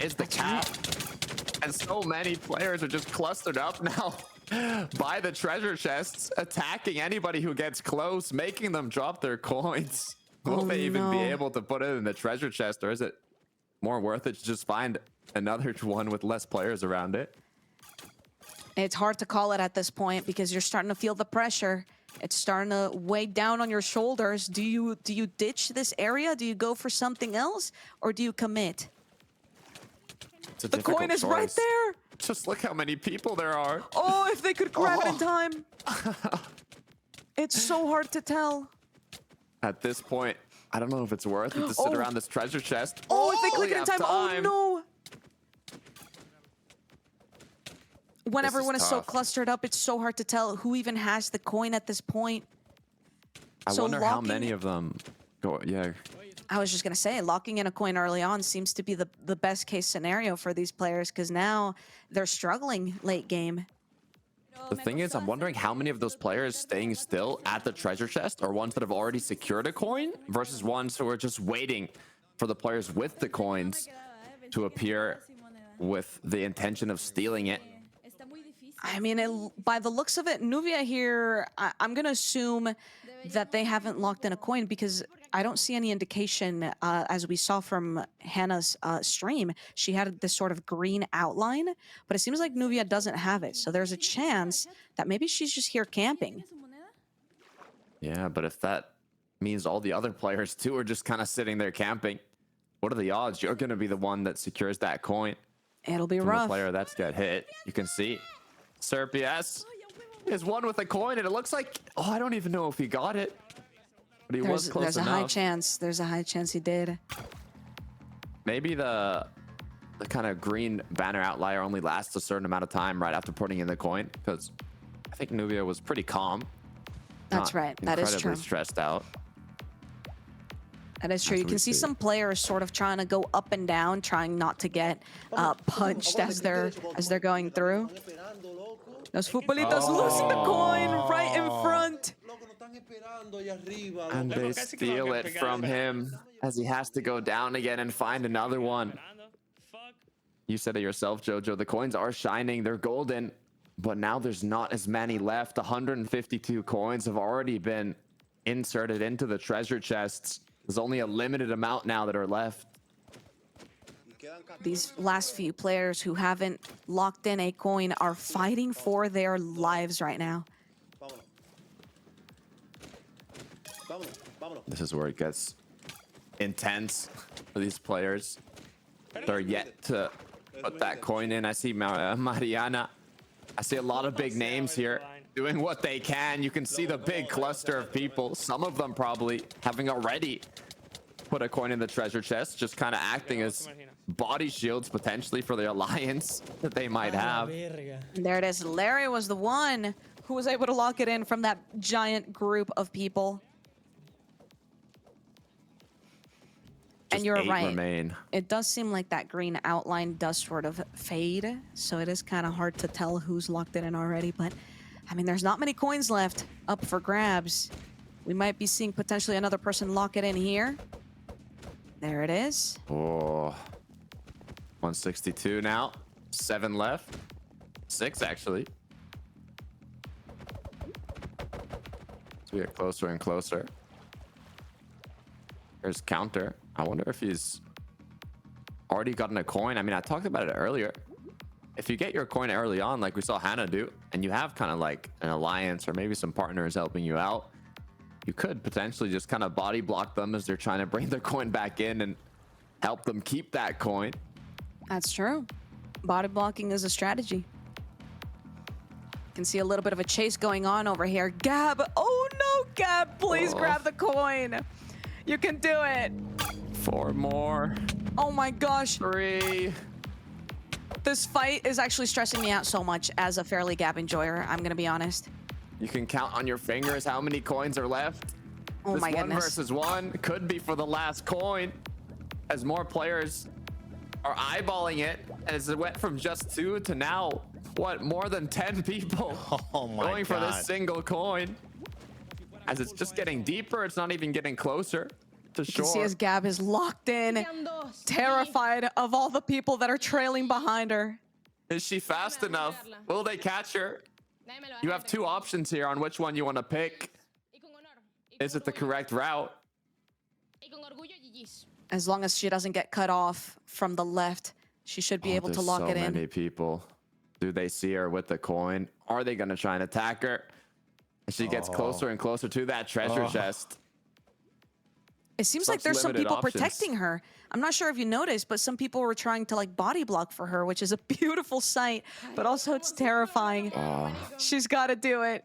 E: is the cap. And so many players are just clustered up now by the treasure chests, attacking anybody who gets close, making them drop their coins. Will they even be able to put it in the treasure chest, or is it more worth it to just find another one with less players around it?
D: It's hard to call it at this point because you're starting to feel the pressure. It's starting to weigh down on your shoulders. Do you ditch this area? Do you go for something else, or do you commit? The coin is right there.
E: Just look how many people there are.
D: Oh, if they could grab it in time. It's so hard to tell.
E: At this point, I don't know if it's worth it to sit around this treasure chest.
D: Oh, if they click it in time. Oh, no. When everyone is so clustered up, it's so hard to tell who even has the coin at this point.
E: I wonder how many of them go. Yeah.
D: I was just going to say, locking in a coin early on seems to be the best case scenario for these players because now they're struggling late game.
E: The thing is, I'm wondering how many of those players staying still at the treasure chest are ones that have already secured a coin versus ones who are just waiting for the players with the coins to appear with the intention of stealing it.
D: I mean, by the looks of it, Nuvia here, I'm going to assume that they haven't locked in a coin because I don't see any indication, as we saw from Hannah's stream. She had this sort of green outline, but it seems like Nuvia doesn't have it. So there's a chance that maybe she's just here camping.
E: Yeah, but if that means all the other players too are just kind of sitting there camping, what are the odds you're going to be the one that secures that coin?
D: It'll be
E: from
D: rough.
E: The player that's got hit. You can see Serpias is one with a coin, and it looks like, oh, I don't even know if he got it. But he was close enough.
D: There's a high chance. There's a high chance he did.
E: Maybe the kind of green banner outlier only lasts a certain amount of time right after putting in the coin, because I think Nuvia was pretty calm.
D: That's right. That is true.
E: Incredibly stressed out.
D: That is true. You can see some players sort of trying to go up and down, trying not to get punched as they're going through. Los futbolitos losing the coin right in front.
E: And they steal it from him as he has to go down again and find another one. You said it yourself, Jojo. The coins are shining. They're golden. But now there's not as many left. 152 coins have already been inserted into the treasure chests. There's only a limited amount now that are left.
D: These last few players who haven't locked in a coin are fighting for their lives right now.
E: This is where it gets intense for these players. They're yet to put that coin in. I see Mariana. I see a lot of big names here doing what they can. You can see the big cluster of people. Some of them probably having already put a coin in the treasure chest, just kind of acting as body shields potentially for the alliance that they might have.
D: And there it is. Larry was the one who was able to lock it in from that giant group of people. And you're right.
E: Remain.
D: It does seem like that green outline does sort of fade, so it is kind of hard to tell who's locked it in already. But I mean, there's not many coins left up for grabs. We might be seeing potentially another person lock it in here. There it is.
E: Oh, 162 now. 7 left. 6 actually. So we get closer and closer. There's counter. I wonder if he's already gotten a coin. I mean, I talked about it earlier. If you get your coin early on, like we saw Hannah do, and you have kind of like an alliance or maybe some partners helping you out, you could potentially just kind of body block them as they're trying to bring their coin back in and help them keep that coin.
D: That's true. Body blocking is a strategy. Can see a little bit of a chase going on over here. Gab, oh no, Gab, please grab the coin. You can do it.
E: 4 more.
D: Oh my gosh.
E: 3.
D: This fight is actually stressing me out so much as a fairly Gab enjoyer, I'm gonna be honest.
E: You can count on your fingers how many coins are left.
D: Oh my goodness.
E: 1 versus 1 could be for the last coin as more players are eyeballing it, as it went from just 2 to now, what, more than 10 people going for this single coin. As it's just getting deeper, it's not even getting closer. to
D: You can see
E: shore.
D: as Gab is locked in, terrified of all the people that are trailing behind her.
E: Is she fast enough? Will they catch her? You have two options here on which one you want to pick. Is it the correct route?
D: As long as she doesn't get cut off from the left, she should be able to lock it
E: so
D: in.
E: many people. Do they see her with the coin? Are they going to try and attack her? She gets closer and closer to that treasure chest.
D: It seems
E: Such
D: like there's some
E: limited
D: people
E: options.
D: protecting her. I'm not sure if you noticed, but some people were trying to like body block for her, which is a beautiful sight, but also it's terrifying. She's got to do it.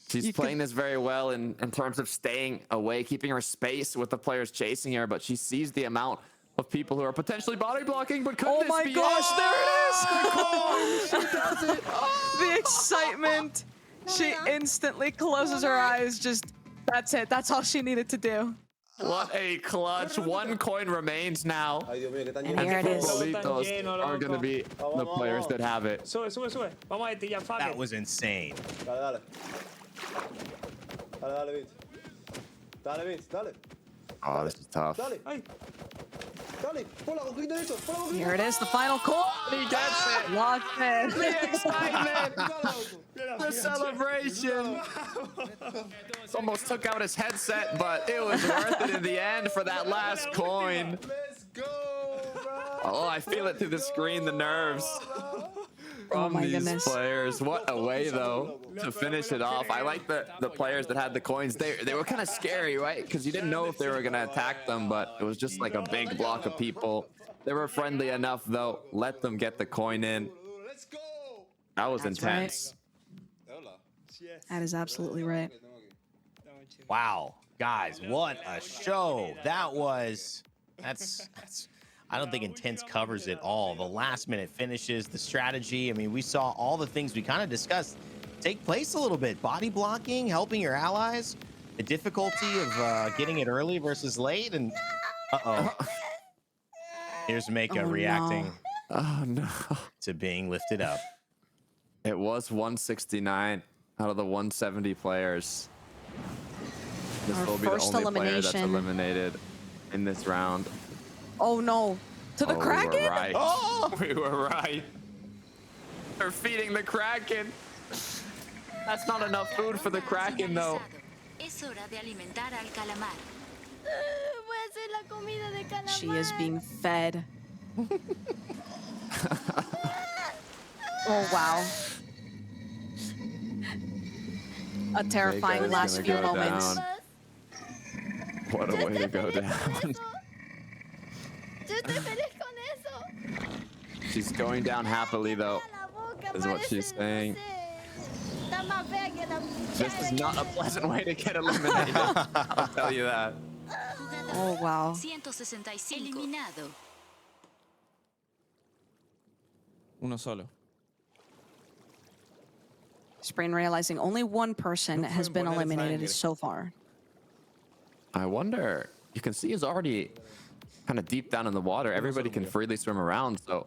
E: She's playing this very well in terms of staying away, keeping her space with the players chasing her, but she sees the amount of people who are potentially body blocking. But could
D: Oh
E: this
D: my
E: be
D: gosh,
E: it?
D: there it is!
E: She does it.
D: The excitement. She instantly closes her eyes. Just, that's it. That's all she needed to do.
E: What a clutch. One coin remains now.
D: And here it is.
E: Bolitos are going to be the players that have it.
C: That was insane.
E: Oh, this is tough.
D: Here it is, the final call.
E: He gets it.
D: Locked in.
E: The excitement. The celebration. Almost took out his headset, but it was worth it in the end for that last coin. Oh, I feel it through the screen, the nerves from
D: my
E: these
D: goodness.
E: players. What a way, though, to finish it off. I like the players that had the coins. They were kind of scary, right? Because you didn't know if they were going to attack them, but it was just like a big block of people. They were friendly enough, though. Let them get the coin in. That was
D: That's
E: intense.
D: That is absolutely right.
C: Wow, guys, what a show. That's I don't think intense covers it all. The last minute finishes, the strategy. I mean, we saw all the things we kind of discussed take place a little bit. Body blocking, helping your allies, the difficulty of getting it early versus late, and here's Maka reacting to being lifted up.
E: It was 169 out of the 170 players. This
D: Our
E: will be the
D: first
E: only player that's
D: elimination.
E: eliminated in this round.
D: Oh no. To the Kraken?
E: We were right. Oh! We were right. They're feeding the Kraken. That's not enough food for the Kraken, though.
D: She is being fed. Oh wow. A terrifying
E: Mako's
D: last
E: gonna
D: few
E: go
D: moments.
E: down. What a way to go down. She's going down happily, though, is what she's saying. This is not a pleasant way to get eliminated. I'll tell you that.
D: Oh wow.
B: Uno solo.
D: Sprain realizing only one person
B: No
D: has
B: pueden
D: been
B: poner
D: eliminated
B: sangre.
D: so far.
E: I wonder. You can see he's already kind of deep down in the water. Everybody can freely swim around, so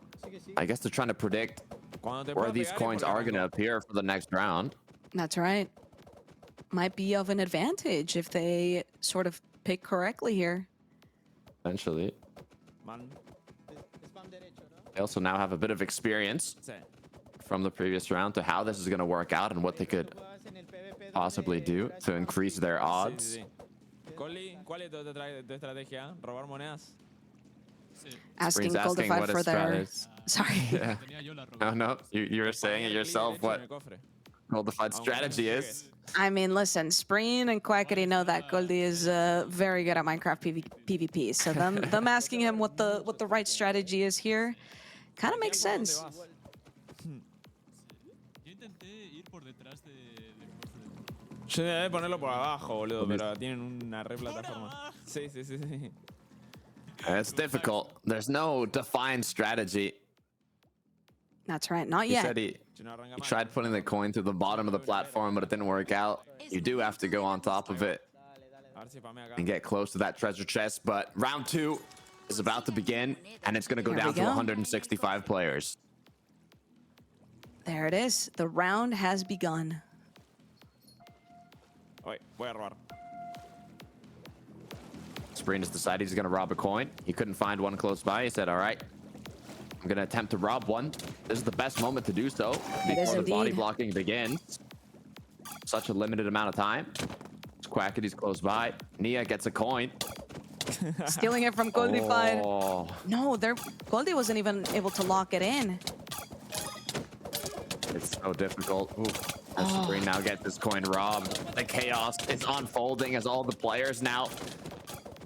E: I guess they're trying to predict where these coins are going to appear for the next round.
D: That's right. Might be of an advantage if they sort of pick correctly here.
E: Eventually. They also now have a bit of experience from the previous round to how this is going to work out and what they could possibly do to increase their odds.
B: ¿Cuál es tu estrategia? ¿Robar monedas?
D: Asking
E: Screen's asking
D: Goldify
E: what
D: for
E: his strat
D: their...
E: is.
D: Sorry.
E: Yeah. No, you were saying it yourself what Goldified's strategy is.
D: I mean, listen, Spreen and Quackity know that Goldie is very good at Minecraft PvP. So them asking him what the right strategy is here kind of makes sense.
B: Yo debe ponerlo por abajo, boludo, pero tienen una re plataforma. Sí.
E: It's difficult. There's no defined strategy.
D: That's right, not
E: He
D: yet.
E: said he tried putting the coin to the bottom of the platform, but it didn't work out. You do have to go on top of it and get close to that treasure chest. But round 2 is about to begin, and it's going to go
D: Here
E: down
D: we
E: to
D: go.
E: 165 players.
D: There it is. The round has begun.
B: Voy a robar.
E: Spreen has decided he's going to rob a coin. He couldn't find one close by. He said, all right, I'm going to attempt to rob one. This is the best moment to do so before the body blocking begins. Such a limited amount of time. Quackity's close by. Nia gets a coin.
D: Stealing it from Goldie Fine.
E: Oh.
D: No, Goldie wasn't even able to lock it in.
E: It's so difficult. Spreen now gets this coin robbed. The chaos is unfolding as all the players now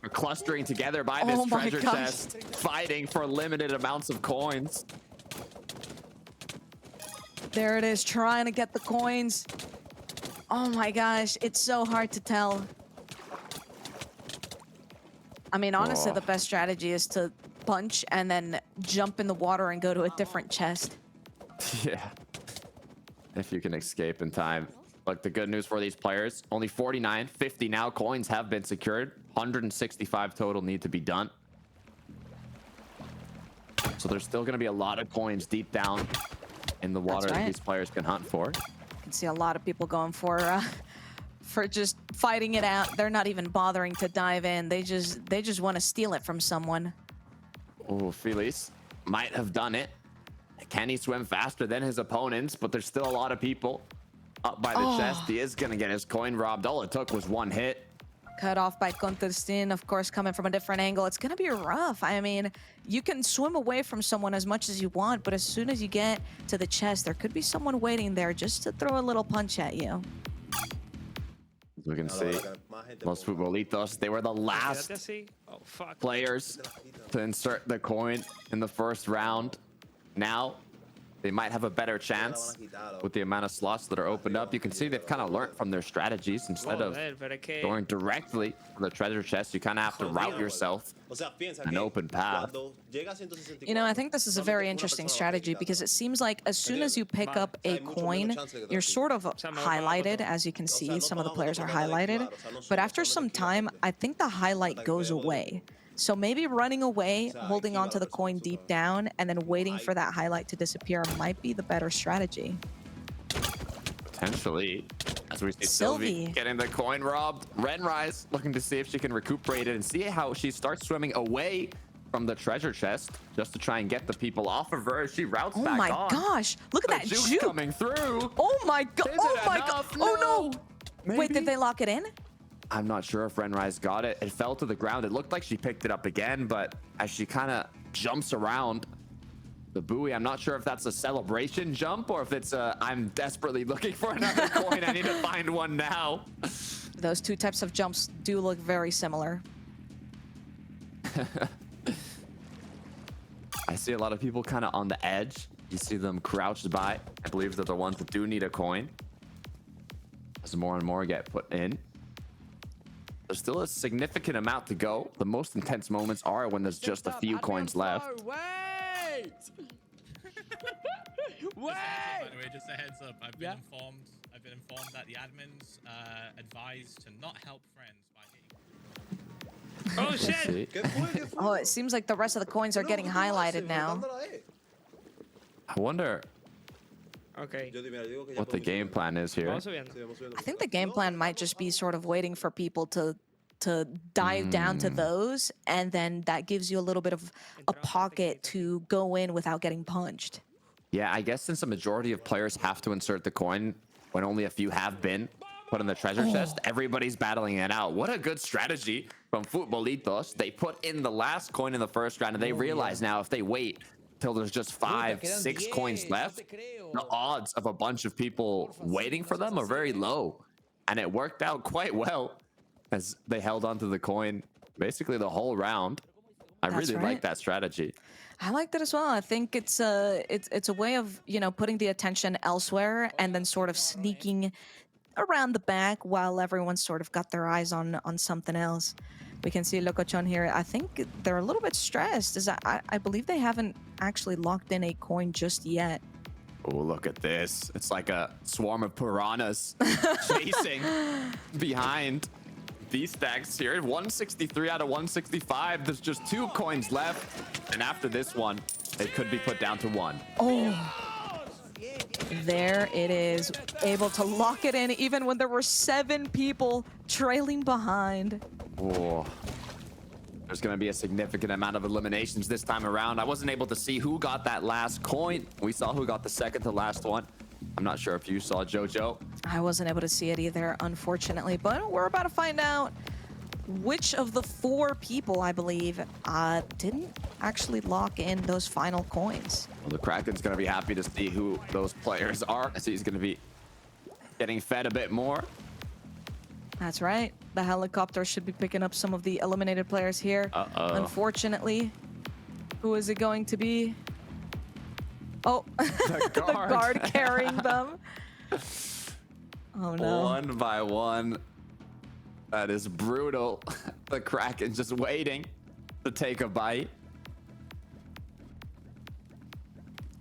E: are clustering together by this treasure chest, fighting for limited amounts of coins.
D: There it is, trying to get the coins. Oh my gosh, it's so hard to tell. I mean, honestly, the best strategy is to punch and then jump in the water and go to a different chest.
E: Yeah. If you can escape in time. Look, the good news for these players, only 49, 50 now coins have been secured. 165 total need to be done. So there's still going to be a lot of coins deep down in the water that these players can hunt for.
D: You can see a lot of people going for just fighting it out. They're not even bothering to dive in. They just want to steal it from someone.
E: Oh, Felice might have done it. Can he swim faster than his opponents? But there's still a lot of people up by the chest. He is going to get his coin robbed. All it took was one hit.
D: Cut off by Contestin, of course, coming from a different angle. It's going to be rough. I mean, you can swim away from someone as much as you want, but as soon as you get to the chest, there could be someone waiting there just to throw a little punch at you.
E: We can see Los Futbolitos, they were the last players to insert the coin in the first round. Now, they might have a better chance with the amount of slots that are opened up. You can see they've kind of learned from their strategies. Instead of going directly to the treasure chest, you kind of have to route yourself an open path.
D: You know, I think this is a very interesting strategy because it seems like as soon as you pick up a coin, you're sort of highlighted. As you can see, some of the players are highlighted. But after some time, I think the highlight goes away. So maybe running away, holding onto the coin deep down, and then waiting for that highlight to disappear might be the better strategy.
E: Potentially. As we see Sylvie getting the coin robbed. Renrise looking to see if she can recuperate it and see how she starts swimming away from the treasure chest just to try and get the people off of her as she routes back on.
D: Oh my gosh, look at that juke
E: coming through.
D: Oh my god, oh my god, oh no.
E: Maybe.
D: Wait, did they lock it in?
E: I'm not sure if Renrise got it. It fell to the ground. It looked like she picked it up again, but as she kind of jumps around the buoy, I'm not sure if that's a celebration jump or if it's a I'm desperately looking for another coin. I need to find one now.
D: Those two types of jumps do look very similar.
E: I see a lot of people kind of on the edge. You see them crouched by. I believe they're the ones that do need a coin. As more and more get put in. There's still a significant amount to go. The most intense moments are when there's just a few coins left.
F: Wait! Wait!
B: By the way, just a heads up. I've been informed that the admins advised to not help friends by hitting. Oh shit!
D: Oh, it seems like the rest of the coins are getting highlighted now.
E: I wonder what the game plan is here.
D: I think the game plan might just be sort of waiting for people to dive down to those, and then that gives you a little bit of a pocket to go in without getting punched.
E: Yeah, I guess since the majority of players have to insert the coin when only a few have been put in the treasure chest, everybody's battling it out. What a good strategy from Futbolitos. They put in the last coin in the first round, and they realize now if they wait till there's just 5, 6 coins left, the odds of a bunch of people waiting for them are very low. And it worked out quite well as they held onto the coin basically the whole round. I really like that strategy.
D: I like that as well. I think it's a way of, you know, putting the attention elsewhere and then sort of sneaking around the back while everyone's sort of got their eyes on something else. We can see Locochon here. I think they're a little bit stressed. I believe they haven't actually locked in a coin just yet.
E: Oh, look at this. It's like a swarm of piranhas chasing behind these stacks here. 163 out of 165. There's just 2 coins left. And after this one, it could be put down to 1.
D: Oh, there it is. Able to lock it in even when there were 7 people trailing behind.
E: Oh, There's going to be a significant amount of eliminations this time around. I wasn't able to see who got that last coin. We saw who got the second to last one. I'm not sure if you saw, Jojo.
D: I wasn't able to see it either, unfortunately, but we're about to find out which of the 4 people, I believe, didn't actually lock in those final coins.
E: Well, the Kraken's going to be happy to see who those players are, as he's going to be getting fed a bit more.
D: That's right. The helicopter should be picking up some of the eliminated players here. Unfortunately, who is it going to be? Oh, the guard carrying them. Oh no.
E: One by one. That is brutal. The Kraken's just waiting to take a bite.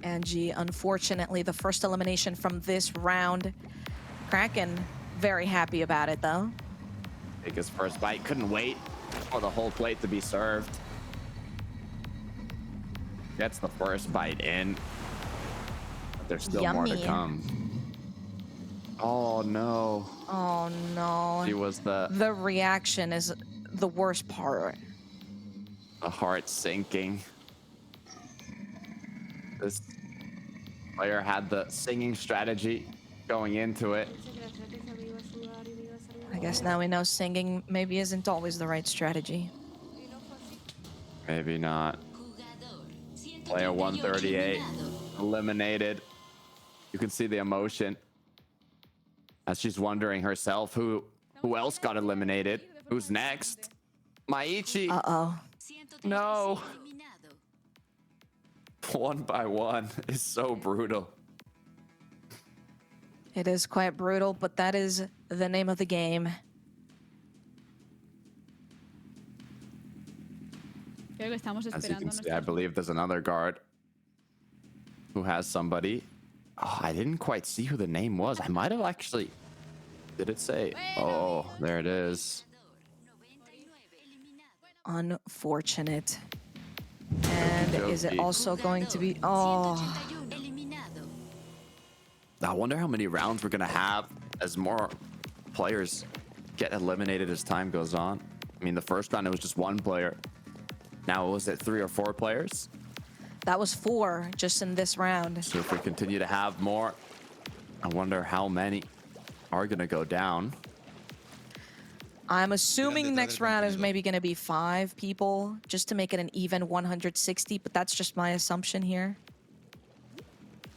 D: Angie, unfortunately, the first elimination from this round. Kraken, very happy about it, though.
E: Take his first bite. Couldn't wait for the whole plate to be served. Gets the first bite in. But there's still more to come. Oh, no.
D: Oh, no.
E: She was the
D: reaction is the worst part.
E: The heart sinking. This player had the singing strategy going into it.
D: I guess now we know singing maybe isn't always the right strategy.
E: Maybe not. Player 138 eliminated. You can see the emotion as she's wondering herself who else got eliminated. Who's next? Maichi.
D: Uh-oh.
E: No. One by one is so brutal.
D: It is quite brutal, but that is the name of the game.
E: As you can see, I believe there's another guard who has somebody. Oh, I didn't quite see who the name was. I might have actually. Did it say? Oh, there it is.
D: Unfortunate. And is it also going to be... Oh.
E: I wonder how many rounds we're going to have as more players get eliminated as time goes on. I mean, the first round, it was just one player. Now, was it 3 or 4 players?
D: That was 4 just in this round.
E: So if we continue to have more, I wonder how many are going to go down.
D: I'm assuming next round is maybe going to be 5 people just to make it an even 160, but that's just my assumption here.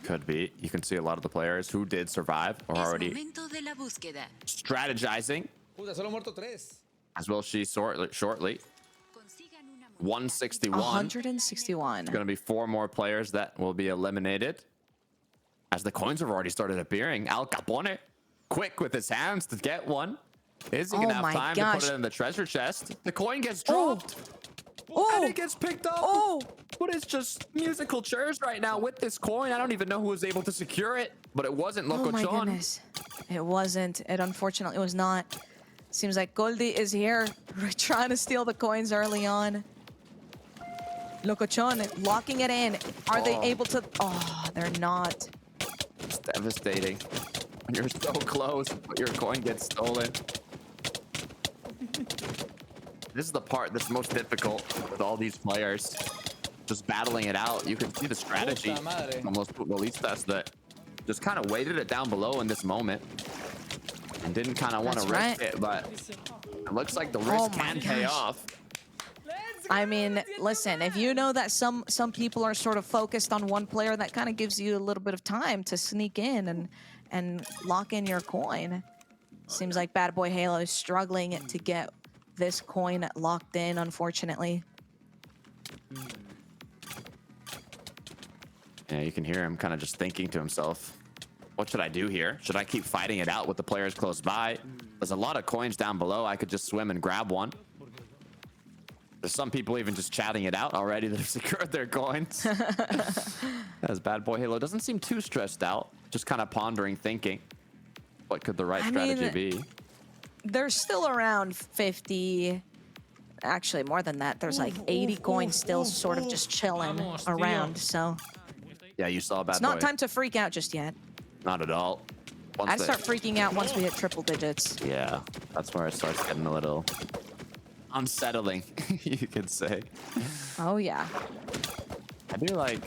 E: Could be. You can see a lot of the players who did survive are already strategizing. As will she shortly. 161.
D: 161.
E: There's going to be 4 more players that will be eliminated. As the coins have already started appearing. Al Capone, quick with his hands to get one. Is he going to have time to put it in the treasure chest? The coin gets dropped. And it gets picked up. But it's just musical chairs right now with this coin. I don't even know who was able to secure it. But it wasn't Loco
D: my
E: Chon.
D: goodness. It wasn't. It unfortunately was not. Seems like Goldie is here trying to steal the coins early on. Locochon locking it in. Are they able to? Oh, they're not.
E: It's devastating when you're so close, but your coin gets stolen. This is the part that's most difficult with all these players. Just battling it out. You can see the strategy. Almost Futbolistas that just kind of weighted it down below in this moment. And didn't kind of want to risk it, but it looks like the risk can pay off.
D: I mean, listen, if you know that some people are sort of focused on one player, that kind of gives you a little bit of time to sneak in and lock in your coin. Seems like Bad Boy Halo is struggling to get this coin locked in, unfortunately.
E: Yeah, you can hear him kind of just thinking to himself, what should I do here? Should I keep fighting it out with the players close by? There's a lot of coins down below. I could just swim and grab one. There's some people even just chatting it out already that have secured their coins. As Bad Boy Halo doesn't seem too stressed out. Just kind of pondering, thinking, what could the right strategy be?
D: There's still around 50, actually more than that. There's like 80 coins still sort of just chilling around, so.
E: Yeah, you saw Bad Boy.
D: It's not time to freak out just yet.
E: Not at all.
D: I start freaking out once we hit triple digits.
E: Yeah, that's where it starts getting a little unsettling, you could say.
D: Oh yeah.
E: I do like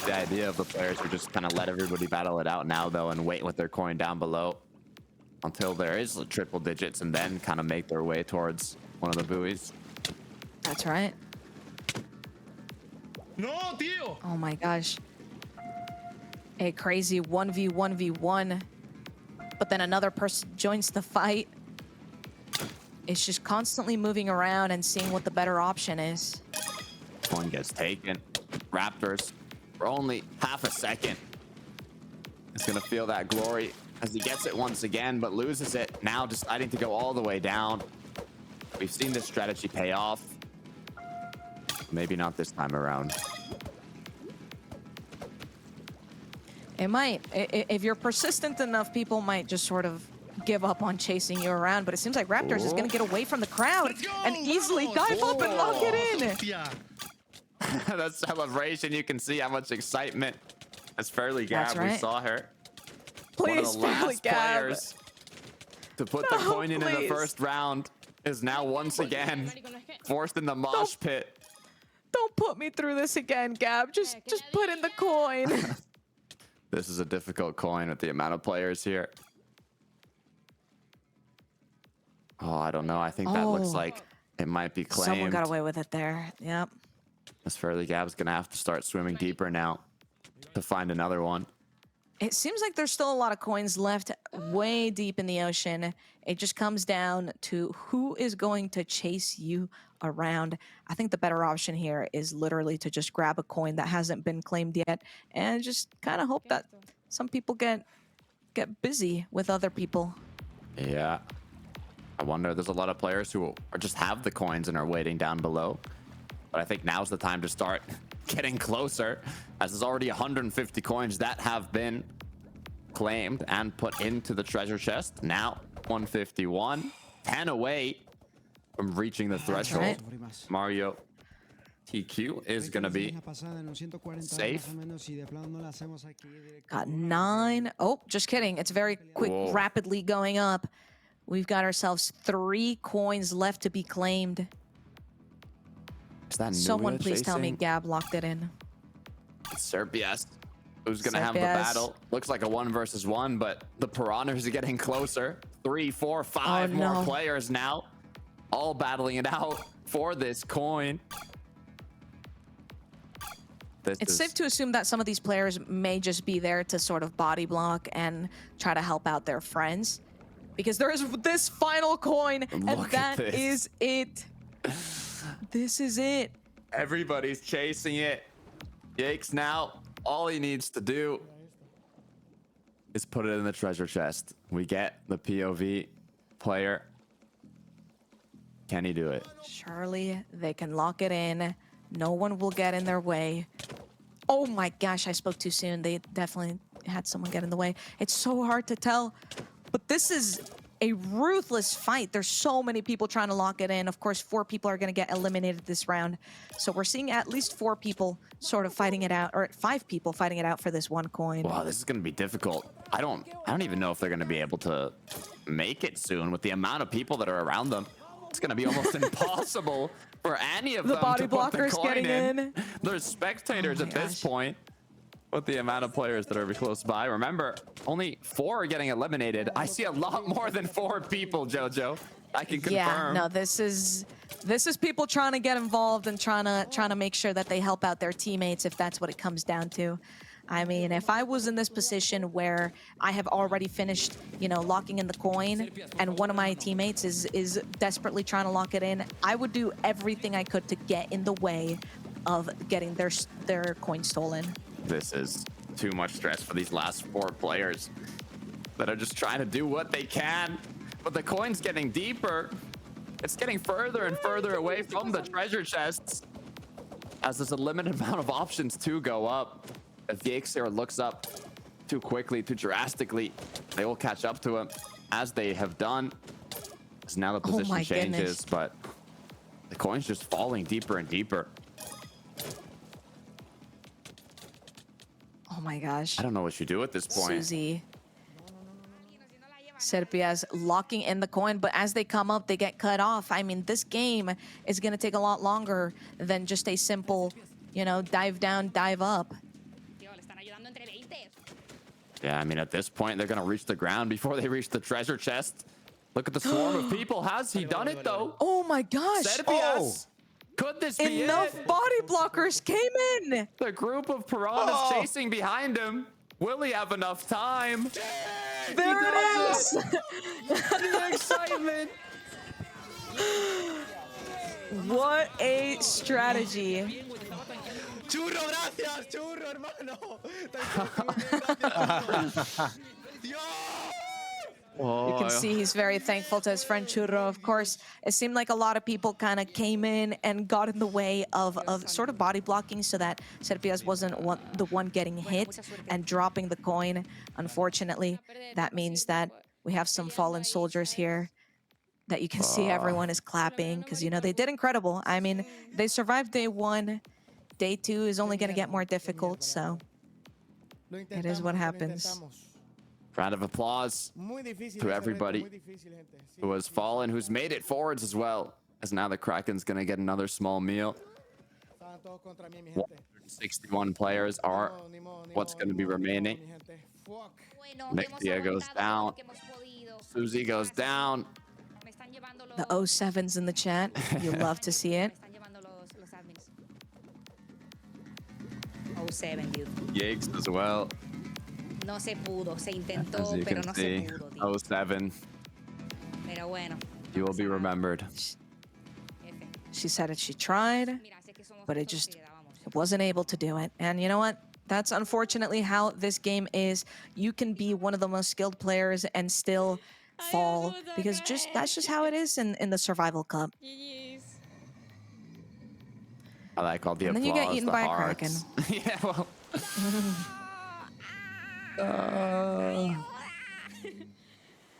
E: the idea of the players who just kind of let everybody battle it out now, though, and wait with their coin down below until there is triple digits and then kind of make their way towards one of the buoys.
D: That's right.
B: No, tío.
D: Oh my gosh. A crazy 1v1v1. But then another person joins the fight. It's just constantly moving around and seeing what the better option is.
E: Coin gets taken. Raptors for only half a second. He's gonna feel that glory as he gets it once again, but loses it. Now deciding to go all the way down. We've seen this strategy pay off. Maybe not this time around.
D: It might. If you're persistent enough, people might just sort of give up on chasing you around. But it seems like Raptors is going to get away from the crowd and easily dive up and lock it in.
E: That celebration, you can see how much excitement. That's Fairly Gab.
D: That's right.
E: We saw her.
D: Please,
E: one of the
D: Fairly
E: last
D: Gab.
E: players to put the coin in the
D: please.
E: first round is now once again forced in the mosh pit.
D: Don't put me through this again, Gab. Just put in the coin.
E: This is a difficult coin with the amount of players here. Oh, I don't know. I think that looks like it might be claimed.
D: Someone got away with it there. Yep.
E: This Fairly Gab's gonna have to start swimming deeper now to find another one.
D: It seems like there's still a lot of coins left way deep in the ocean. It just comes down to who is going to chase you around. I think the better option here is literally to just grab a coin that hasn't been claimed yet and just kind of hope that some people get busy with other people.
E: Yeah. I wonder, there's a lot of players who are just have the coins and are waiting down below. But I think now's the time to start getting closer, as there's already 150 coins that have been claimed and put into the treasure chest. Now 151, 10 away from reaching the threshold.
D: Right.
E: Mario TQ is gonna be safe.
D: Got 9. Oh, just kidding. It's very quick,
E: Whoa.
D: rapidly going up. We've got ourselves 3 coins left to be claimed.
E: Is that
D: Someone
E: Nuya
D: please tell me
E: chasing?
D: Gab locked it in.
E: Serpias, who's gonna have the
D: Serpias.
E: battle. Looks like a 1 versus 1, but the Piranhas are getting closer. 3, 4, 5 more
D: no.
E: players now, all battling it out for this coin.
D: It's safe to assume that some of these players may just be there to sort of body block and try to help out their friends. Because there is this final coin, and
E: Look at
D: that
E: this.
D: is it. This is it.
E: Everybody's chasing it. Yakes now, all he needs to do is put it in the treasure chest. We get the POV player. Can he do it?
D: Surely they can lock it in. No one will get in their way. Oh my gosh, I spoke too soon. They definitely had someone get in the way. It's so hard to tell, but this is a ruthless fight. There's so many people trying to lock it in. Of course, 4 people are going to get eliminated this round. So we're seeing at least 4 people sort of fighting it out, or 5 people fighting it out for this 1 coin.
E: Wow, this is going to be difficult. I don't even know if they're going to be able to make it soon with the amount of people that are around them. It's going to be almost impossible for any of
D: The
E: them
D: body
E: to put the
D: blockers
E: coin
D: getting in.
E: There's spectators
D: Oh my
E: at this
D: gosh.
E: point with the amount of players that are close by. Remember, only 4 are getting eliminated. I see a lot more than 4 people, Jojo. I can confirm.
D: Yeah, no, this is people trying to get involved and trying to make sure that they help out their teammates if that's what it comes down to. I mean, if I was in this position where I have already finished, you know, locking in the coin, and one of my teammates is desperately trying to lock it in, I would do everything I could to get in the way of getting their coin stolen.
E: This is too much stress for these last 4 players that are just trying to do what they can. But the coin's getting deeper. It's getting further and further away from the treasure chests, as there's a limited amount of options to go up. If Yexer looks up too quickly, too drastically, they will catch up to him, as they have done. As now the position
D: my
E: changes,
D: goodness.
E: but the coin's just falling deeper and deeper.
D: Oh my gosh.
E: I don't know what you do at this point.
D: Susie. Serpias locking in the coin, but as they come up, they get cut off. I mean, this game is going to take a lot longer than just a simple, you know, dive down, dive up.
E: Yeah, I mean, at this point, they're going to reach the ground before they reach the treasure chest. Look at the swarm of people. Has he done it, though?
D: Oh, my gosh.
E: Serpias. Could this be
D: Enough
E: it?
D: body blockers came in.
E: The group of piranhas chasing behind him. Will he have enough time?
D: There it is.
E: The excitement.
D: What a strategy.
C: Churro, gracias, churro, hermano.
D: You can see he's very thankful to his friend Churro. Of course, it seemed like a lot of people kind of came in and got in the way of sort of body blocking so that Serpias wasn't the one getting hit and dropping the coin. Unfortunately, that means that we have some fallen soldiers here that you can see everyone is clapping because, you know, they did incredible. I mean, they survived day 1. Day 2 is only going to get more difficult, so it is what happens.
E: Round of applause to everybody who has fallen, who's made it forwards as well, as now the Kraken's going to get another small meal. 161 players are what's going to be remaining. Nixia goes down. Susie goes down.
D: The 07's in the chat. You'll love to see it.
L: 07, dude.
E: Yakes as well.
L: No se pudo, se intentó,
E: As you
L: pero
E: can
L: no
E: see,
L: se pudo, tío.
E: 07.
L: Pero bueno.
E: You will be remembered.
D: She said it, she tried, but it wasn't able to do it. And you know what? That's unfortunately how this game is. You can be one of the most skilled players and still fall because that's just how it is in the Survival Cup.
E: I like all the
D: And
E: applause.
D: then you get eaten
E: the
D: by a
E: hearts.
D: Kraken.
E: Yeah, well.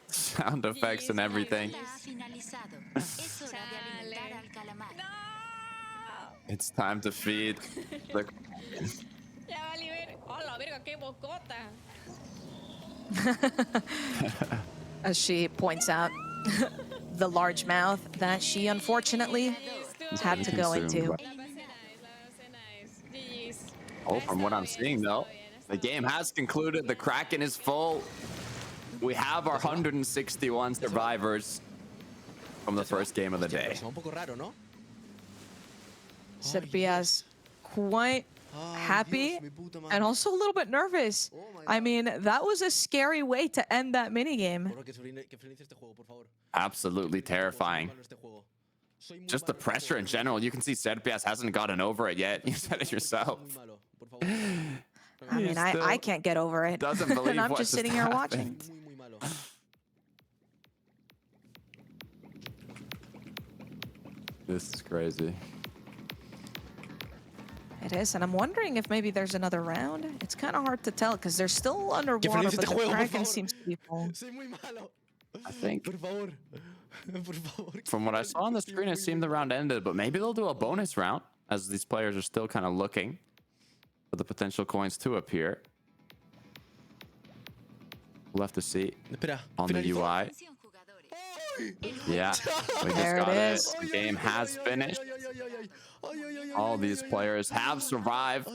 E: Sound effects and everything. It's time to feed the.
D: As she points out the large mouth that she unfortunately had to go into.
E: Oh, from what I'm seeing though, the game has concluded. The Kraken is full. We have our 161 survivors from the first game of the day.
D: Serpias quite happy and also a little bit nervous. I mean, that was a scary way to end that minigame.
E: Absolutely terrifying. Just the pressure in general. You can see Serpias hasn't gotten over it yet. You said it yourself.
D: I mean, I can't get over it.
E: Doesn't believe
D: and I'm
E: what
D: just sitting here watching.
E: This is crazy.
D: It is, and I'm wondering if maybe there's another round. It's kind of hard to tell because they're still underwater, but the Kraken seems to be full.
E: I think. From what I saw on the screen, it seemed the round ended, but maybe they'll do a bonus round as these players are still kind of looking for the potential coins to appear. We'll have to see on the UI. Yeah, we just got it. The game has finished. All these players have survived.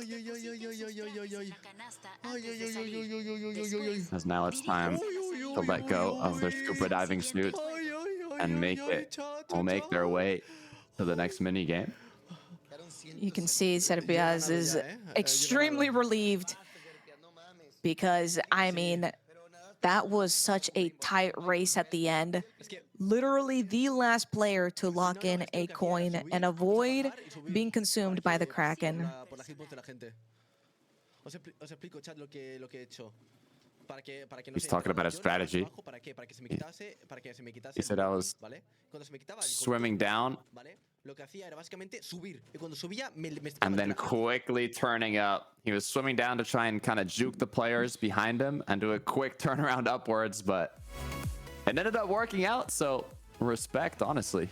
E: As now it's time to let go of their scuba diving suits and make their way to the next mini game.
D: You can see Serpias is extremely relieved because, I mean, that was such a tight race at the end. Literally the last player to lock in a coin and avoid being consumed by the Kraken.
E: He's talking about his strategy. He said I was swimming down and then quickly turning up. He was swimming down to try and kind of juke the players behind him and do a quick turnaround upwards, but it ended up working out, so respect, honestly.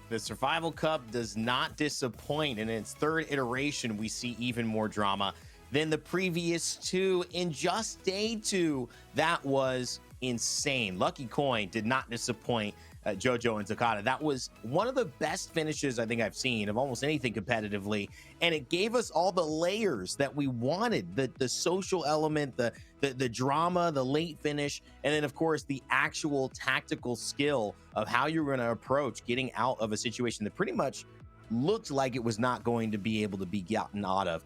C: The Survival Cup does not disappoint. In its third iteration, we see even more drama than the previous two. In just day 2, that was insane. Lucky Coin did not disappoint Jojo and Takada. That was one of the best finishes I think I've seen of almost anything competitively, and it gave us all the layers that we wanted, the social element, the drama, the late finish, and then of course the actual tactical skill of how you're going to approach getting out of a situation that pretty much looked like it was not going to be able to be gotten out of.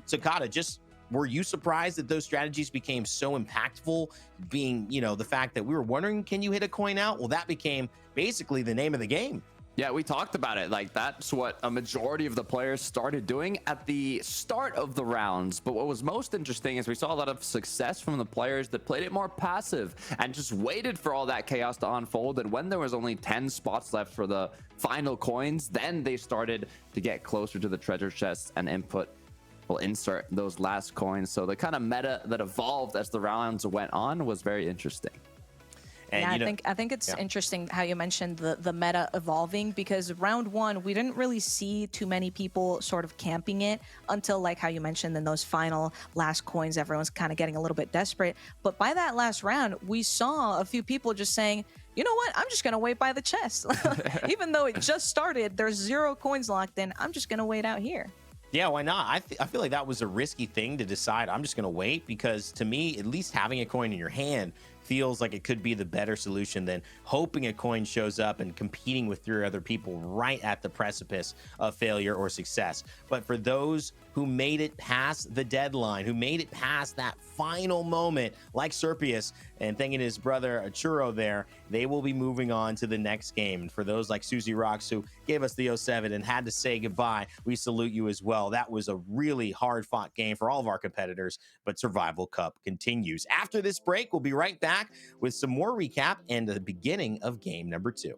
C: Takada, just were you surprised that those strategies became so impactful, being, you know, the fact that we were wondering, can you hit a coin out? Well, that became basically the name of the game.
E: Yeah, we talked about it. Like, that's what a majority of the players started doing at the start of the rounds. But what was most interesting is we saw a lot of success from the players that played it more passive and just waited for all that chaos to unfold. And when there was only 10 spots left for the final coins, then they started to get closer to the treasure chests and insert those last coins. So the kind of meta that evolved as the rounds went on was very interesting.
C: And,
D: yeah,
C: you know,
D: I think it's interesting how you mentioned the meta evolving, because round one, we didn't really see too many people sort of camping it until, like how you mentioned, in those final last coins, everyone's kind of getting a little bit desperate. But by that last round, we saw a few people just saying, you know what, I'm just going to wait by the chest. Even though it just started, there's 0 coins locked in. I'm just going to wait out here.
C: Yeah, why not? I feel like that was a risky thing to decide. I'm just going to wait, because to me, at least having a coin in your hand feels like it could be the better solution than hoping a coin shows up and competing with 3 other people right at the precipice of failure or success. But for those who made it past the deadline, who made it past that final moment, like Serpius and thanking his brother Churro there, they will be moving on to the next game. And for those like Susie Rocks, who gave us the 07 and had to say goodbye, we salute you as well. That was a really hard-fought game for all of our competitors, but Survival Cup continues. After this break, we'll be right back with some more recap and the beginning of game number 2.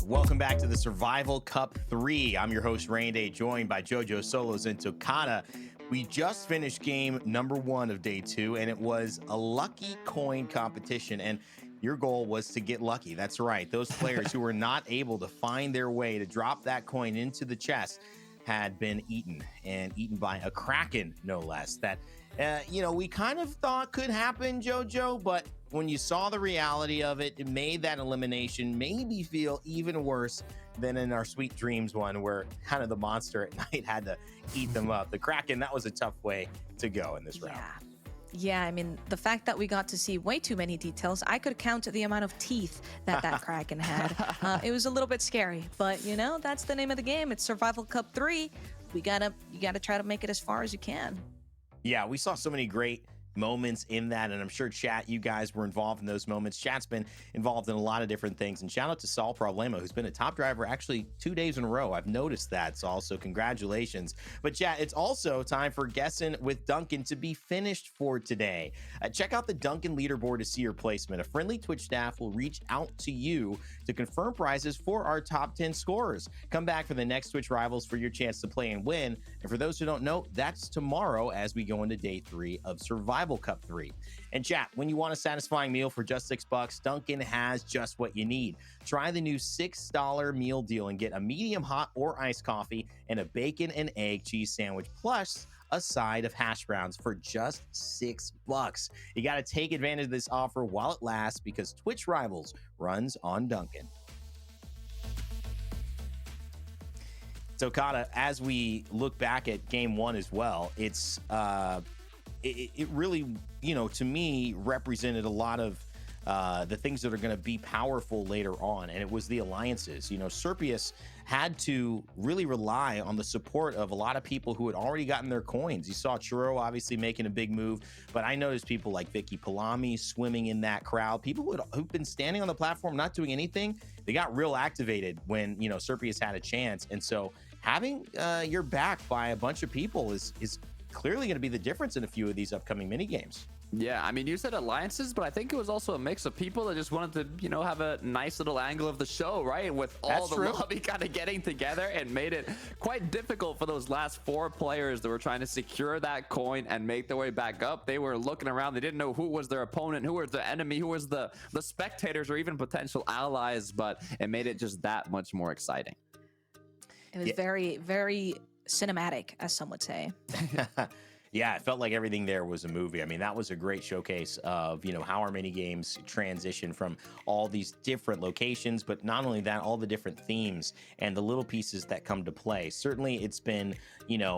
C: Welcome back to the Survival Cup 3. I'm your host, Rain Day, joined by JoJo Solos and Tokata. We just finished game number 1 of day 2, and it was a lucky coin competition. And your goal was to get lucky. That's right. Those players who were not able to find their way to drop that coin into the chest had been eaten, and eaten by a kraken, no less. That, we kind of thought could happen, JoJo, but when you saw the reality of it, it made that elimination maybe feel even worse than in our Sweet Dreams one, where kind of the monster at night had to eat them up. The kraken, that was a tough way to go in this round.
D: Yeah, I mean, the fact that we got to see way too many details, I could count the amount of teeth that kraken had. It was a little bit scary, but that's the name of the game. It's Survival Cup 3. You gotta try to make it as far as you can.
C: Yeah, we saw so many great moments in that, and I'm sure chat, you guys were involved in those moments. Chat's been involved in a lot of different things, and shout out to Saul Problema, who's been a top driver actually 2 days in a row. I've noticed that, Saul, so congratulations. But chat, it's also time for Guessing with Duncan to be finished for today. Check out the Duncan leaderboard to see your placement. A friendly Twitch staff will reach out to you to confirm prizes for our top 10 scorers. Come back for the next Twitch Rivals for your chance to play and win. And for those who don't know, that's tomorrow as we go into day 3 of Survival Cup 3. And chat, when you want a satisfying meal for just $6, Duncan has just what you need. Try the new $6 meal deal and get a medium hot or iced coffee and a bacon and egg cheese sandwich, plus a side of hash browns for just $6. You got to take advantage of this offer while it lasts, because Twitch Rivals runs on Duncan. So, Kata, as we look back at game 1 as well, it's it really, to me, represented a lot of the things that are going to be powerful later on, and it was the alliances. Serpius had to really rely on the support of a lot of people who had already gotten their coins. You saw Churro obviously making a big move, but I noticed people like Vicky Palami swimming in that crowd. People who've been standing on the platform not doing anything, they got real activated when Serpius had a chance. And so having your back by a bunch of people is clearly going to be the difference in a few of these upcoming mini games.
E: Yeah, I mean, you said alliances, but I think it was also a mix of people that just wanted to, have a nice little angle of the show, right? With all the lobby kind of getting together, and made it quite difficult for those last 4 players that were trying to secure that coin and make their way back up. They were looking around. They didn't know who was their opponent, who was the enemy, who was the spectators, or even potential allies, but it made it just that much more exciting.
D: It was very, very cinematic, as some would say.
C: Yeah, it felt like everything there was a movie. I mean, that was a great showcase of, how our mini games transition from all these different locations, but not only that, all the different themes and the little pieces that come to play. Certainly, it's been,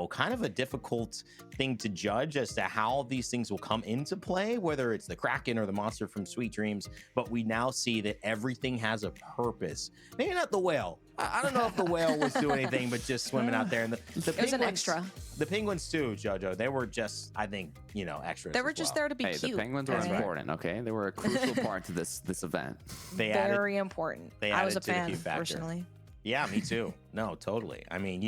C: kind of a difficult thing to judge as to how these things will come into play, whether it's the Kraken or the monster from Sweet Dreams, but we now see that everything has a purpose. Maybe not the whale. I don't know if the whale was doing anything but just swimming out there. And the
D: it was an extra.
C: The penguins too, JoJo. They were just, I think, extras.
D: They were just there to be cute.
E: The penguins were important, okay? They were a crucial part to this event.
D: Very important. I was a fan, personally.
C: Yeah, me too. No, totally. I mean,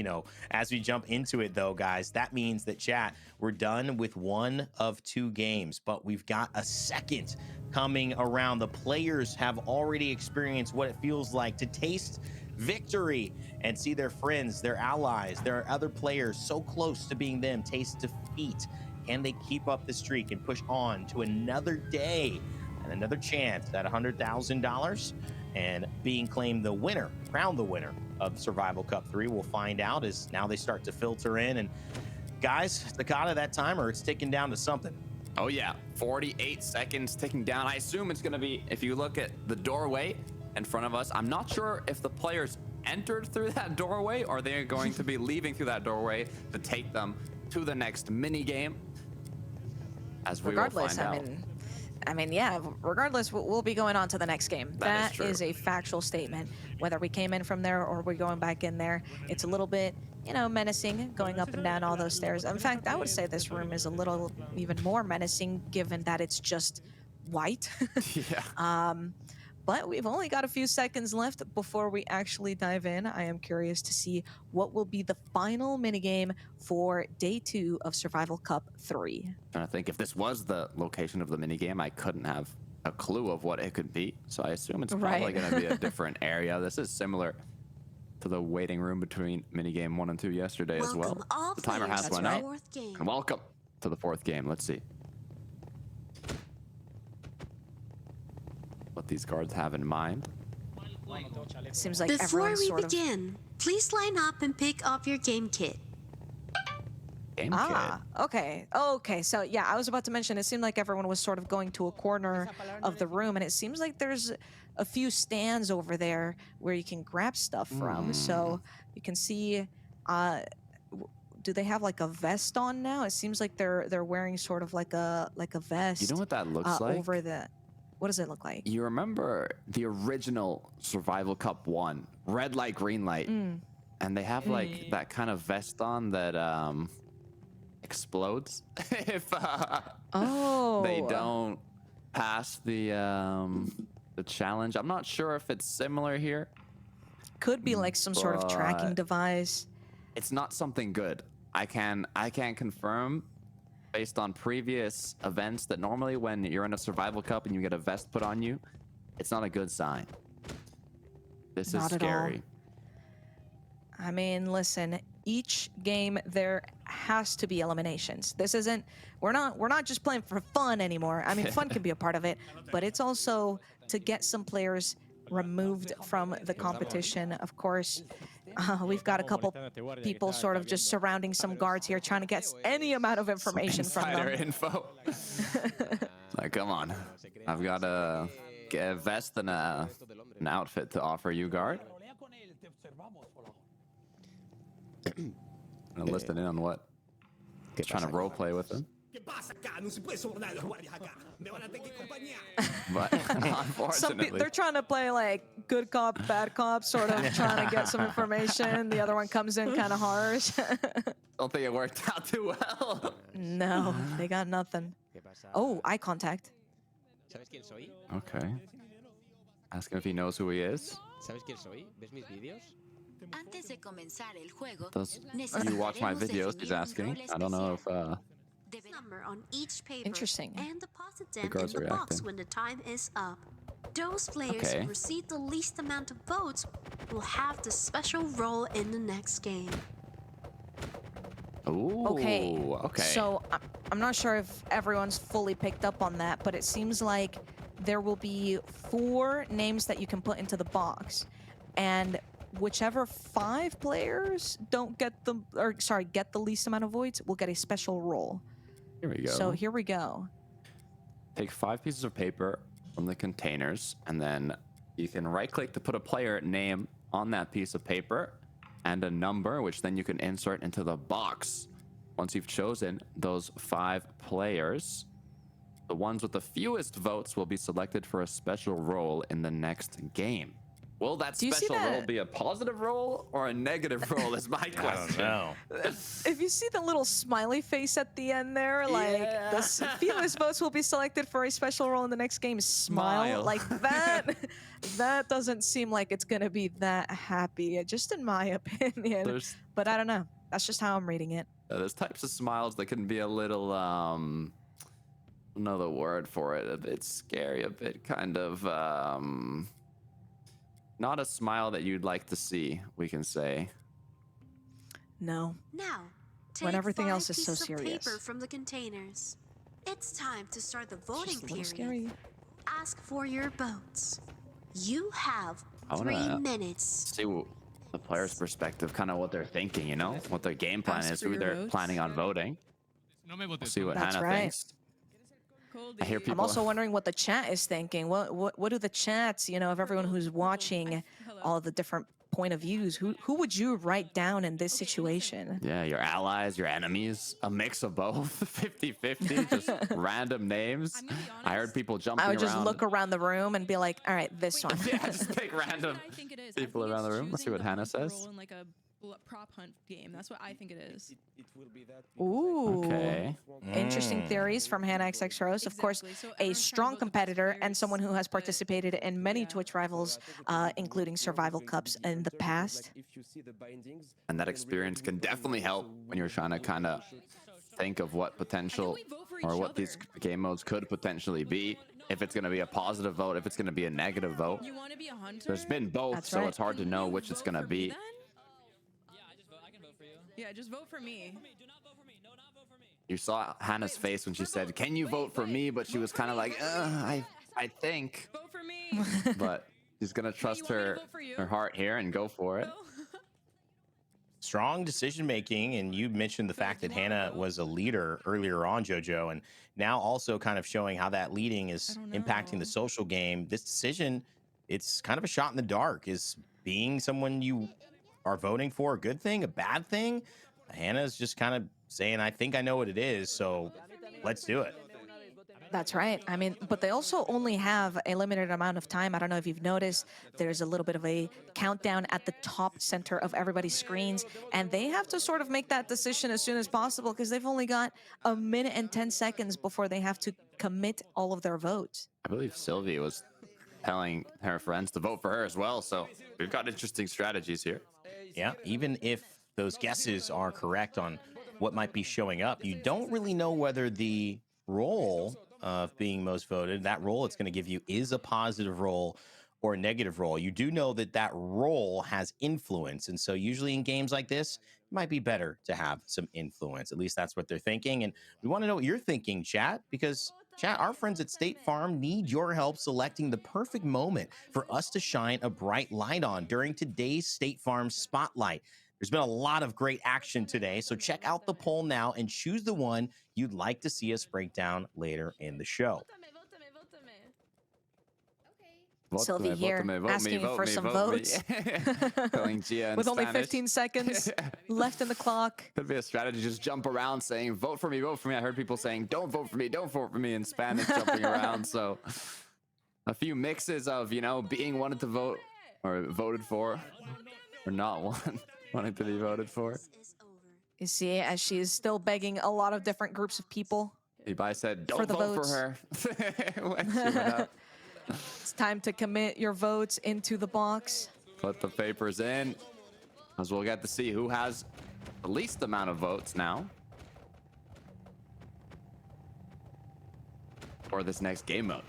C: as we jump into it though, guys, that means that chat, we're done with 1 of 2 games, but we've got a second coming around. The players have already experienced what it feels like to taste victory and see their friends, their allies, their other players so close to being them taste defeat. Can they keep up the streak and push on to another day and another chance at $100,000 and being claimed the winner, crowned the winner of Survival Cup 3? We'll find out as now they start to filter in. And guys, Takata, that timer, it's ticking down to something.
E: Oh yeah, 48 seconds ticking down. I assume it's gonna be, if you look at the doorway in front of us, I'm not sure if the players entered through that doorway or they're going to be leaving through that doorway to take them to the next mini game, as we will find out.
D: I mean, yeah, regardless, we'll be going on to the next game.
E: That
D: is a factual statement. Whether we came in from there or we're going back in there, it's a little bit, menacing, going up and down all those stairs. In fact, I would say this room is a little even more menacing, given that it's just white.
E: Yeah.
D: But we've only got a few seconds left before we actually dive in. I am curious to see what will be the final minigame for day 2 of Survival Cup 3.
E: Trying to think, if this was the location of the minigame, I couldn't have a clue of what it could be. So I assume it's probably
D: Right.
E: going to be a different area. This is similar to the waiting room between minigame 1 and 2 yesterday as well.
I: Welcome all
E: The timer
I: players
E: has
I: to
E: run
I: the
E: out.
I: fourth game.
E: And welcome to the 4th game. Let's see what these guards have in mind.
D: Seems like
I: Before
D: everyone's
I: we
D: sort of.
I: begin, please line up and pick up your game kit.
E: Game
D: Okay. Okay. So yeah, I was about to mention. It seemed like everyone was sort of going to a corner of the room, and it seems like there's a few stands over there where you can grab stuff from. So you can see. Do they have like a vest on now? It seems like they're wearing sort of like a vest.
E: You know what that looks like?
D: Over the. What does it look like?
E: You remember the original Survival Cup 1, red light, green light, and they have like that kind of vest on that explodes if they don't pass the challenge. I'm not sure if it's similar here.
D: Could be like some sort of tracking
E: but
D: device.
E: It's not something good. I can confirm based on previous events that normally when you're in a survival cup and you get a vest put on you, it's not a good sign. This
D: Not
E: is
D: at all.
E: scary.
D: I mean, listen, each game there has to be eliminations. This isn't we're not just playing for fun anymore. I mean, fun can be a part of it, but it's also to get some players removed from the competition. Of course, we've got a couple people sort of just surrounding some guards here, trying to get any amount of information from
E: Insider
D: them.
E: info. Like, come on. I've got a vest and an outfit to offer you, guard. I'm listening in on what? Trying to roleplay with him. But unfortunately,
D: They're trying to play like good cop, bad cop, sort of trying to get some information. The other one comes in kind of harsh.
E: don't think it worked out too well.
D: No, they got nothing. Oh, eye contact.
E: Okay. Ask him if he knows who he is. Does you watch my videos? He's asking. I don't know if
I: Number on each paper
D: Interesting.
I: and deposit them in
E: guards
I: the
E: are
I: box
E: reacting.
I: when the time is up. Those players
E: Okay.
I: who receive the least amount of votes will have the special role in the next game.
E: Ooh.
D: Okay.
E: Okay.
D: So I'm not sure if everyone's fully picked up on that, but it seems like there will be 4 names that you can put into the box, and whichever 5 players don't get get the least amount of votes will get a special role.
E: Here we go.
D: So here we go.
E: Take 5 pieces of paper from the containers, and then you can right-click to put a player name on that piece of paper and a number, which then you can insert into the box. Once you've chosen those 5 players, the ones with the fewest votes will be selected for a special role in the next game. Will that
D: Do you see
E: special role
D: that?
E: be a positive role or a negative role is my question.
C: No.
D: If you see the little smiley face at the end there, like the fewest votes will be selected for a special role in the next game. Smile. Like that. That doesn't seem like it's gonna be that happy, just in my opinion.
E: There's
D: But I don't know. That's just how I'm reading it.
E: there's types of smiles that can be a little another word for it, a bit scary, a bit kind of not a smile that you'd like to see, we can say.
D: No.
I: Now, take
D: When everything
I: 5
D: else is so
I: pieces of
D: serious.
I: paper from the containers. It's time to start the voting
D: Just a little
I: period.
D: scary.
I: Ask for your votes. You have
E: I
I: 3
E: wanna
I: minutes.
E: See the player's perspective, kind of what they're thinking, you know, what their game plan
K: Ask
E: is,
K: for
E: who
K: your
E: they're
K: votes.
E: planning on voting. We'll see what
D: That's
E: Hannah
D: right.
E: thinks. I hear people.
D: I'm also wondering what the chat is thinking. What do the chats, of everyone who's watching all of the different point of views, who would you write down in this situation?
E: Yeah, your allies, your enemies, a mix of both, 50-50, just random names. I heard people jumping
D: I would
E: around.
D: just look around the room and be like, all right, this one.
E: Yeah, just pick random
K: I think it is.
E: people around the room. Let's see what Hannah says.
K: In like a prop hunt game. That's what I think it is.
D: Ooh.
E: Okay.
D: Interesting theories from Hannah XX Rose. Of course,
K: Exactly. So
D: a
K: everyone's trying to
D: strong
K: vote the best
D: competitor and
K: players,
D: someone who has
K: but-
D: participated in many Twitch Rivals, including Survival Cups in the past.
E: And that experience can definitely help when you're trying to kind of think of what potential
K: we vote for
E: or
K: each
E: what these
K: other.
E: game modes could potentially be. if it's going to be a positive vote, if it's going to be a negative vote.
K: You want to be a hunter?
E: There's been both,
D: That's
E: so
D: right.
E: it's hard to know which it's going to be.
K: Yeah, just vote for me.
E: You saw Hannah's face when she said, "Can you vote for me?" But she was kind of like, I think.
K: Vote for me.
E: But she's going to trust her heart here and go for it.
C: Strong decision making, and you mentioned the fact that Hannah was a leader earlier on, JoJo, and now also kind of showing how that leading is impacting the social game. This decision, it's kind of a shot in the dark. Is being someone you are voting for a good thing, a bad thing? Hannah's just kind of saying, I think I know what it is, so let's do it.
D: That's right. I mean, but they also only have a limited amount of time. I don't know if you've noticed, there's a little bit of a countdown at the top center of everybody's screens, and they have to sort of make that decision as soon as possible because they've only got a minute and 10 seconds before they have to commit all of their votes.
E: I believe Sylvie was telling her friends to vote for her as well, so we've got interesting strategies here.
C: Yeah, even if those guesses are correct on what might be showing up, you don't really know whether the role of being most voted, that role it's going to give you is a positive role or a negative role. You do know that that role has influence. And so usually in games like this, it might be better to have some influence. At least that's what they're thinking. And we want to know what you're thinking, chat, because chat, our friends at State Farm need your help selecting the perfect moment for us to shine a bright light on during today's State Farm Spotlight. There's been a lot of great action today, so check out the poll now and choose the one you'd like to see us break down later in the show.
D: Sylvie here asking for some votes. With only 15 seconds left in the clock.
E: Could be a strategy, just jump around saying, vote for me, vote for me. I heard people saying, don't vote for me, don't vote for me in Spanish, jumping around. So a few mixes of, you know, being wanted to vote or voted for or not wanting to be voted for.
D: You see, as she is still begging a lot of different groups of people.
E: Ibai said, don't
D: for the
E: vote
D: votes.
E: for her. When she went up.
D: It's time to commit your votes into the box.
E: Put the papers in, as we'll get to see who has the least amount of votes now for this next game mode.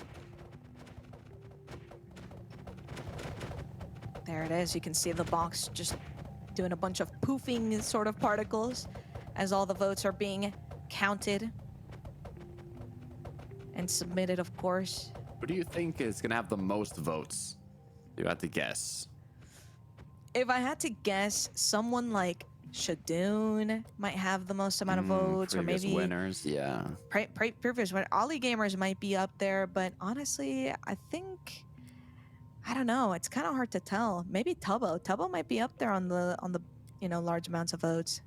D: There it is. You can see the box just doing a bunch of poofing sort of particles as all the votes are being counted and submitted, of course.
E: Who do you think is going to have the most votes? You have to guess.
D: If I had to guess, someone like Shadoon might have the most amount of votes, or maybe
E: winners, yeah.
D: Previous winner. Ollie Gamers might be up there, but honestly, I think I don't know. It's kind of hard to tell. Maybe Tubbo. Tubbo might be up there on the large amounts of votes.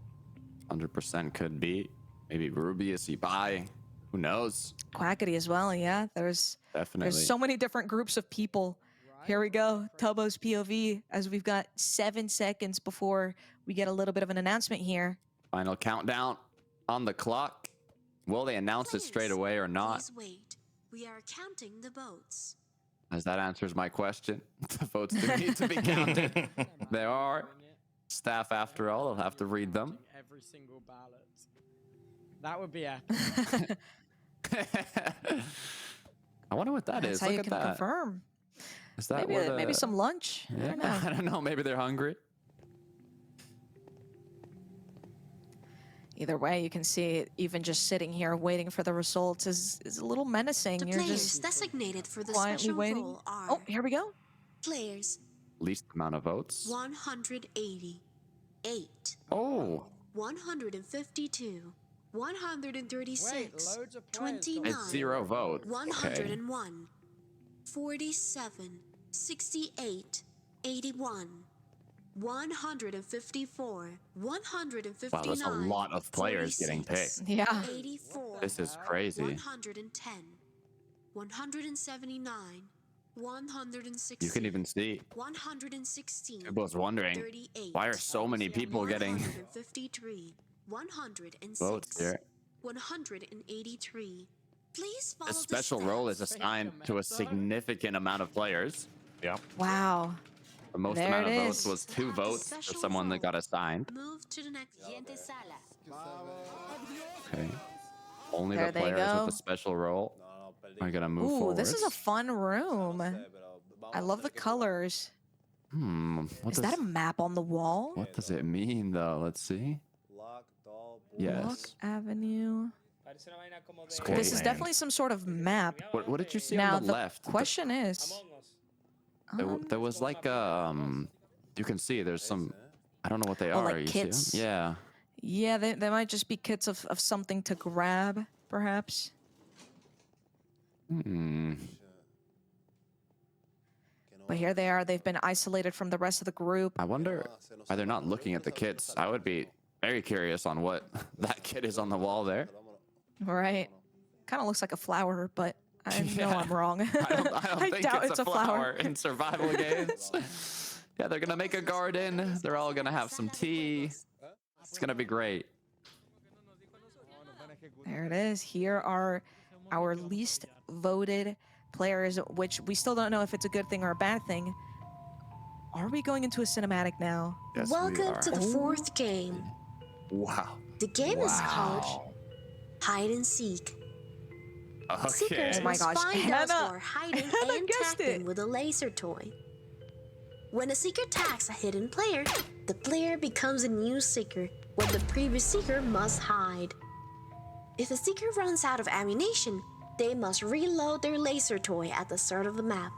E: 100% could be. Maybe Rubius, Ibai. Who knows?
D: Quackity as well. Yeah, there's
E: Definitely.
D: There's so many different groups of people. Here we go. Tubbo's POV, as we've got 7 seconds before we get a little bit of an announcement here.
E: Final countdown on the clock. Will they announce it straight away or not?
I: Please wait. We are counting the votes.
E: As that answers my question, the votes do need to be counted. There are staff, after all. I'll have to read them.
F: Every single ballot. That would be epic.
E: I wonder what that
D: That's
E: is.
D: how
E: Look
D: you
E: at
D: can
E: that.
D: confirm.
E: Is that
D: Maybe some lunch.
E: Yeah, I don't know. Maybe they're hungry.
D: Either way, you can see even just sitting here waiting for the results is a little menacing.
I: The
D: You're
I: players
D: just
I: designated for the
D: quietly
I: special
D: waiting.
I: role are
D: Oh, here we go.
I: players
E: Least amount of votes.
I: 180, 8,
E: Oh,
I: 152, 136,
F: Wait, loads of players
I: 29,
E: it's 0 votes. Okay.
I: 101, 47, 68, 81, 154, 159.
E: Wow, there's a lot of players getting
I: 46,
E: picked.
D: Yeah.
I: 84,
E: This is crazy.
I: 110, 179, 160.
E: You can even see.
I: 116.
E: People was wondering,
I: 38,
E: why are so many people getting
I: 153, 106,
E: votes here?
I: 183. Please follow
E: A special role is assigned to a significant amount of players.
C: Yeah.
D: Wow.
E: The most
D: There
E: amount
D: it
E: of votes
D: is.
E: was 2 votes for someone that got assigned.
I: Move to the next.
E: Okay. Only
D: There
E: the
D: they
E: players
D: go.
E: with a special role. are gonna move
D: Ooh,
E: forward.
D: this is a fun room. I love the colors.
E: What
D: Is that a map on the wall?
E: What does it mean though? Let's see.
D: Lock
E: Yes.
D: Avenue.
E: Okay.
D: This is definitely some sort of map.
E: What did you see
D: Now
E: on the left?
D: question is,
E: There was like you can see there's some, I don't know what they
D: Oh,
E: are.
D: like
E: You see 'em?
D: kits?
E: Yeah.
D: yeah, they might just be kits of something to grab, perhaps. But here they are. They've been isolated from the rest of the group.
E: I wonder why they're not looking at the kits. I would be very curious on what that kit is on the wall there.
D: Right. Kind of looks like a flower, but I know I'm wrong.
E: I don't think
D: doubt
E: it's a flower in survival games. Yeah, they're gonna make a garden. They're all gonna have some tea. It's gonna be great.
D: There it is. Here are our least voted players, which we still don't know if it's a good thing or a bad thing. Are we going into a cinematic now?
E: Yes,
I: Welcome to the fourth game.
E: Wow.
I: The game is called Hide and Seek.
E: Okay.
I: Seekers
D: Oh my
I: must
D: gosh,
I: find those who
D: Hannah-
I: are hiding
D: Hannah
I: and
D: guessed
I: tag them
D: it.
I: with a laser toy. When a seeker tags a hidden player, the player becomes a new seeker, where the previous seeker must hide. If a seeker runs out of ammunition, they must reload their laser toy at the start of the map.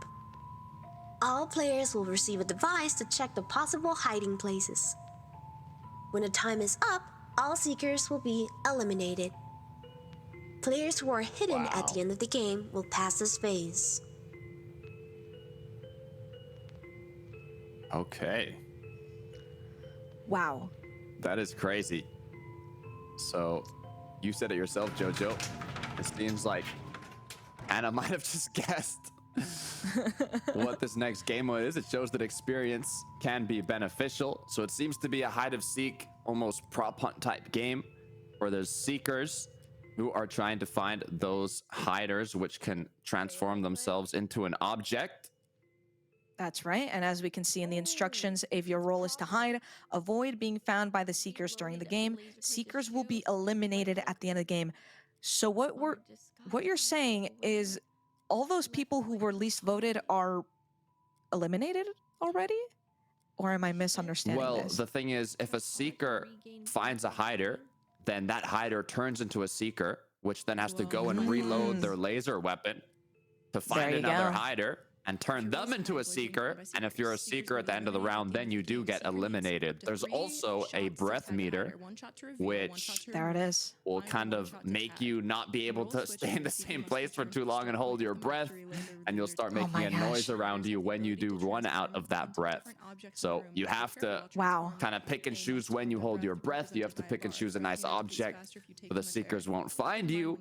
I: All players will receive a device to check the possible hiding places. When the time is up, all seekers will be eliminated. Players who are hidden at the end of the game will pass this phase.
E: Okay.
D: Wow.
E: That is crazy. So, you said it yourself, Jojo. It seems like Anna might have just guessed what this next game mode is. It shows that experience can be beneficial. So it seems to be a hide and seek, almost prop hunt type game, where there's seekers who are trying to find those hiders, which can transform themselves into an object.
D: That's right. And as we can see in the instructions, if your role is to hide, avoid being found by the seekers during the game. Seekers will be eliminated at the end of the game. So what you're saying is all those people who were least voted are eliminated already? Or am I misunderstanding
E: Well,
D: this?
E: the thing is, if a seeker finds a hider, then that hider turns into a seeker, which then has to go and reload their laser weapon to find
D: There you
E: another
D: go.
E: hider and turn them into a seeker. And if you're a seeker at the end of the round, then you do get eliminated. There's also a breath meter, which
D: There it is.
E: will kind of make you not be able to stay in the same place for too long and hold your breath, and you'll start making
D: my
E: a noise around you when you do run out of that breath. So you have to
D: Wow.
E: kind of pick and choose when you hold your breath. You have to pick and choose a nice object so the seekers won't find you.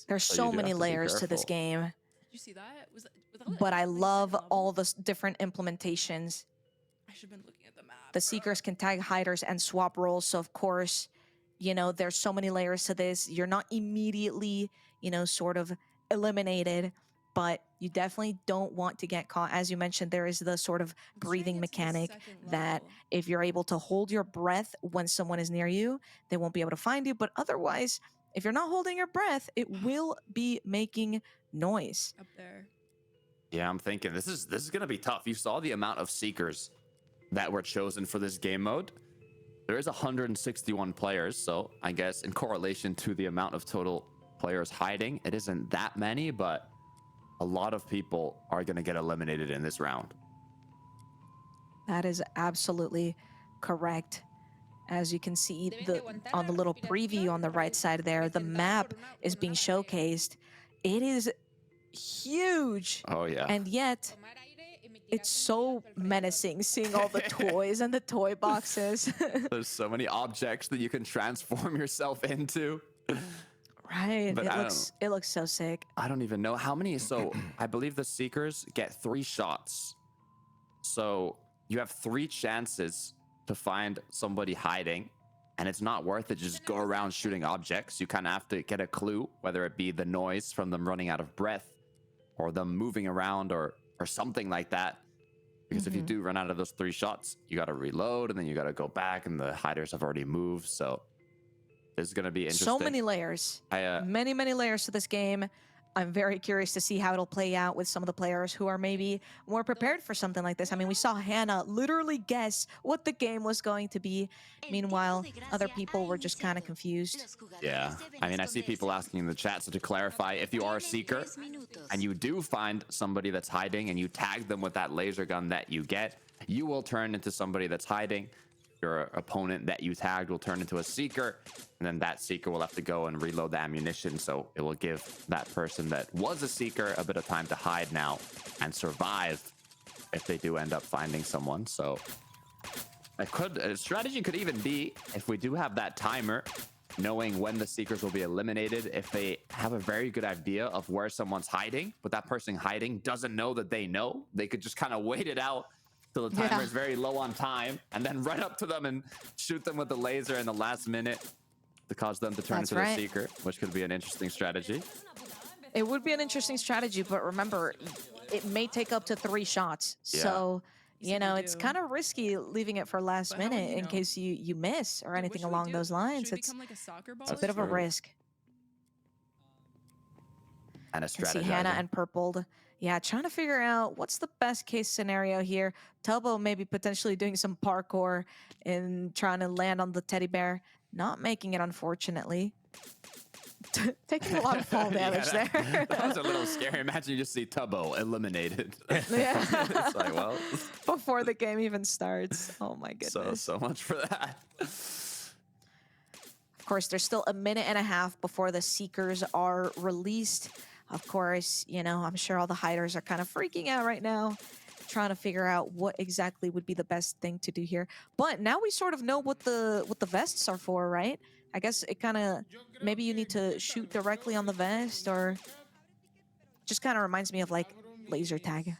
D: There's
E: So you
D: so
E: do
D: many
E: have to be
D: layers to this
E: careful.
D: game.
K: You see that? Was that
D: But I love all the different implementations.
K: I should have been looking at the map.
D: The seekers can tag hiders and swap roles. So of course, you know, there's so many layers to this. You're not immediately, you know, sort of eliminated, but you definitely don't want to get caught. As you mentioned, there is the sort of breathing mechanic that if you're able to hold your breath when someone is near you, they won't be able to find you. But otherwise, if you're not holding your breath, it will be making noise.
K: Up there.
E: Yeah, I'm thinking this is gonna be tough. You saw the amount of seekers that were chosen for this game mode. There is 161 players, so I guess in correlation to the amount of total players hiding, it isn't that many, but a lot of people are gonna get eliminated in this round.
D: That is absolutely correct. As you can see on the little preview on the right side there, the map is being showcased. It is huge.
E: Oh yeah.
D: And yet, it's so menacing seeing all the toys and the toy boxes.
E: There's so many objects that you can transform yourself into.
D: Right.
E: But
D: It looks so sick.
E: I don't even know how many. So I believe the seekers get 3 shots. So you have 3 chances to find somebody hiding, and it's not worth it to just go around shooting objects. You kind of have to get a clue, whether it be the noise from them running out of breath or them moving around or something like that. Because if you do run out of those 3 shots, you got to reload and then you got to go back, and the hiders have already moved. So is going to be interesting.
D: So many layers. Many layers to this game. I'm very curious to see how it'll play out with some of the players who are maybe more prepared for something like this. I mean, we saw Hannah literally guess what the game was going to be. Meanwhile, other people were just kind of confused.
E: Yeah. I mean, I see people asking in the chat, so to clarify, if you are a seeker and you do find somebody that's hiding and you tag them with that laser gun that you get, you will turn into somebody that's hiding. Your opponent that you tagged will turn into a seeker, and then that seeker will have to go and reload the ammunition, so it will give that person that was a seeker a bit of time to hide now and survive if they do end up finding someone. So a strategy could even be, if we do have that timer, knowing when the seekers will be eliminated, if they have a very good idea of where someone's hiding, but that person hiding doesn't know that they know, they could just kind of wait it out till the timer is very low on time, and then run up to them and shoot them with the laser in the last minute to cause them to turn into the seeker, which could be an interesting strategy.
D: It would be an interesting strategy, but remember, it may take up to 3 shots.
E: Yeah.
D: So, you know, it's kind of risky leaving it for last minute in case you miss or anything along those lines. It's a bit of a risk.
E: And a
D: I
E: strategy.
D: see Hannah and Purpled. Yeah, trying to figure out what's the best case scenario here. Tubbo maybe potentially doing some parkour and trying to land on the teddy bear. Not making it, unfortunately. Taking a lot of fall damage there.
E: That was a little scary. Imagine you just see Tubbo eliminated.
D: Yeah.
E: It's like, well.
D: Before the game even starts. Oh my goodness.
E: So much for that.
D: Of course, there's still a minute and a half before the Seekers are released. Of course, you know, I'm sure all the hiders are kind of freaking out right now, trying to figure out what exactly would be the best thing to do here. But now we sort of know what the vests are for, right? I guess it kind of, maybe you need to shoot directly on the vest, or just kind of reminds me of like laser tag.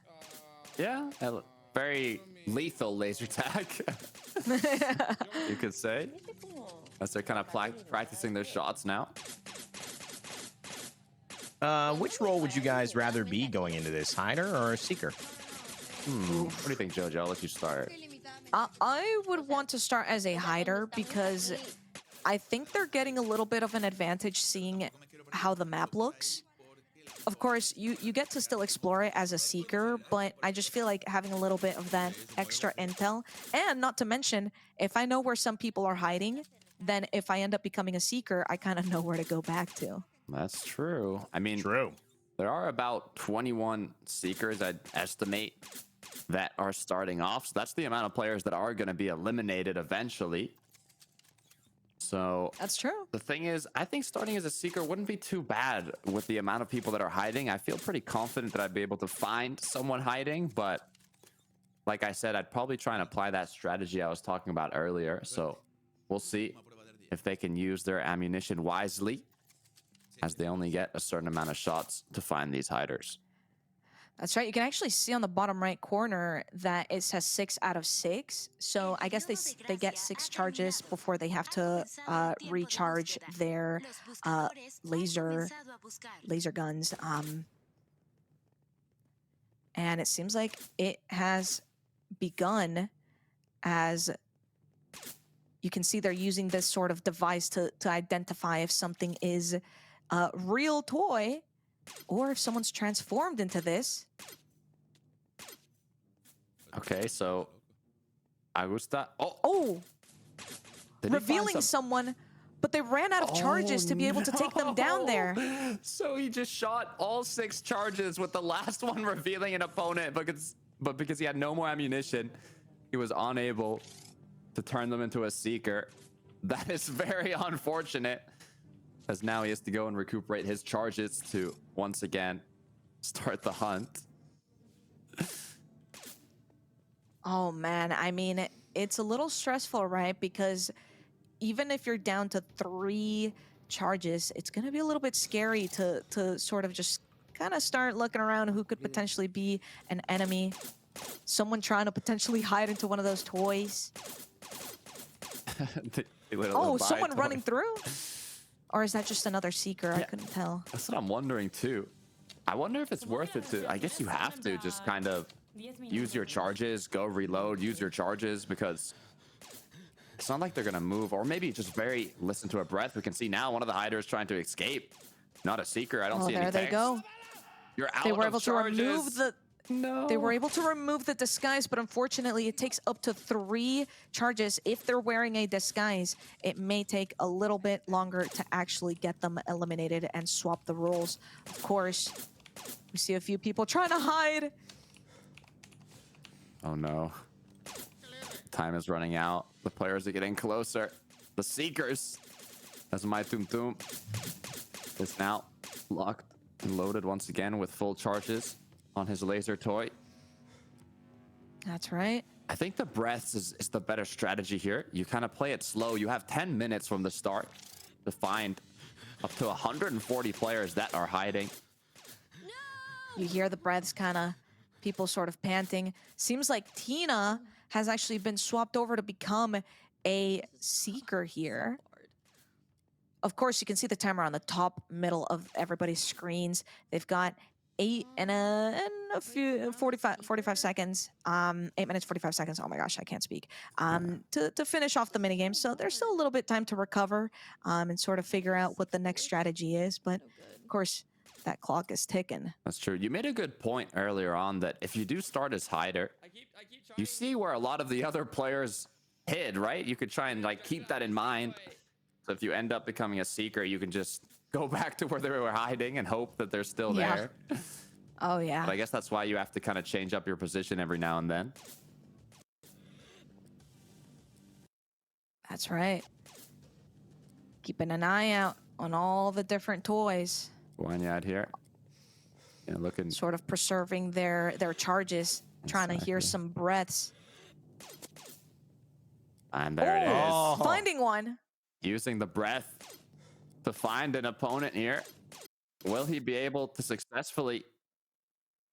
E: Yeah, a very lethal laser tag, you could say. As they're kind of practicing their shots now.
C: Which role would you guys rather be going into this, hider or a seeker?
E: What do you think, Jojo? I'll let you start.
D: I would want to start as a hider because I think they're getting a little bit of an advantage seeing how the map looks. Of course, you get to still explore it as a seeker, but I just feel like having a little bit of that extra intel, and not to mention, if I know where some people are hiding, then if I end up becoming a seeker, I kind of know where to go back to.
E: That's true. I mean, there are about 21 seekers, I'd estimate, that are starting off. So that's the amount of players that are going to be eliminated eventually. So
D: that's true.
E: The thing is, I think starting as a seeker wouldn't be too bad with the amount of people that are hiding. I feel pretty confident that I'd be able to find someone hiding, but like I said, I'd probably try and apply that strategy I was talking about earlier. So we'll see if they can use their ammunition wisely, as they only get a certain amount of shots to find these hiders.
D: That's right. You can actually see on the bottom right corner that it says 6 out of 6. So I guess they get 6 charges before they have to recharge their laser guns. And it seems like it has begun, as you can see they're using this sort of device to identify if something is a real toy or if someone's transformed into this.
E: Okay, so Augusta.
D: Oh! Revealing someone, but they ran out of charges to be able to take them down there.
E: So he just shot all 6 charges with the last one revealing an opponent, but because he had no more ammunition, he was unable to turn them into a seeker. That is very unfortunate, as now he has to go and recuperate his charges to once again start the hunt.
D: Oh man, I mean, it's a little stressful, right? Because even if you're down to 3 charges, it's gonna be a little bit scary to sort of just kind of start looking around who could potentially be an enemy. Someone trying to potentially hide into one of those toys. Oh, someone running through? Or is that just another seeker? I couldn't tell.
E: That's what I'm wondering too. I wonder if it's worth it to, I guess you have to just kind of use your charges, go reload, use your charges, because It's not like they're gonna move, or maybe just very listen to a breath. We can see now one of the hiders trying to escape. Not a seeker. I don't see any
D: there they
E: tanks.
D: go.
E: You're out
D: They were
E: of
D: able to remove
E: charges.
D: the.
E: No.
D: They were able to remove the disguise, but unfortunately, it takes up to 3 charges. If they're wearing a disguise, it may take a little bit longer to actually get them eliminated and swap the roles. Of course, we see a few people trying to hide.
E: Oh no. Time is running out. The players are getting closer. The Seekers, as my Tum Tum is now locked and loaded once again with full charges on his laser toy.
D: That's right.
E: I think the breaths is the better strategy here. You kind of play it slow. You have 10 minutes from the start to find up to 140 players that are hiding.
D: You hear the breaths, kind of people sort of panting. Seems like Tina has actually been swapped over to become a Seeker here. Of course, you can see the timer on the top middle of everybody's screens. They've got 8 and a few 45 seconds. 8 minutes 45 seconds. Oh my gosh, I can't speak. To finish off the minigame. So there's still a little bit time to recover and sort of figure out what the next strategy is. But of course, that clock is ticking.
E: That's true. You made a good point earlier on that if you do start as hider, you see where a lot of the other players hid, right? You could try and like keep that in mind. So if you end up becoming a Seeker, you can just go back to where they were hiding and hope that they're still there.
D: Oh yeah.
E: But I guess that's why you have to kind of change up your position every now and then.
D: That's right. Keeping an eye out on all the different toys.
E: Wanyad here. Yeah, looking
D: sort of preserving their charges, trying to hear some breaths.
E: And there it is.
D: Finding one.
E: Using the breath to find an opponent here. Will he be able to successfully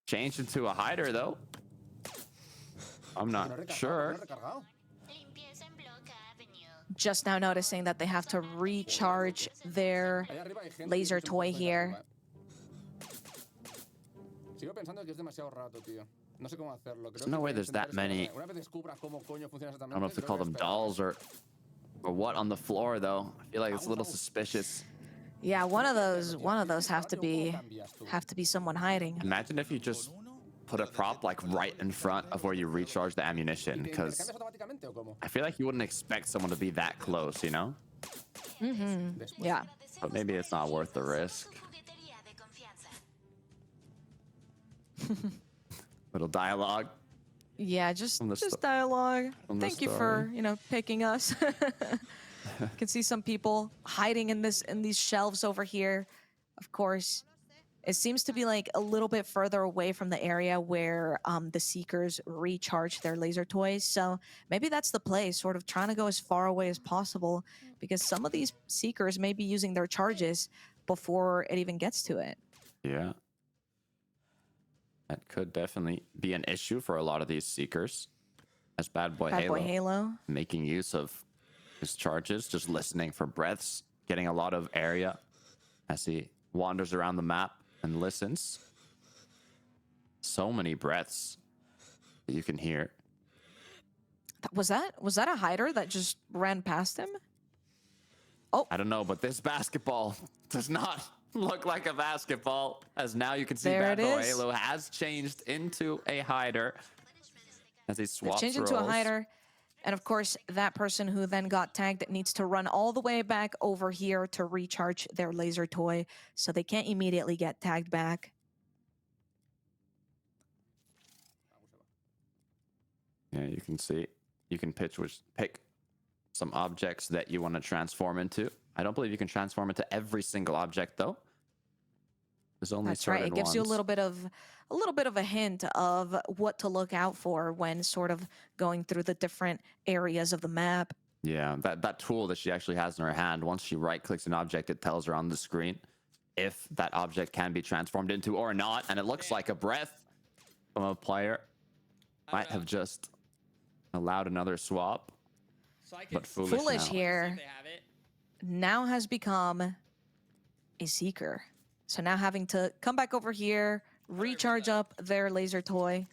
E: change into a hider, though? I'm not sure.
D: Just now noticing that they have to recharge their laser toy here.
E: There's no way there's that many. I don't know if to call them dolls or what on the floor, though. I feel like it's a little suspicious.
D: Yeah, one of those have to be someone hiding.
E: Imagine if you just put a prop like right in front of where you recharge the ammunition, because I feel like you wouldn't expect someone to be that close, you know?
D: Yeah.
E: But maybe it's not worth the risk. Little dialogue.
D: Yeah, just dialogue. Thank you for, picking us. You can see some people hiding in these shelves over here. Of course, it seems to be like a little bit further away from the area where the Seekers recharge their laser toys. So maybe that's the play, sort of trying to go as far away as possible, because some of these Seekers may be using their charges before it even gets to it.
E: Yeah. That could definitely be an issue for a lot of these Seekers. As Bad Boy Halo making use of his charges, just listening for breaths, getting a lot of area as he wanders around the map and listens. So many breaths that you can hear.
D: Was that a hider that just ran past him? Oh,
E: I don't know, but this basketball does not look like a basketball, as now you can see
D: there
E: Bad Boy
D: is.
E: Halo has changed into a hider as he swaps
D: changed
E: roles.
D: into a hider. And of course, that person who then got tagged needs to run all the way back over here to recharge their laser toy, so they can't immediately get tagged back.
E: Yeah, you can see. You can pick some objects that you want to transform into. I don't believe you can transform into every single object, though. There's only
D: That's right.
E: certain
D: It gives you a
E: ones.
D: little bit of a hint of what to look out for when sort of going through the different areas of the map.
E: Yeah, that tool that she actually has in her hand, once she right-clicks an object, it tells her on the screen if that object can be transformed into or not. And it looks like a breath from a player. Might have just allowed another swap. But Foolish now.
D: here now has become a Seeker. So now having to come back over here, recharge up their laser toy.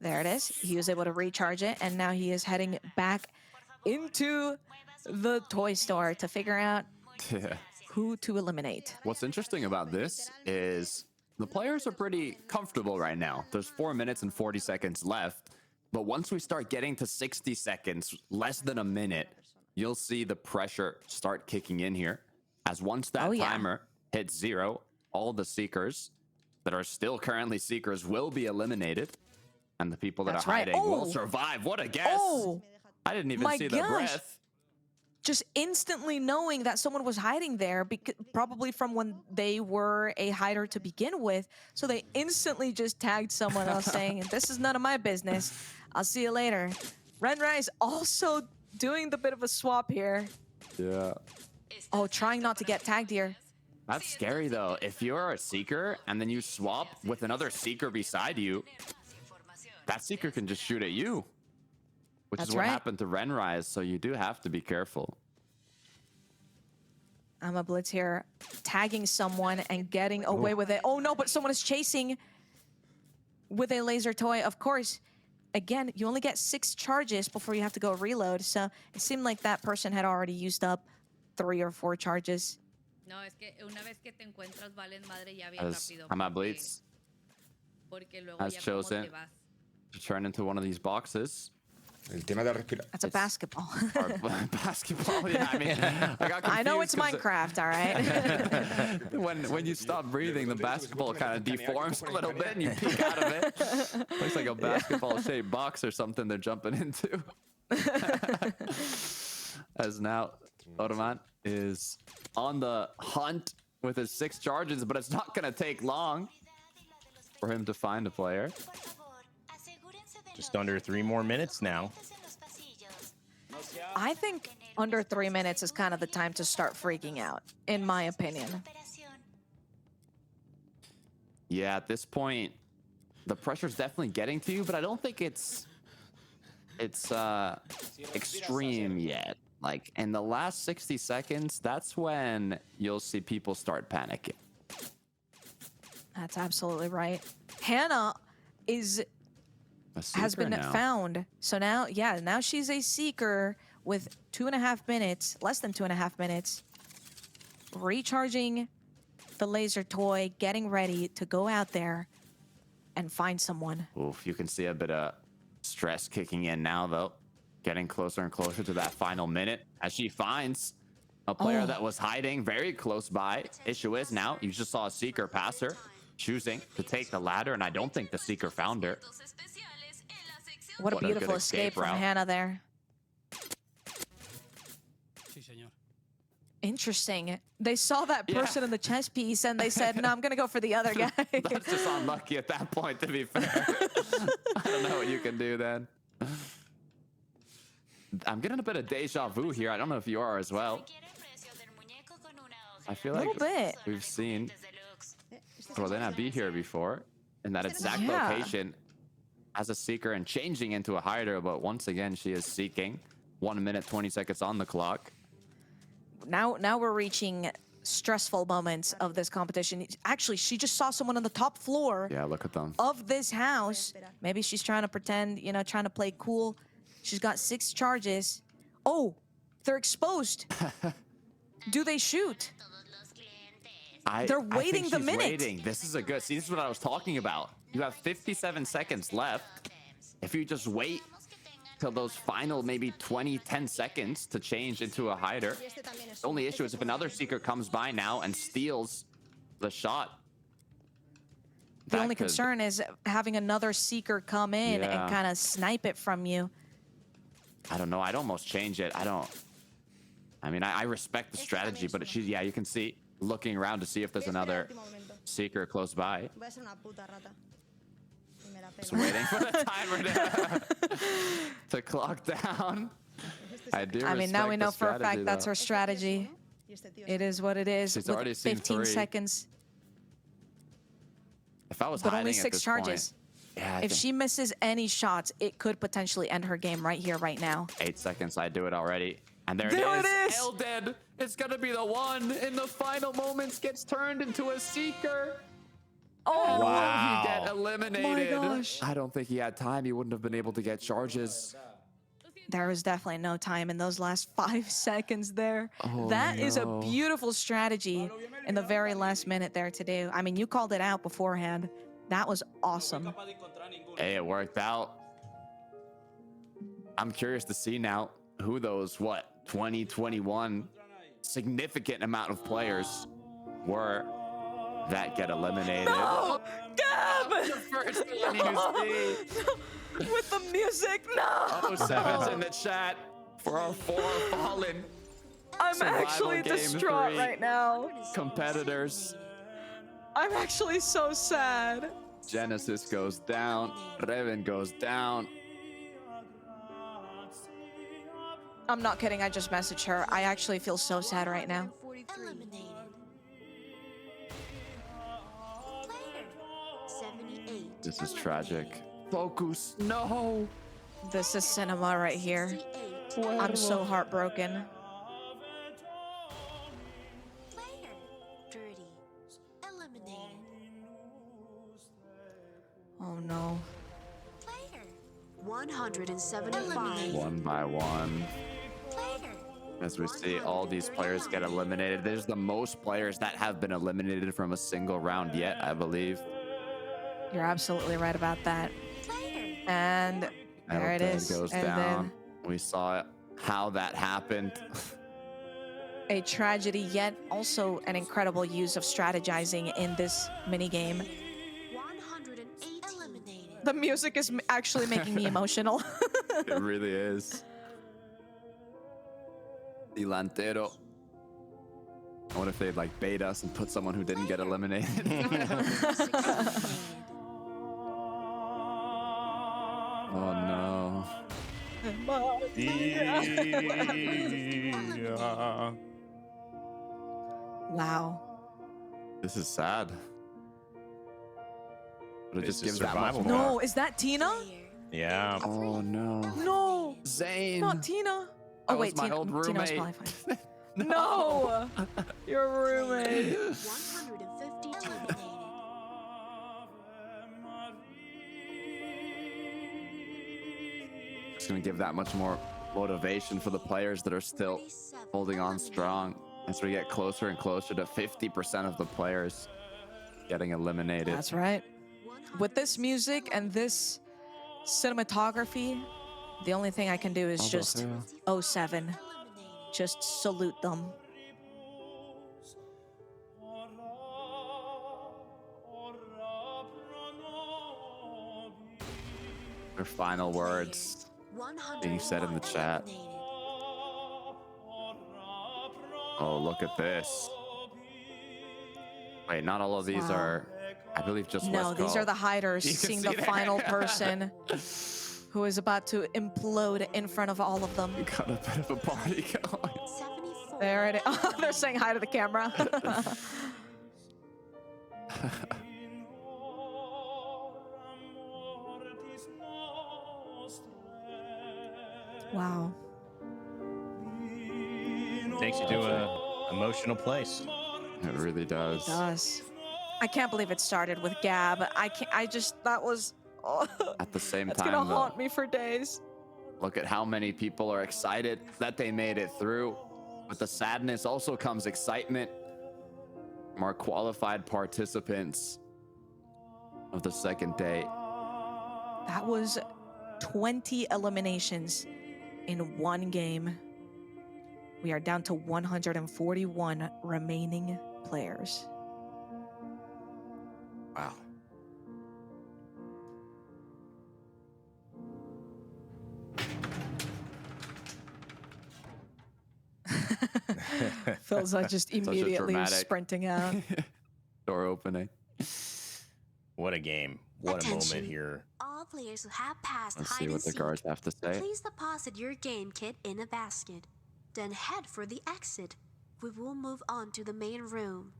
D: There it is. He was able to recharge it, and now he is heading back into the toy store to figure out
E: Yeah.
D: who to eliminate.
E: What's interesting about this is the players are pretty comfortable right now. There's 4 minutes and 40 seconds left. But once we start getting to 60 seconds, less than a minute, you'll see the pressure start kicking in here. As once that timer hits 0, all the Seekers that are still currently Seekers will be eliminated. And the people that are hiding will survive. What a guess. I didn't even see the breath.
D: Just instantly knowing that someone was hiding there, probably from when they were a hider to begin with. So they instantly just tagged someone else saying, this is none of my business. I'll see you later. Renrise also doing the bit of a swap here.
E: Yeah.
D: Oh, trying not to get tagged here.
E: That's scary, though. If you're a Seeker and then you swap with another Seeker beside you, that Seeker can just shoot at you. Which is what happened to Renrise, so you do have to be careful.
D: I'm a Blitz here, tagging someone and getting away with it. Oh no, but someone is chasing with a laser toy. Of course, again, you only get 6 charges before you have to go reload. So it seemed like that person had already used up 3 or 4 charges.
L: No, es que una vez que te encuentras valen madre ya bien rápido.
E: I'm at Blitz. Has chosen to turn into one of these boxes.
M: El tema de respirar.
D: That's a basketball.
E: Basketball, yeah. I mean,
D: I know it's Minecraft, all right?
E: when you stop breathing, the basketball kind of deforms a little bit and you peek out of it. Looks like a basketball-shaped box or something they're jumping into. As now, Otoman is on the hunt with his 6 charges, but it's not going to take long for him to find a player.
C: Just under 3 more minutes now.
D: I think under 3 minutes is kind of the time to start freaking out, in my opinion.
E: Yeah, at this point, the pressure's definitely getting to you, but I don't think it's extreme yet. Like, in the last 60 seconds, that's when you'll see people start panicking.
D: That's absolutely right. Hannah has been found. So now, now she's a Seeker with 2.5 minutes, less than 2.5 minutes, recharging the laser toy, getting ready to go out there and find someone.
E: Oof, you can see a bit of stress kicking in now, though. Getting closer and closer to that final minute as she finds a player that was hiding very close by. Issue is now, you just saw a Seeker pass her, choosing to take the ladder, and I don't think the Seeker found her.
D: What a beautiful escape from Hannah there. Interesting. They saw that person in the chess piece and they said, no, I'm going to go for the other guy.
E: That's just unlucky at that point, to be fair. I don't know what you can do then. I'm getting a bit of deja vu here. I don't know if you are as well. I feel like we've seen Rodena be here before in that exact location as a Seeker and changing into a hider, but once again, she is seeking. 1 minute, 20 seconds on the clock.
D: Now we're reaching stressful moments of this competition. Actually, she just saw someone on the top floor.
E: Yeah, look at them.
D: Of this house. Maybe she's trying to pretend, trying to play cool. She's got 6 charges. Oh, they're exposed. Do they shoot? They're waiting the minute.
E: This is a good. See, this is what I was talking about. You have 57 seconds left. If you just wait till those final maybe 10 seconds to change into a hider. The only issue is if another Seeker comes by now and steals the shot.
D: The only concern is having another Seeker come in and kind of snipe it from you.
E: I don't know. I'd almost change it. I mean, I respect the strategy, but yeah, you can see looking around to see if there's another Seeker close by. Just waiting for the timer to clock down. I mean,
D: now we know for a fact that's her strategy. It is what it is.
E: She's already seen
D: 15 seconds.
E: If I was
D: but
E: hiding
D: only 6 charges. If she misses any shots, it could potentially end her game right here, right now.
E: 8 seconds, I do it already. And there it is. Elded. It's going to be the one in the final moments, gets turned into a Seeker.
D: Oh,
E: wow. You get eliminated.
D: Oh my gosh.
E: I don't think he had time. He wouldn't have been able to get charges.
D: There was definitely no time in those last 5 seconds there.
E: Oh,
D: That is a
E: no.
D: beautiful strategy in the very last minute there to do. I mean, you called it out beforehand. That was awesome.
E: Hey, it worked out. I'm curious to see now who those, 2021 significant amount of players were that get eliminated.
D: No! Gab!
E: The first one you see.
D: With the music, no!
E: 07's in the chat for our 4 fallen
D: I'm
E: Survival
D: actually
E: Game
D: distraught
E: 3
D: right now.
E: competitors.
D: I'm actually so sad.
E: Genesis goes down. Reven goes down.
D: I'm not kidding, I just messaged her. I actually feel so sad right now.
I: Eliminated. Player 78.
E: This is tragic. Focus. No.
D: This is cinema right here.
I: 68.
D: I'm so heartbroken.
I: Player 30. Eliminated.
D: Oh no.
I: Player 175.
E: One by one.
I: Player
E: As we see all these players get eliminated. There's the most players that have been eliminated from a single round yet, I believe.
D: You're absolutely right about that.
I: Player
D: And there it
E: Elfhead
D: is.
E: goes
D: And
E: down. We saw how that happened.
D: then a tragedy, yet also an incredible use of strategizing in this minigame.
I: 108. Eliminated.
D: The music is actually making me emotional.
E: It really is. Delantero. What if they'd like bait us and put someone who didn't get eliminated? Oh no.
D: Wow.
E: This is sad. But it
C: This
E: just
C: is
E: gives that much
C: survival.
E: more.
D: No, is that Tina?
C: Yeah.
E: Oh no.
D: No,
E: Zane.
D: not Tina. Oh
E: That was
D: wait,
E: my
D: Tina,
E: old
D: Tina was
E: roommate.
D: probably fine. No, your roommate.
I: 150. Eliminated.
E: It's gonna give that much more motivation for the players that are still
I: 37.
E: holding on strong as we get closer and closer to 50% of the players getting eliminated.
D: That's right. With this music and this cinematography, the only thing I can do is just 07. Just salute them.
E: Their final words being said in the chat. Oh, look at this. Wait, not all of these
D: Wow.
E: are, I believe, just
D: No,
E: West
D: these are
E: Call.
D: the hiders
E: You can
D: seeing
E: see
D: the
E: there.
D: final person who is about to implode in front of all of them.
E: We got a bit of a party going.
I: 74.
D: There it is. Oh, they're saying hi to the camera. Wow.
C: Takes you to a emotional place.
E: It really does.
D: It does. I can't believe it started with Gab. That was, oh,
E: At the same
D: that's
E: time,
D: gonna
E: though,
D: haunt me for days.
E: look at how many people are excited that they made it through. With the sadness also comes excitement from our qualified participants of the second day.
D: That was 20 eliminations in one game. We are down to 141 remaining players.
C: Wow.
D: Phil's just immediately
E: dramatic-
D: sprinting out.
E: Door opening.
C: What a game. What a
I: Attention.
C: moment here.
I: All players who have passed
E: Let's
I: hide
E: see
I: and
E: what the
I: seek,
E: guards have to say.
I: please deposit your game kit in a basket. Then head for the exit. We will move on to the main room.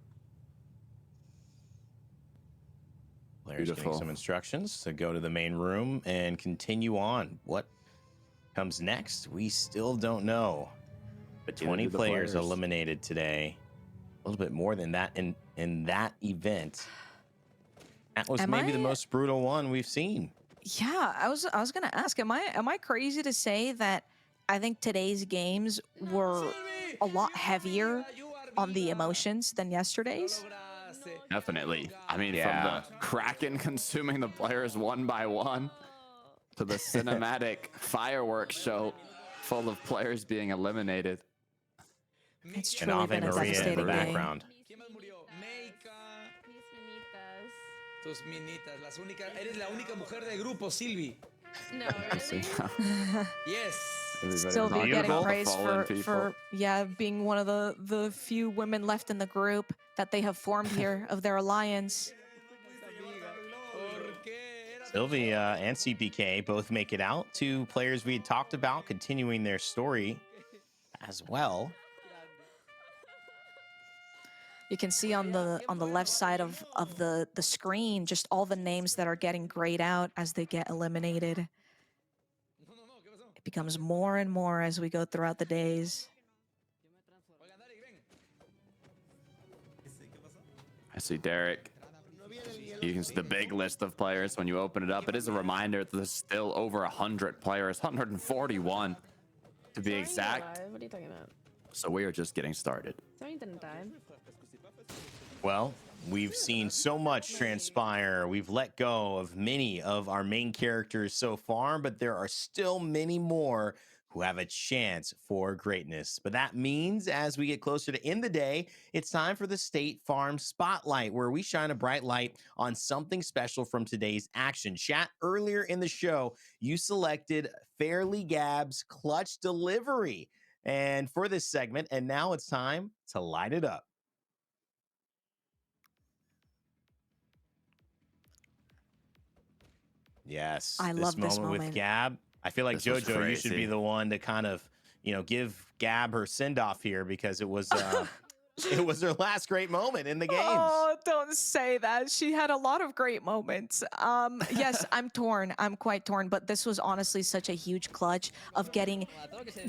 C: Players getting
E: Beautiful.
C: some instructions to go to the main room and continue on. What comes next? We still don't know. But
E: Neither
C: 20
E: do the
C: players
E: players.
C: eliminated today. A little bit more than that in that event. That was
D: Am
C: maybe the
D: I-
C: most brutal one we've seen.
D: Yeah, I was gonna ask, am I crazy to say that I think today's games were a lot heavier on the emotions than yesterday's?
E: Definitely. I mean,
C: Yeah.
E: from the Kraken consuming the players one by one to the cinematic fireworks show full of players being eliminated.
D: It's
C: And
D: truly been
C: Ave
D: a
C: Maria in
D: devastating
C: the
D: day.
C: background.
M: Tus minitas, las únicas. Eres la única mujer del grupo, Silvi.
K: No,
E: See
K: really?
E: how
M: Yes.
E: everybody
D: Sylvie
E: talking
D: getting
E: about the
D: praise
E: fallen
D: for,
E: people.
D: yeah, being one of the few women left in the group that they have formed here of their alliance.
C: Sylvia and CPK both make it out. Two players we had talked about continuing their story as well.
D: You can see on the left side of the screen just all the names that are getting grayed out as they get eliminated. It becomes more and more as we go throughout the days.
E: I see Derek. You can see the big list of players when you open it up. It is a reminder that there's still over 100 players, 141 to be exact.
K: What are you talking about?
E: So we are just getting started.
K: Sorry, didn't die.
C: Well, we've seen so much transpire. We've let go of many of our main characters so far, but there are still many more who have a chance for greatness. But that means as we get closer to end the day, it's time for the State Farm Spotlight, where we shine a bright light on something special from today's action. Chat, earlier in the show, you selected Fairly Gab's Clutch Delivery and for this segment, and now it's time to light it up. Yes,
D: I love this
C: with
D: moment.
C: Gab. I feel like
E: This was
C: JoJo, you should be
E: crazy.
C: the one to kind of, give Gab her send off here because it was it was her last great moment in the games.
D: Oh, don't say that. She had a lot of great moments. Yes, I'm torn. I'm quite torn, but this was honestly such a huge clutch of getting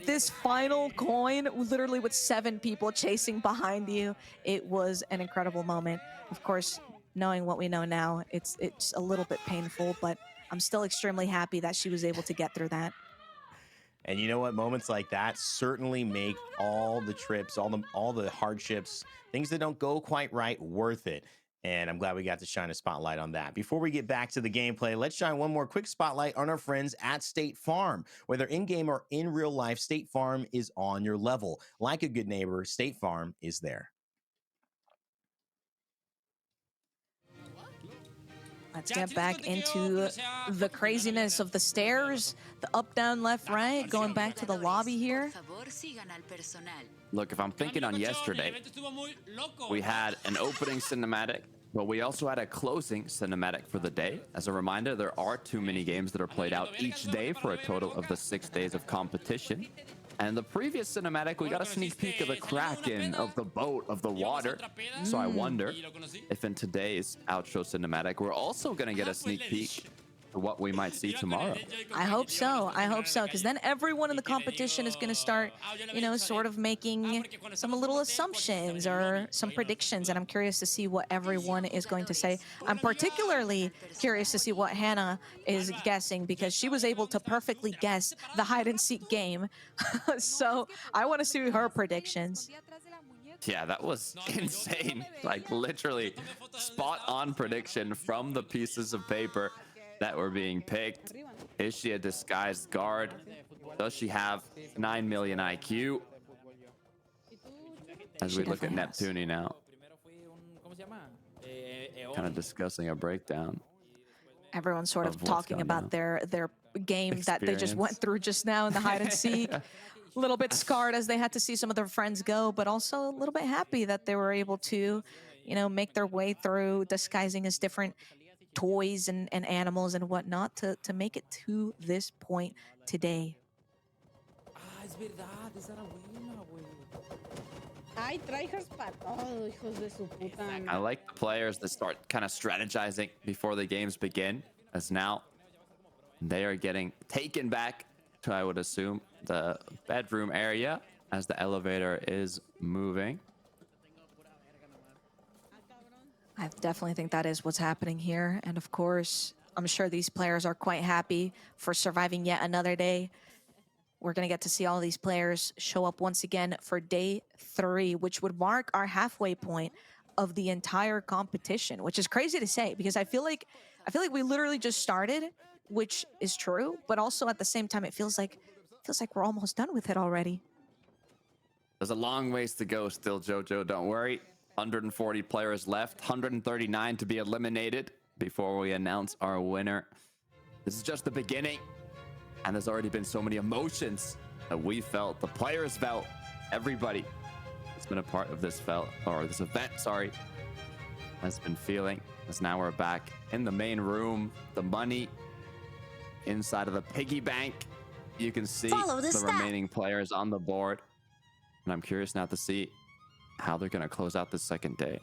D: this final coin, literally with 7 people chasing behind you. It was an incredible moment. Of course, knowing what we know now, it's a little bit painful, but I'm still extremely happy that she was able to get through that.
C: And you know what? Moments like that certainly make all the trips, all the hardships, things that don't go quite right, worth it. And I'm glad we got to shine a spotlight on that. Before we get back to the gameplay, let's shine one more quick spotlight on our friends at State Farm. Whether in-game or in real life, State Farm is on your level. Like a good neighbor, State Farm is there.
D: Let's get back into the craziness of the stairs, the up, down, left, right, going back to the lobby here.
E: Look, if I'm thinking on yesterday, we had an opening cinematic, but we also had a closing cinematic for the day. As a reminder, there are 2 mini games that are played out each day for a total of the 6 days of competition. And the previous cinematic, we got a sneak peek of the Kraken, of the boat, of the water. So I wonder if in today's outro cinematic, we're also going to get a sneak peek to what we might see tomorrow.
D: I hope so. I hope so, because then everyone in the competition is going to start, sort of making some little assumptions or some predictions, and I'm curious to see what everyone is going to say. I'm particularly curious to see what Hannah is guessing, because she was able to perfectly guess the hide-and-seek game. So I want to see her predictions.
E: Yeah, that was insane. Like, literally spot-on prediction from the pieces of paper that were being picked. Is she a disguised guard? Does she have 9 million IQ? As we look at Neptune now, kind of discussing a breakdown.
D: Everyone's sort of
E: Of what's
D: talking
E: going
D: about
E: on.
D: their game that they just went through just now in the hide and seek. A little bit scarred as they had to see some of their friends go, but also a little bit happy that they were able to, make their way through disguising as different toys and animals and whatnot to make it to this point today.
M: Es verdad, esa era buena, güey.
N: Ay, tryhards para todo, hijos de su puta madre.
E: I like the players that start kind of strategizing before the games begin, as now they are getting taken back to, I would assume, the bedroom area as the elevator is moving.
D: I definitely think that is what's happening here. And of course, I'm sure these players are quite happy for surviving yet another day. We're going to get to see all these players show up once again for day 3, which would mark our halfway point of the entire competition, which is crazy to say because I feel like we literally just started, which is true, but also at the same time it feels like we're almost done with it already.
E: There's a long ways to go still, Jojo. Don't worry. 140 players left, 139 to be eliminated before we announce our winner. This is just the beginning, and there's already been so many emotions that we felt, the players felt, everybody that's been a part of this event, has been feeling. As now we're back in the main room, the money inside of the piggy bank. You can see the remaining players on the board, and I'm curious now to see how they're going to close out the second day.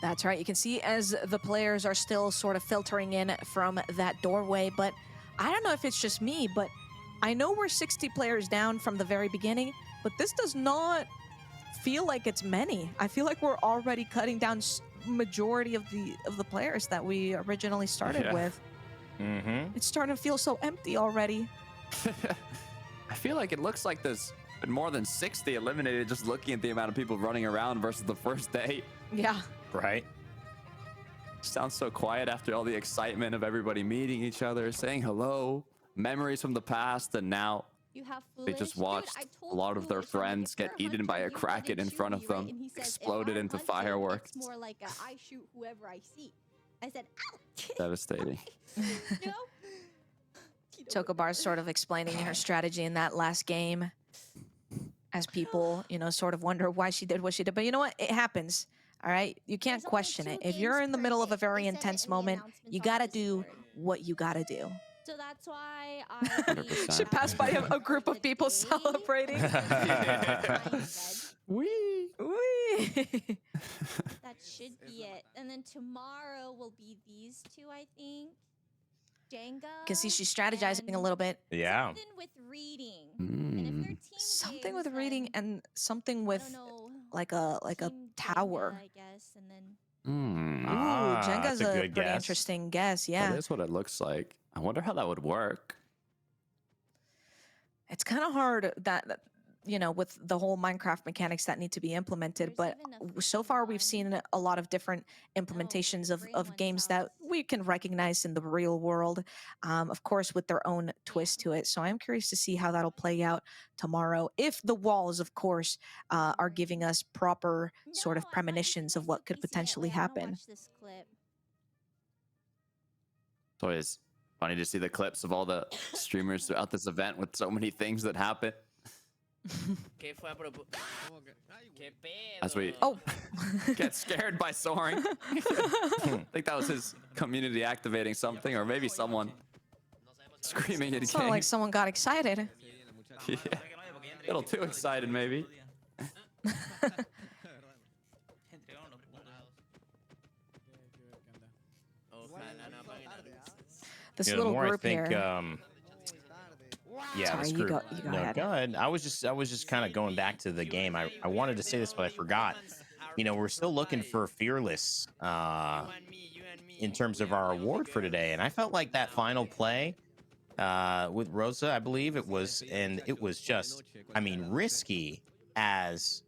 D: That's right. You can see as the players are still sort of filtering in from that doorway, but I don't know if it's just me, but I know we're 60 players down from the very beginning, but this does not feel like it's many. I feel like we're already cutting down majority of the players that we originally started with. It's starting to feel so empty already.
E: I feel like it looks like there's been more than 60 eliminated just looking at the amount of people running around versus the first day.
D: Yeah.
C: Right.
E: Sounds so quiet after all the excitement of everybody meeting each other, saying hello, memories from the past, and now they just watched a lot of their friends get eaten by a kraken in front of them, exploded into fireworks.
O: It's more like I shoot whoever I see. I said, ouch!
E: Devastating.
D: Chocobar's sort of explaining her strategy in that last game as people, sort of wonder why she did what she did. But you know what? It happens. All right? You can't question it. If you're in the middle of a very intense moment, you got to do what you got to do.
O: So that's why I
D: should pass by a group of people celebrating.
E: Wee!
D: Wee!
O: That should be it. And then tomorrow will be these two, I think. Jenga.
D: Can see she's strategizing a little bit.
C: Yeah.
O: Something with reading. And if they're team
D: Something
O: games,
D: with reading and something with like a tower.
O: I guess, and then.
D: Ooh, Jenga's
C: that's a
D: a
C: good
D: pretty
C: guess.
D: interesting guess. Yeah.
E: That is what it looks like. I wonder how that would work.
D: It's kind of hard that with the whole Minecraft mechanics that need to be implemented, but so far we've seen a lot of different implementations of games that we can recognize in the real world, of course with their own twist to it. So I'm curious to see how that'll play out tomorrow, if the walls, of course, are giving us proper sort of premonitions of what could potentially happen.
E: So it's funny to see the clips of all the streamers throughout this event with so many things that happen. As we get scared by soaring. I think that was his community activating something, or maybe someone screaming at
D: It sounded like someone got excited.
E: Yeah, a little too excited maybe.
D: This
C: the
D: little
C: more
D: group
C: I think,
D: here.
C: Yeah,
D: Sorry,
C: this
D: you
C: group.
D: go
C: No,
D: ahead.
C: go ahead. I was just kind of going back to the game. I wanted to say this, but I forgot. We're still looking for Fearless in terms of our award for today, and I felt like that final play with Rosa, I believe it was, and it was just, risky as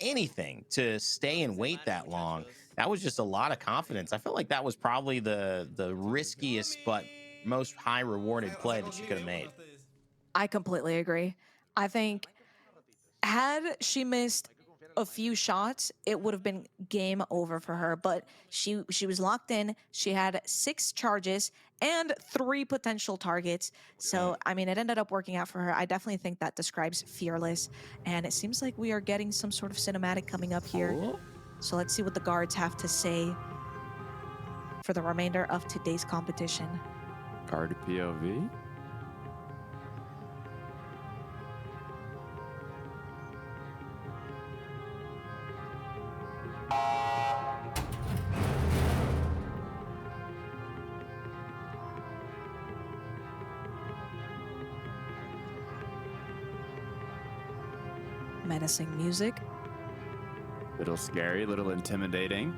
C: anything to stay and wait that long. That was just a lot of confidence. I felt like that was probably the riskiest but most high rewarded play that she could have made.
D: I completely agree. I think had she missed a few shots, it would have been game over for her. But she was locked in. She had 6 charges and 3 potential targets. So, it ended up working out for her. I definitely think that describes Fearless. And it seems like we are getting some sort of cinematic coming up here. So let's see what the guards have to say for the remainder of today's competition.
E: Guard POV.
D: Menacing music.
E: Little scary, little intimidating.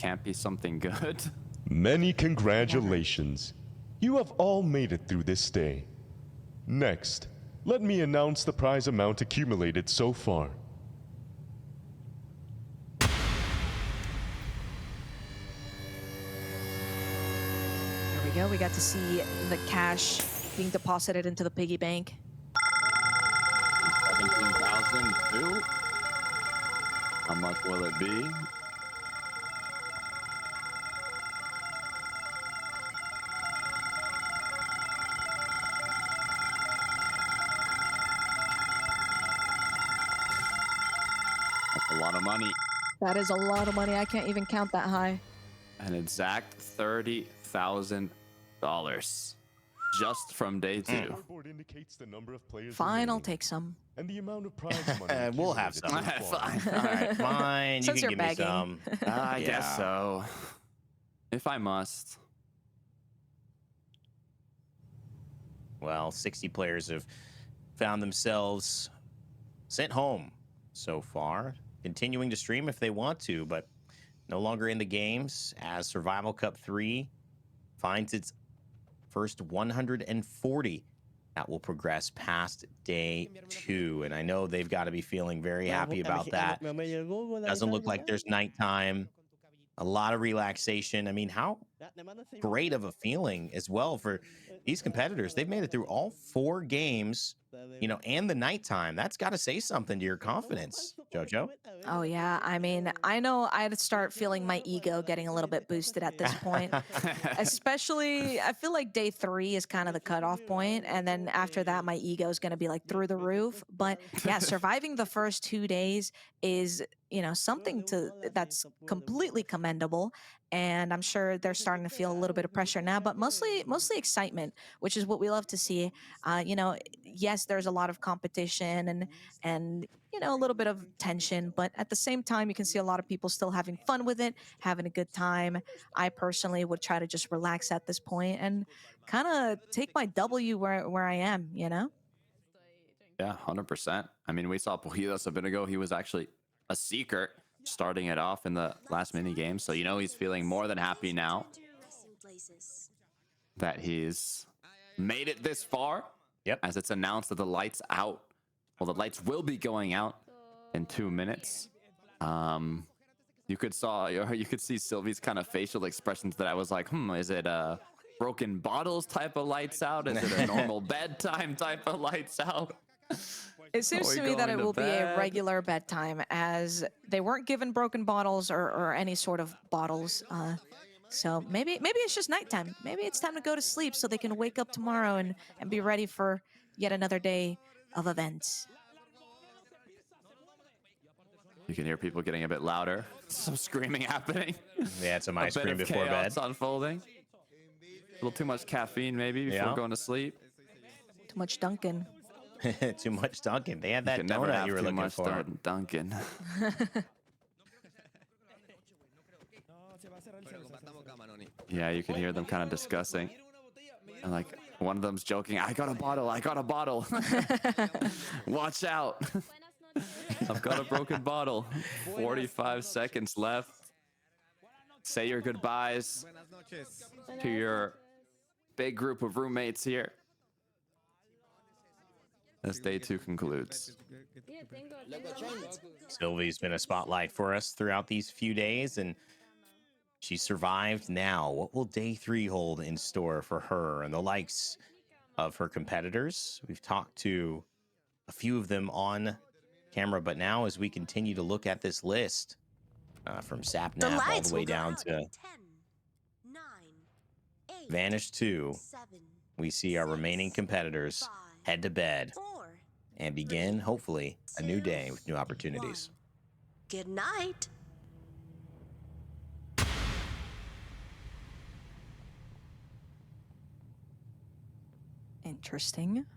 E: can't be something good.
H: Many congratulations. You have all made it through this day. Next, let me announce the prize amount accumulated so far.
D: There we go. We got to see the cash being deposited into the piggy bank.
E: 17,002. How much will it be? That's a lot of money.
D: That is a lot of money. I can't even count that high.
E: An exact $30,000 just from day 2.
H: Scoreboard indicates the number of players
D: Fine, I'll
H: remaining
D: take some.
H: and the amount of prize money.
C: We'll have
H: accumulated
C: some.
H: so far.
E: Fine.
C: All right, fine.
D: Since
C: you
D: you're
C: can give
D: begging.
C: me some.
E: I guess
C: Yeah.
E: so. If I must.
C: Well, 60 players have found themselves sent home so far, continuing to stream if they want to, but no longer in the games as Survival Cup 3 finds its first 140 that will progress past day 2. And I know they've got to be feeling very happy about that. Doesn't look like there's nighttime. A lot of relaxation. I mean, how great of a feeling as well for these competitors. They've made it through all 4 games, you know, and the nighttime. That's got to say something to your confidence, Jojo.
D: Oh, yeah. I mean, I know I'd start feeling my ego getting a little bit boosted at this point. Especially, I feel like day 3 is kind of the cutoff point, and then after that, my ego is going to be like through the roof. But yeah, surviving the first 2 days is, you know, something that's completely commendable. And I'm sure they're starting to feel a little bit of pressure now, but mostly excitement, which is what we love to see. You know, yes, there's a lot of competition and you know, a little bit of tension, but at the same time, you can see a lot of people still having fun with it, having a good time. I personally would try to just relax at this point and kind of take my W where I am, you know?
E: Yeah, 100%. I mean, we saw Pujidos a bit ago. He was actually a seeker starting it off in the last mini game. So, you know, he's feeling more than happy now that he's made it this far.
C: Yep.
E: As it's announced that the lights out. Well, the lights will be going out in 2 minutes. You could see Sylvie's kind of facial expressions that I was like, is it broken bottles type of lights out? Is it a normal bedtime type of lights out?
D: It seems to me that it will be a regular bedtime, as they weren't given broken bottles or any sort of bottles. So maybe it's just nighttime. Maybe it's time to go to sleep so they can wake up tomorrow and be ready for yet another day of events.
E: You can hear people getting a bit louder. Some screaming happening.
C: Yeah, some ice
E: A bit
C: cream
E: of
C: before bed.
E: chaos unfolding. A little too much caffeine maybe before going to sleep.
D: Too much Dunkin'.
C: Too much Dunkin'. They had that
E: You can never
C: donut
E: have
C: you were
E: too
C: looking
E: much
C: for.
E: Dunkin'. Yeah, you can hear them kind of discussing. And like one of them's joking, I got a bottle. Watch out. I've got a broken bottle. 45 seconds left. Say your goodbyes to your big group of roommates here. As day 2 concludes.
C: Sylvie's been a spotlight for us throughout these few days, and she survived now. What will day 3 hold in store for her and the likes of her competitors? We've talked to a few of them on camera, but now as we continue to look at this list, from Sapnap all the way down to Vanish 2, we see our remaining competitors head to bed and begin, hopefully, a new day with new opportunities.
I: Good night.
D: Interesting.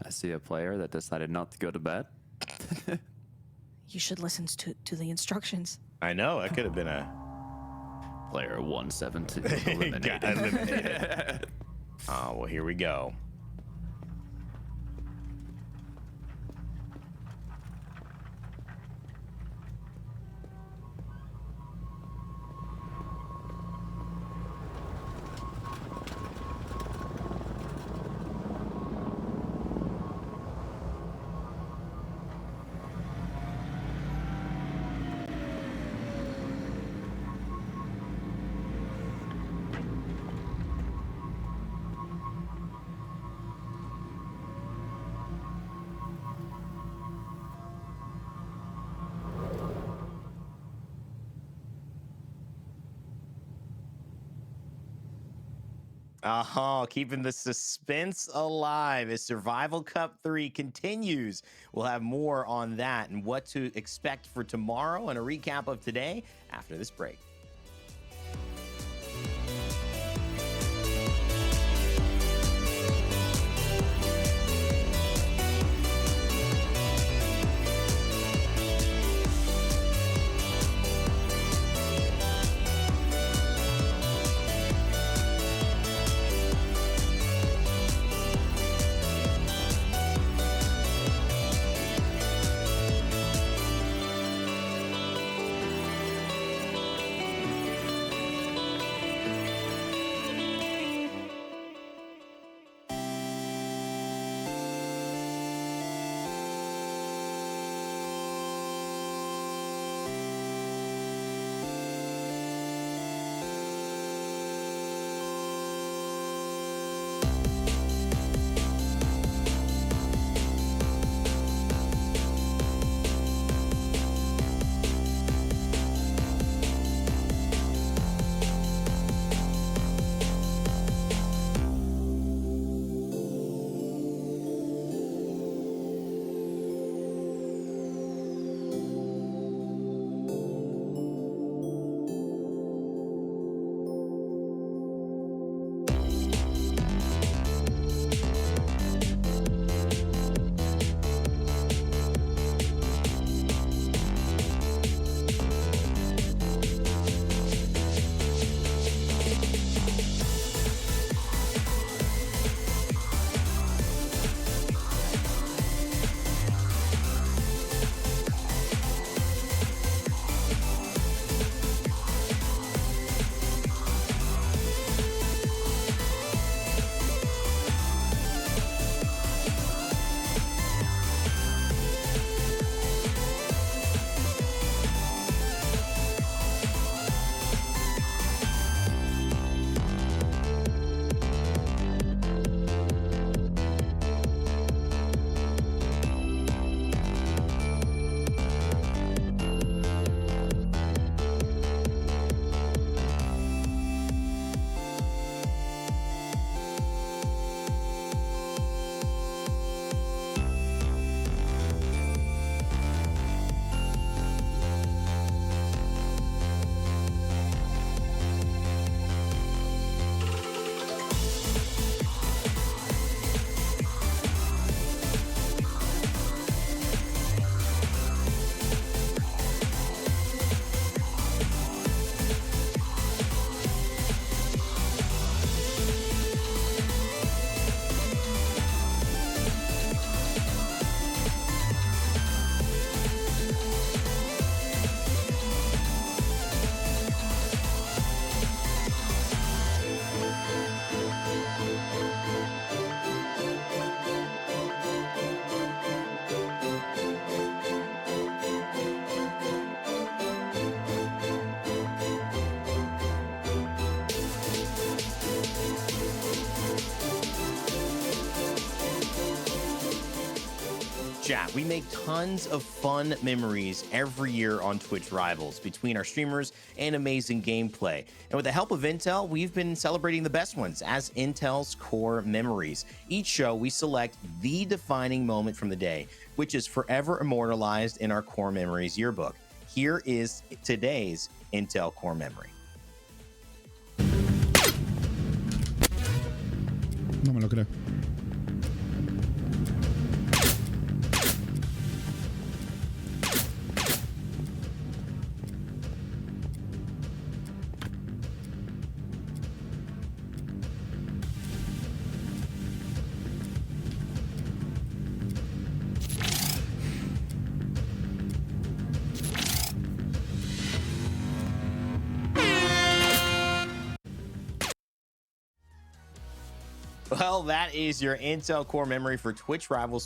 E: I see a player that decided not to go to bed.
D: You should listen to the instructions.
C: I know, that could have been a
E: player 172 eliminated.
C: Got eliminated. Oh, well, here we go. Keeping the suspense alive as Survival Cup 3 continues. We'll have more on that and what to expect for tomorrow and a recap of today after this break. Chat, we make tons of fun memories every year on Twitch Rivals between our streamers and amazing gameplay. And with the help of Intel, we've been celebrating the best ones as Intel's core memories. Each show, we select the defining moment from the day, which is forever immortalized in our core memories yearbook. Here is today's Intel core memory.
P: No me lo creo.
C: Well, that is your Intel core memory for TwitchRivals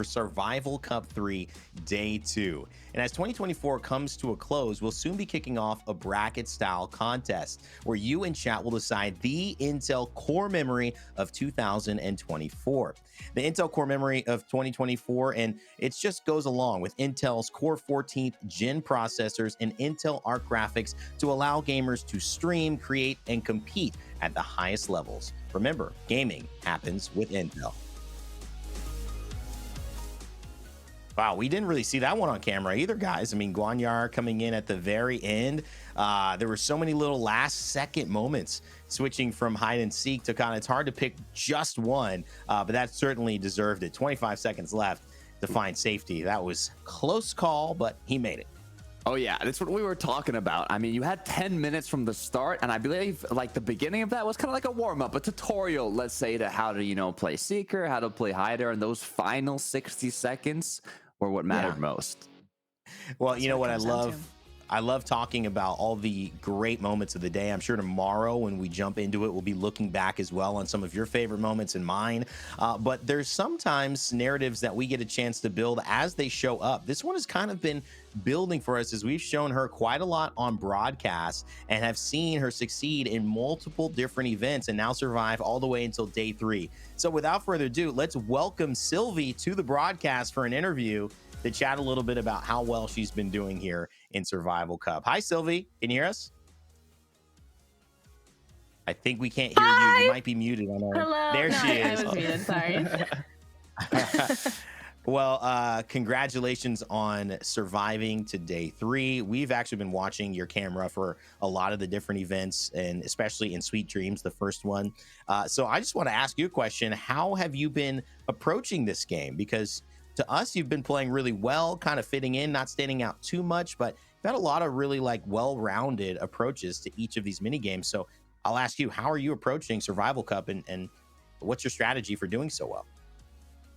C: Survival Cup 3 Day 2. And as 2024 comes to a close, we'll soon be kicking off a bracket-style contest where you and chat will decide the Intel core memory of 2024. The Intel core memory of 2024, and it just goes along with Intel's Core 14th Gen processors and Intel Arc graphics to allow gamers to stream, create, and compete at the highest levels. Remember, gaming happens with Intel. Wow, we didn't really see that one on camera either, guys. I mean, Guanyar coming in at the very end. There were so many little last-second moments switching from hide and seek to kind of, it's hard to pick just one, but that certainly deserved it. 25 seconds left to find safety. That was close call, but he made it.
E: Oh yeah, that's what we were talking about. I mean, you had 10 minutes from the start, and I believe like the beginning of that was kind of like a warm-up, a tutorial, let's say, to how to, you know, play Seeker, how to play Hider, and those final 60 seconds were what mattered most.
C: Well, you know what I love? I love talking about all the great moments of the day. I'm sure tomorrow when we jump into it, we'll be looking back as well on some of your favorite moments and mine. But there's sometimes narratives that we get a chance to build as they show up. This one has kind of been building for us as we've shown her quite a lot on broadcast and have seen her succeed in multiple different events and now survive all the way until day 3. So without further ado, let's welcome Sylvie to the broadcast for an interview to chat a little bit about how well she's been doing here in Survival Cup. Hi, Sylvie. Can you hear us? I think we can't hear you. You might be muted on our...
P: Hello.
C: There she is.
P: I was muted. Sorry.
C: Well, congratulations on surviving to day 3. We've actually been watching your camera for a lot of the different events, and especially in Sweet Dreams, the first one. So I just want to ask you a question. How have you been approaching this game? Because to us, you've been playing really well, kind of fitting in, not standing out too much, but you've had a lot of really like well-rounded approaches to each of these mini games. So I'll ask you, how are you approaching Survival Cup, and what's your strategy for doing so well?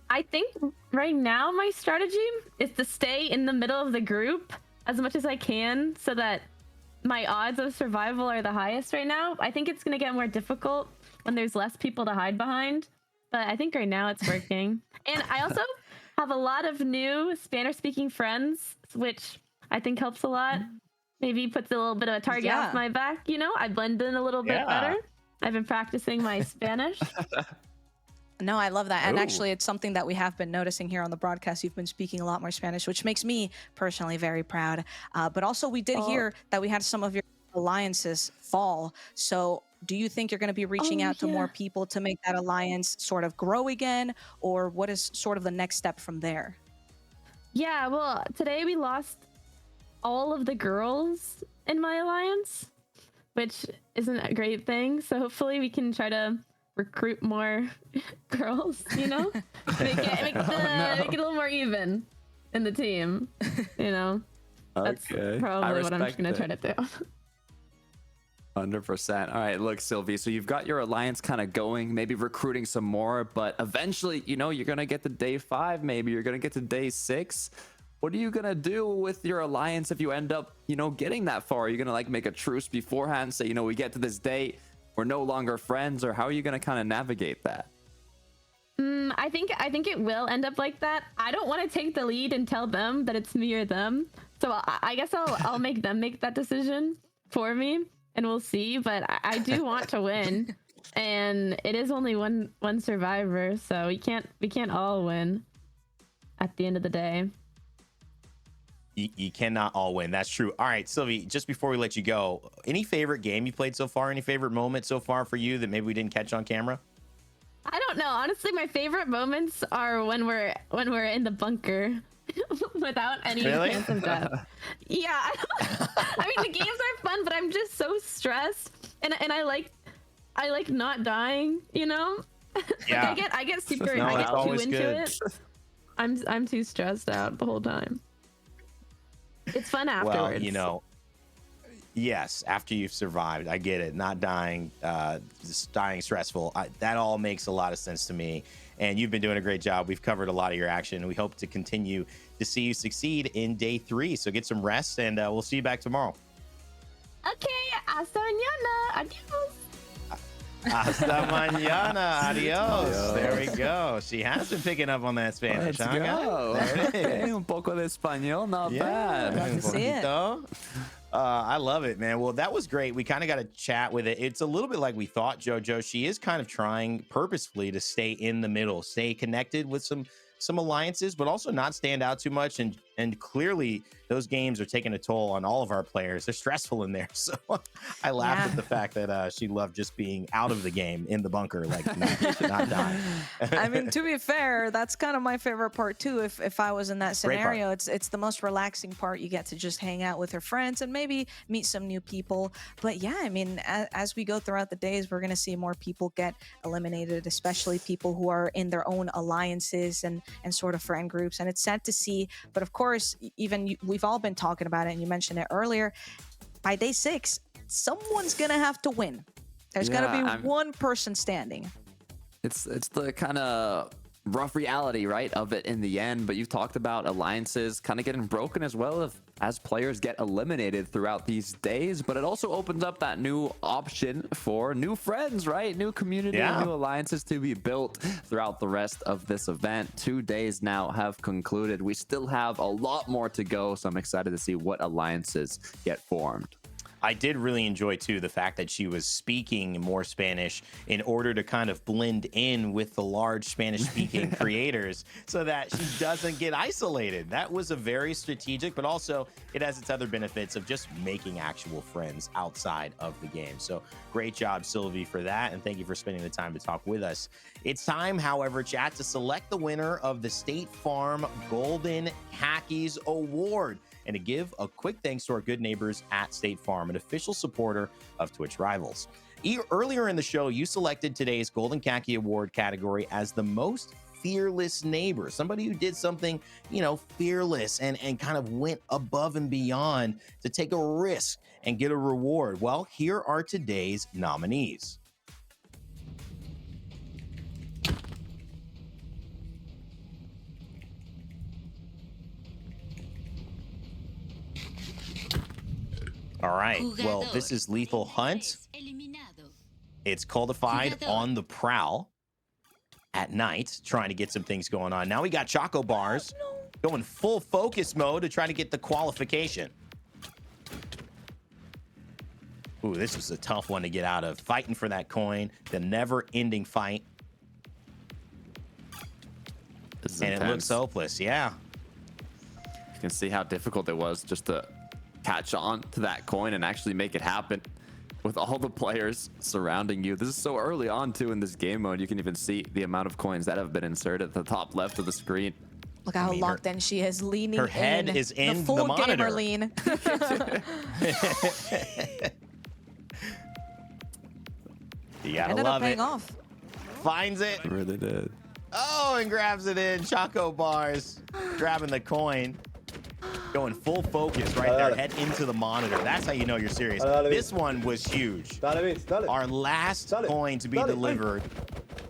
P: I think right now my strategy is to stay in the middle of the group as much as I can so that my odds of survival are the highest right now. I think it's going to get more difficult when there's less people to hide behind, but I think right now it's working. And I also have a lot of new Spanish-speaking friends, which I think helps a lot. Maybe puts a little bit of a target off my back, you know? I blend in a little bit better. I've been practicing my Spanish.
D: No, I love that. And actually, it's something that we have been noticing here on the broadcast. You've been speaking a lot more Spanish, which makes me personally very proud. But also, we did hear that we had some of your alliances fall. So do you think you're going to be reaching out to more people to make that alliance sort of grow again? Or what is sort of the next step from there?
P: Yeah, well, today we lost all of the girls in my alliance, which isn't a great thing. So hopefully we can try to recruit more girls, you know? make it a little more even in the team, you know? That's probably what I'm just going to try to do.
E: 100%. All right, look, Sylvie, so you've got your alliance kind of going, maybe recruiting some more, but eventually, you know, you're going to get to day 5, maybe you're going to get to day 6. What are you going to do with your alliance if you end up, you know, getting that far? Are you going to like make a truce beforehand, say, you know, we get to this date, we're no longer friends, or how are you going to kind of navigate that?
P: I think it will end up like that. I don't want to take the lead and tell them that it's me or them. So I guess I'll make them make that decision for me. And we'll see, but I do want to win, and it is only one survivor, so we can't all win at the end of the day.
C: You cannot all win. That's true. All right, Sylvie, just before we let you go, any favorite game you played so far? Any favorite moment so far for you that maybe we didn't catch on camera?
P: I don't know. Honestly, my favorite moments are when we're in the bunker. Without any chance of death. Yeah, I mean the games are fun, but I'm just so stressed, and I like not dying, you know.
C: Yeah.
P: Like I get super I get too into it. I'm too stressed out the whole time. It's fun afterwards.
C: Well, you know, yes, after you've survived, I get it. Not dying, just dying stressful. That all makes a lot of sense to me. And you've been doing a great job. We've covered a lot of your action, and we hope to continue to see you succeed in day 3. So get some rest, and we'll see you back tomorrow.
P: Okay, hasta mañana. Adios.
C: Hasta mañana. Adios. There we go. She has been picking up on that Spanish.
E: Let's
C: huh,
E: go.
C: guys? There it is.
E: Hey, un poco de español, not bad.
D: Love to see it.
C: I love it, man. Well, that was great. We kind of got to chat with it. It's a little bit like we thought, JoJo. She is kind of trying purposefully to stay in the middle, stay connected with some alliances, but also not stand out too much. And clearly those games are taking a toll on all of our players. They're stressful in there. So I laughed at the fact that she loved just being out of the game in the bunker, like not die.
D: I mean, to be fair, that's kind of my favorite part too. If I was in that scenario, it's the most relaxing part. You get to just hang out with your friends and maybe meet some new people. But yeah, I mean, as we go throughout the days, we're gonna see more people get eliminated, especially people who are in their own alliances and sort of friend groups. And it's sad to see, but of course, we've all been talking about it, and you mentioned it earlier. By day 6, someone's gonna have to win. There's gonna be one person standing.
E: It's the kind of rough reality, right, of it in the end. But you've talked about alliances kind of getting broken as well as players get eliminated throughout these days. But it also opens up that new option for new friends, right? New community, new alliances to be built throughout the rest of this event. 2 days now have concluded. We still have a lot more to go, so I'm excited to see what alliances get formed.
C: I did really enjoy, too, the fact that she was speaking more Spanish in order to kind of blend in with the large Spanish-speaking creators so that she doesn't get isolated. That was a very strategic, but also it has its other benefits of just making actual friends outside of the game. So great job, Sylvie, for that, and thank you for spending the time to talk with us. It's time, however, chat, to select the winner of the State Farm Golden Khakis Award, and to give a quick thanks to our good neighbors at State Farm, an official supporter of Twitch Rivals. Earlier in the show, you selected today's Golden Khaki Award category as the most fearless neighbor, somebody who did something, fearless and kind of went above and beyond to take a risk and get a reward. Well, here are today's nominees. All right, well, this is Lethal Hunt. It's Cultified on the prowl at night, trying to get some things going on. Now we got Choco Bars going full focus mode to try to get the qualification. Ooh, this was a tough one to get out of. Fighting for that coin, the never-ending fight. And it looks hopeless, yeah.
E: You can see how difficult it was just to catch on to that coin and actually make it happen with all the players surrounding you. This is so early on too in this game mode. You can even see the amount of coins that have been inserted at the top left of the screen.
D: Look how locked in she is, leaning
C: her head
D: in.
C: is in
D: the full
C: the monitor.
D: Gamer lean.
C: You gotta
D: Ended
C: love
D: up paying
C: it.
D: off.
C: Finds it.
E: Really did.
C: Oh, and grabs it in. Choco Bars grabbing the coin. Going full focus right there, head into the monitor. That's how you know you're serious. This one was huge. Our last coin to be delivered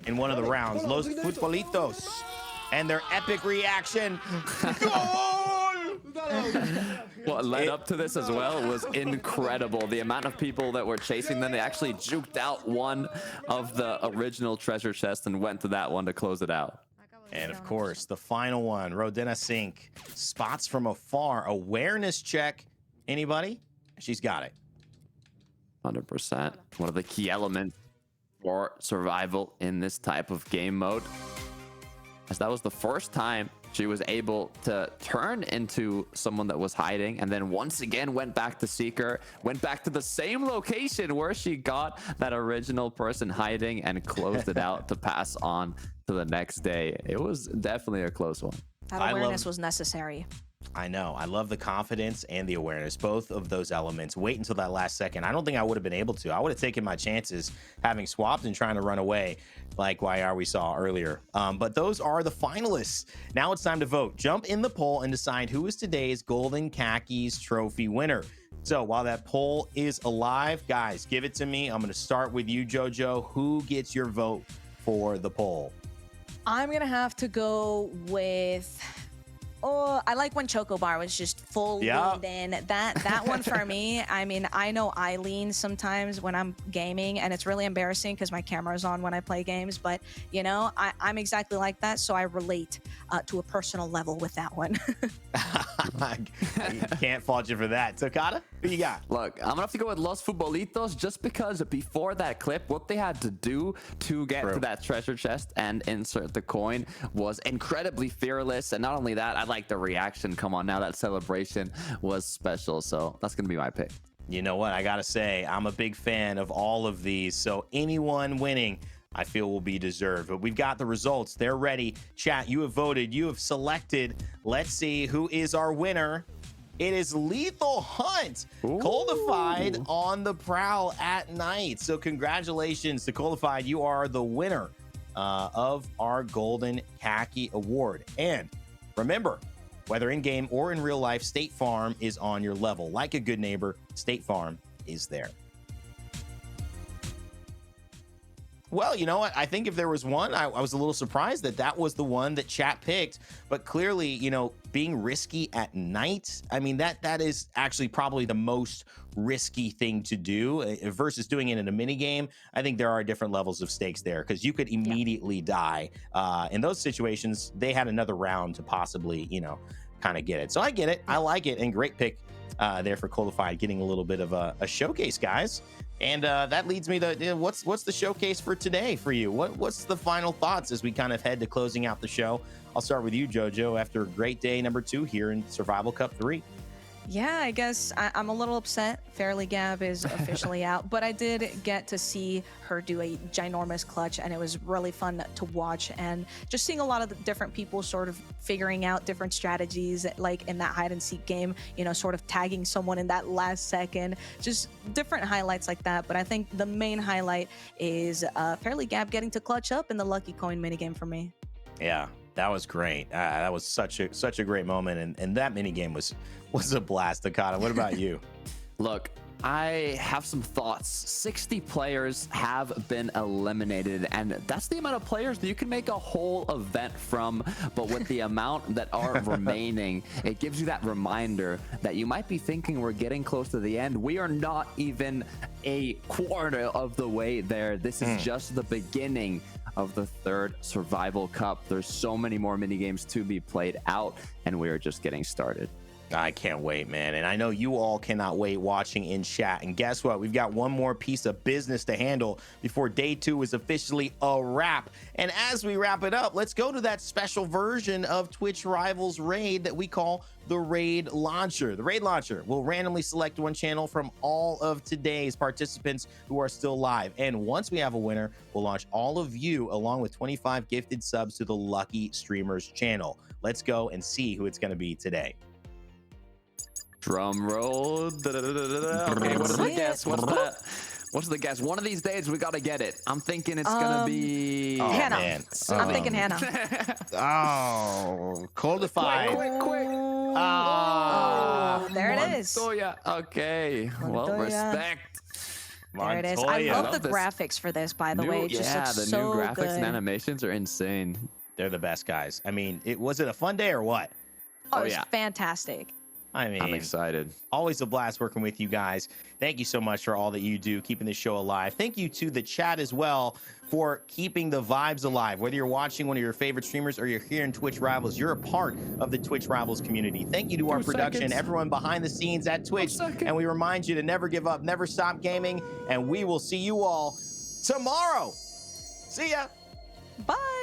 C: in one of the rounds. Los Futbolitos and their epic reaction.
E: What led up to this as well was incredible. The amount of people that were chasing them, they actually juked out one of the original treasure chests and went to that one to close it out.
C: And of course, the final one, Rodena Sink, spots from afar, awareness check. Anybody? She's got it.
E: 100%. One of the key elements for survival in this type of game mode, as that was the first time she was able to turn into someone that was hiding, and then once again went back to Seeker, went back to the same location where she got that original person hiding and closed it out to pass on to the next day. It was definitely a close one.
D: That awareness was necessary.
C: I know. I love the confidence and the awareness, both of those elements. Wait until that last second. I don't think I would have been able to. I would have taken my chances having swapped and trying to run away like YR we saw earlier. But those are the finalists. Now it's time to vote. Jump in the poll and decide who is today's Golden Khakis trophy winner. So while that poll is alive, guys, give it to me. I'm going to start with you, JoJo. Who gets your vote for the poll?
D: I'm going to have to go with Oh, I like when Chocobar was just full leaned in. That one for me. I mean, I know I lean sometimes when I'm gaming, and it's really embarrassing because my camera's on when I play games. But you know, I'm exactly like that, so I relate to a personal level with that one.
C: Can't fault you for that. Takata, who you got?
E: Look, I'm gonna have to go with Los Futbolitos just because before that clip, what they had to do to get to that treasure chest and insert the coin was incredibly fearless. And not only that, I like the reaction. Come on now, that celebration was special. So that's gonna be my pick.
C: You know what? I gotta say, I'm a big fan of all of these. So anyone winning, I feel will be deserved. But we've got the results. They're ready. Chat, you have voted. You have selected. Let's see who is our winner. It is Lethal Hunt, Coldified on the prowl at night. So congratulations to Coldified. You are the winner of our Golden Khaki Award. And remember, whether in-game or in real life, State Farm is on your level. Like a good neighbor, State Farm is there. Well, you know what? I think if there was one, I was a little surprised that was the one that chat picked. But clearly, you know, being risky at night, I mean, that is actually probably the most risky thing to do versus doing it in a mini game. I think there are different levels of stakes there because you could immediately die. In those situations, they had another round to possibly, you know, kind of get it. So I get it. I like it. And great pick there for Coldified, getting a little bit of a showcase, guys. And that leads me to what's the showcase for today for you? What's the final thoughts as we kind of head to closing out the show? I'll start with you, JoJo, after a great day number 2 here in Survival Cup 3.
D: Yeah, I guess I'm a little upset. Fairly Gab is officially out, but I did get to see her do a ginormous clutch, and it was really fun to watch. And just seeing a lot of the different people sort of figuring out different strategies, like in that hide and seek game, you know, sort of tagging someone in that last second, just different highlights like that. But I think the main highlight is Fairly Gab getting to clutch up in the Lucky Coin minigame for me.
C: Yeah, that was great. That was such a great moment, and that minigame was a blast. Takata, what about you?
E: Look, I have some thoughts. 60 players have been eliminated, and that's the amount of players that you can make a whole event from. But with the amount that are remaining, it gives you that reminder that you might be thinking we're getting close to the end. We are not even a quarter of the way there. This is just the beginning of the 3rd Survival Cup. There's so many more mini games to be played out, and we are just getting started.
C: I can't wait, man. And I know you all cannot wait watching in chat. And guess what? We've got one more piece of business to handle before day 2 is officially a wrap. And as we wrap it up, let's go to that special version of TwitchRivals Raid that we call the Raid Launcher. The Raid Launcher will randomly select one channel from all of today's participants who are still live. And once we have a winner, we'll launch all of you along with 25 gifted subs to the Lucky Streamers channel. Let's go and see who it's going to be today.
E: Drum roll. Okay, what is the guess? What's the guess? One of these days we gotta get it. I'm thinking it's gonna be
D: Hannah.
C: Man.
D: I'm thinking Hannah.
C: Coldified.
E: Quick.
D: Oh, there it is.
E: Montoya. Okay. Well,
D: Montoya.
E: Respect.
D: There it is. I love the graphics for this, by the way. It just looks
E: the
D: so
E: new graphics
D: good.
E: and animations are insane.
C: They're the best, guys. I mean, was it a fun day or what?
D: Oh, it was fantastic.
C: I mean,
E: I'm excited.
C: Always a blast working with you guys. Thank you so much for all that you do, keeping the show alive. Thank you to the chat as well for keeping the vibes alive. Whether you're watching one of your favorite streamers or you're here in Twitch Rivals, you're a part of the Twitch Rivals community. Thank you to our production, everyone behind the scenes at Twitch. And we remind you to never give up, never stop gaming. And we will see you all tomorrow. See ya.
D: Bye.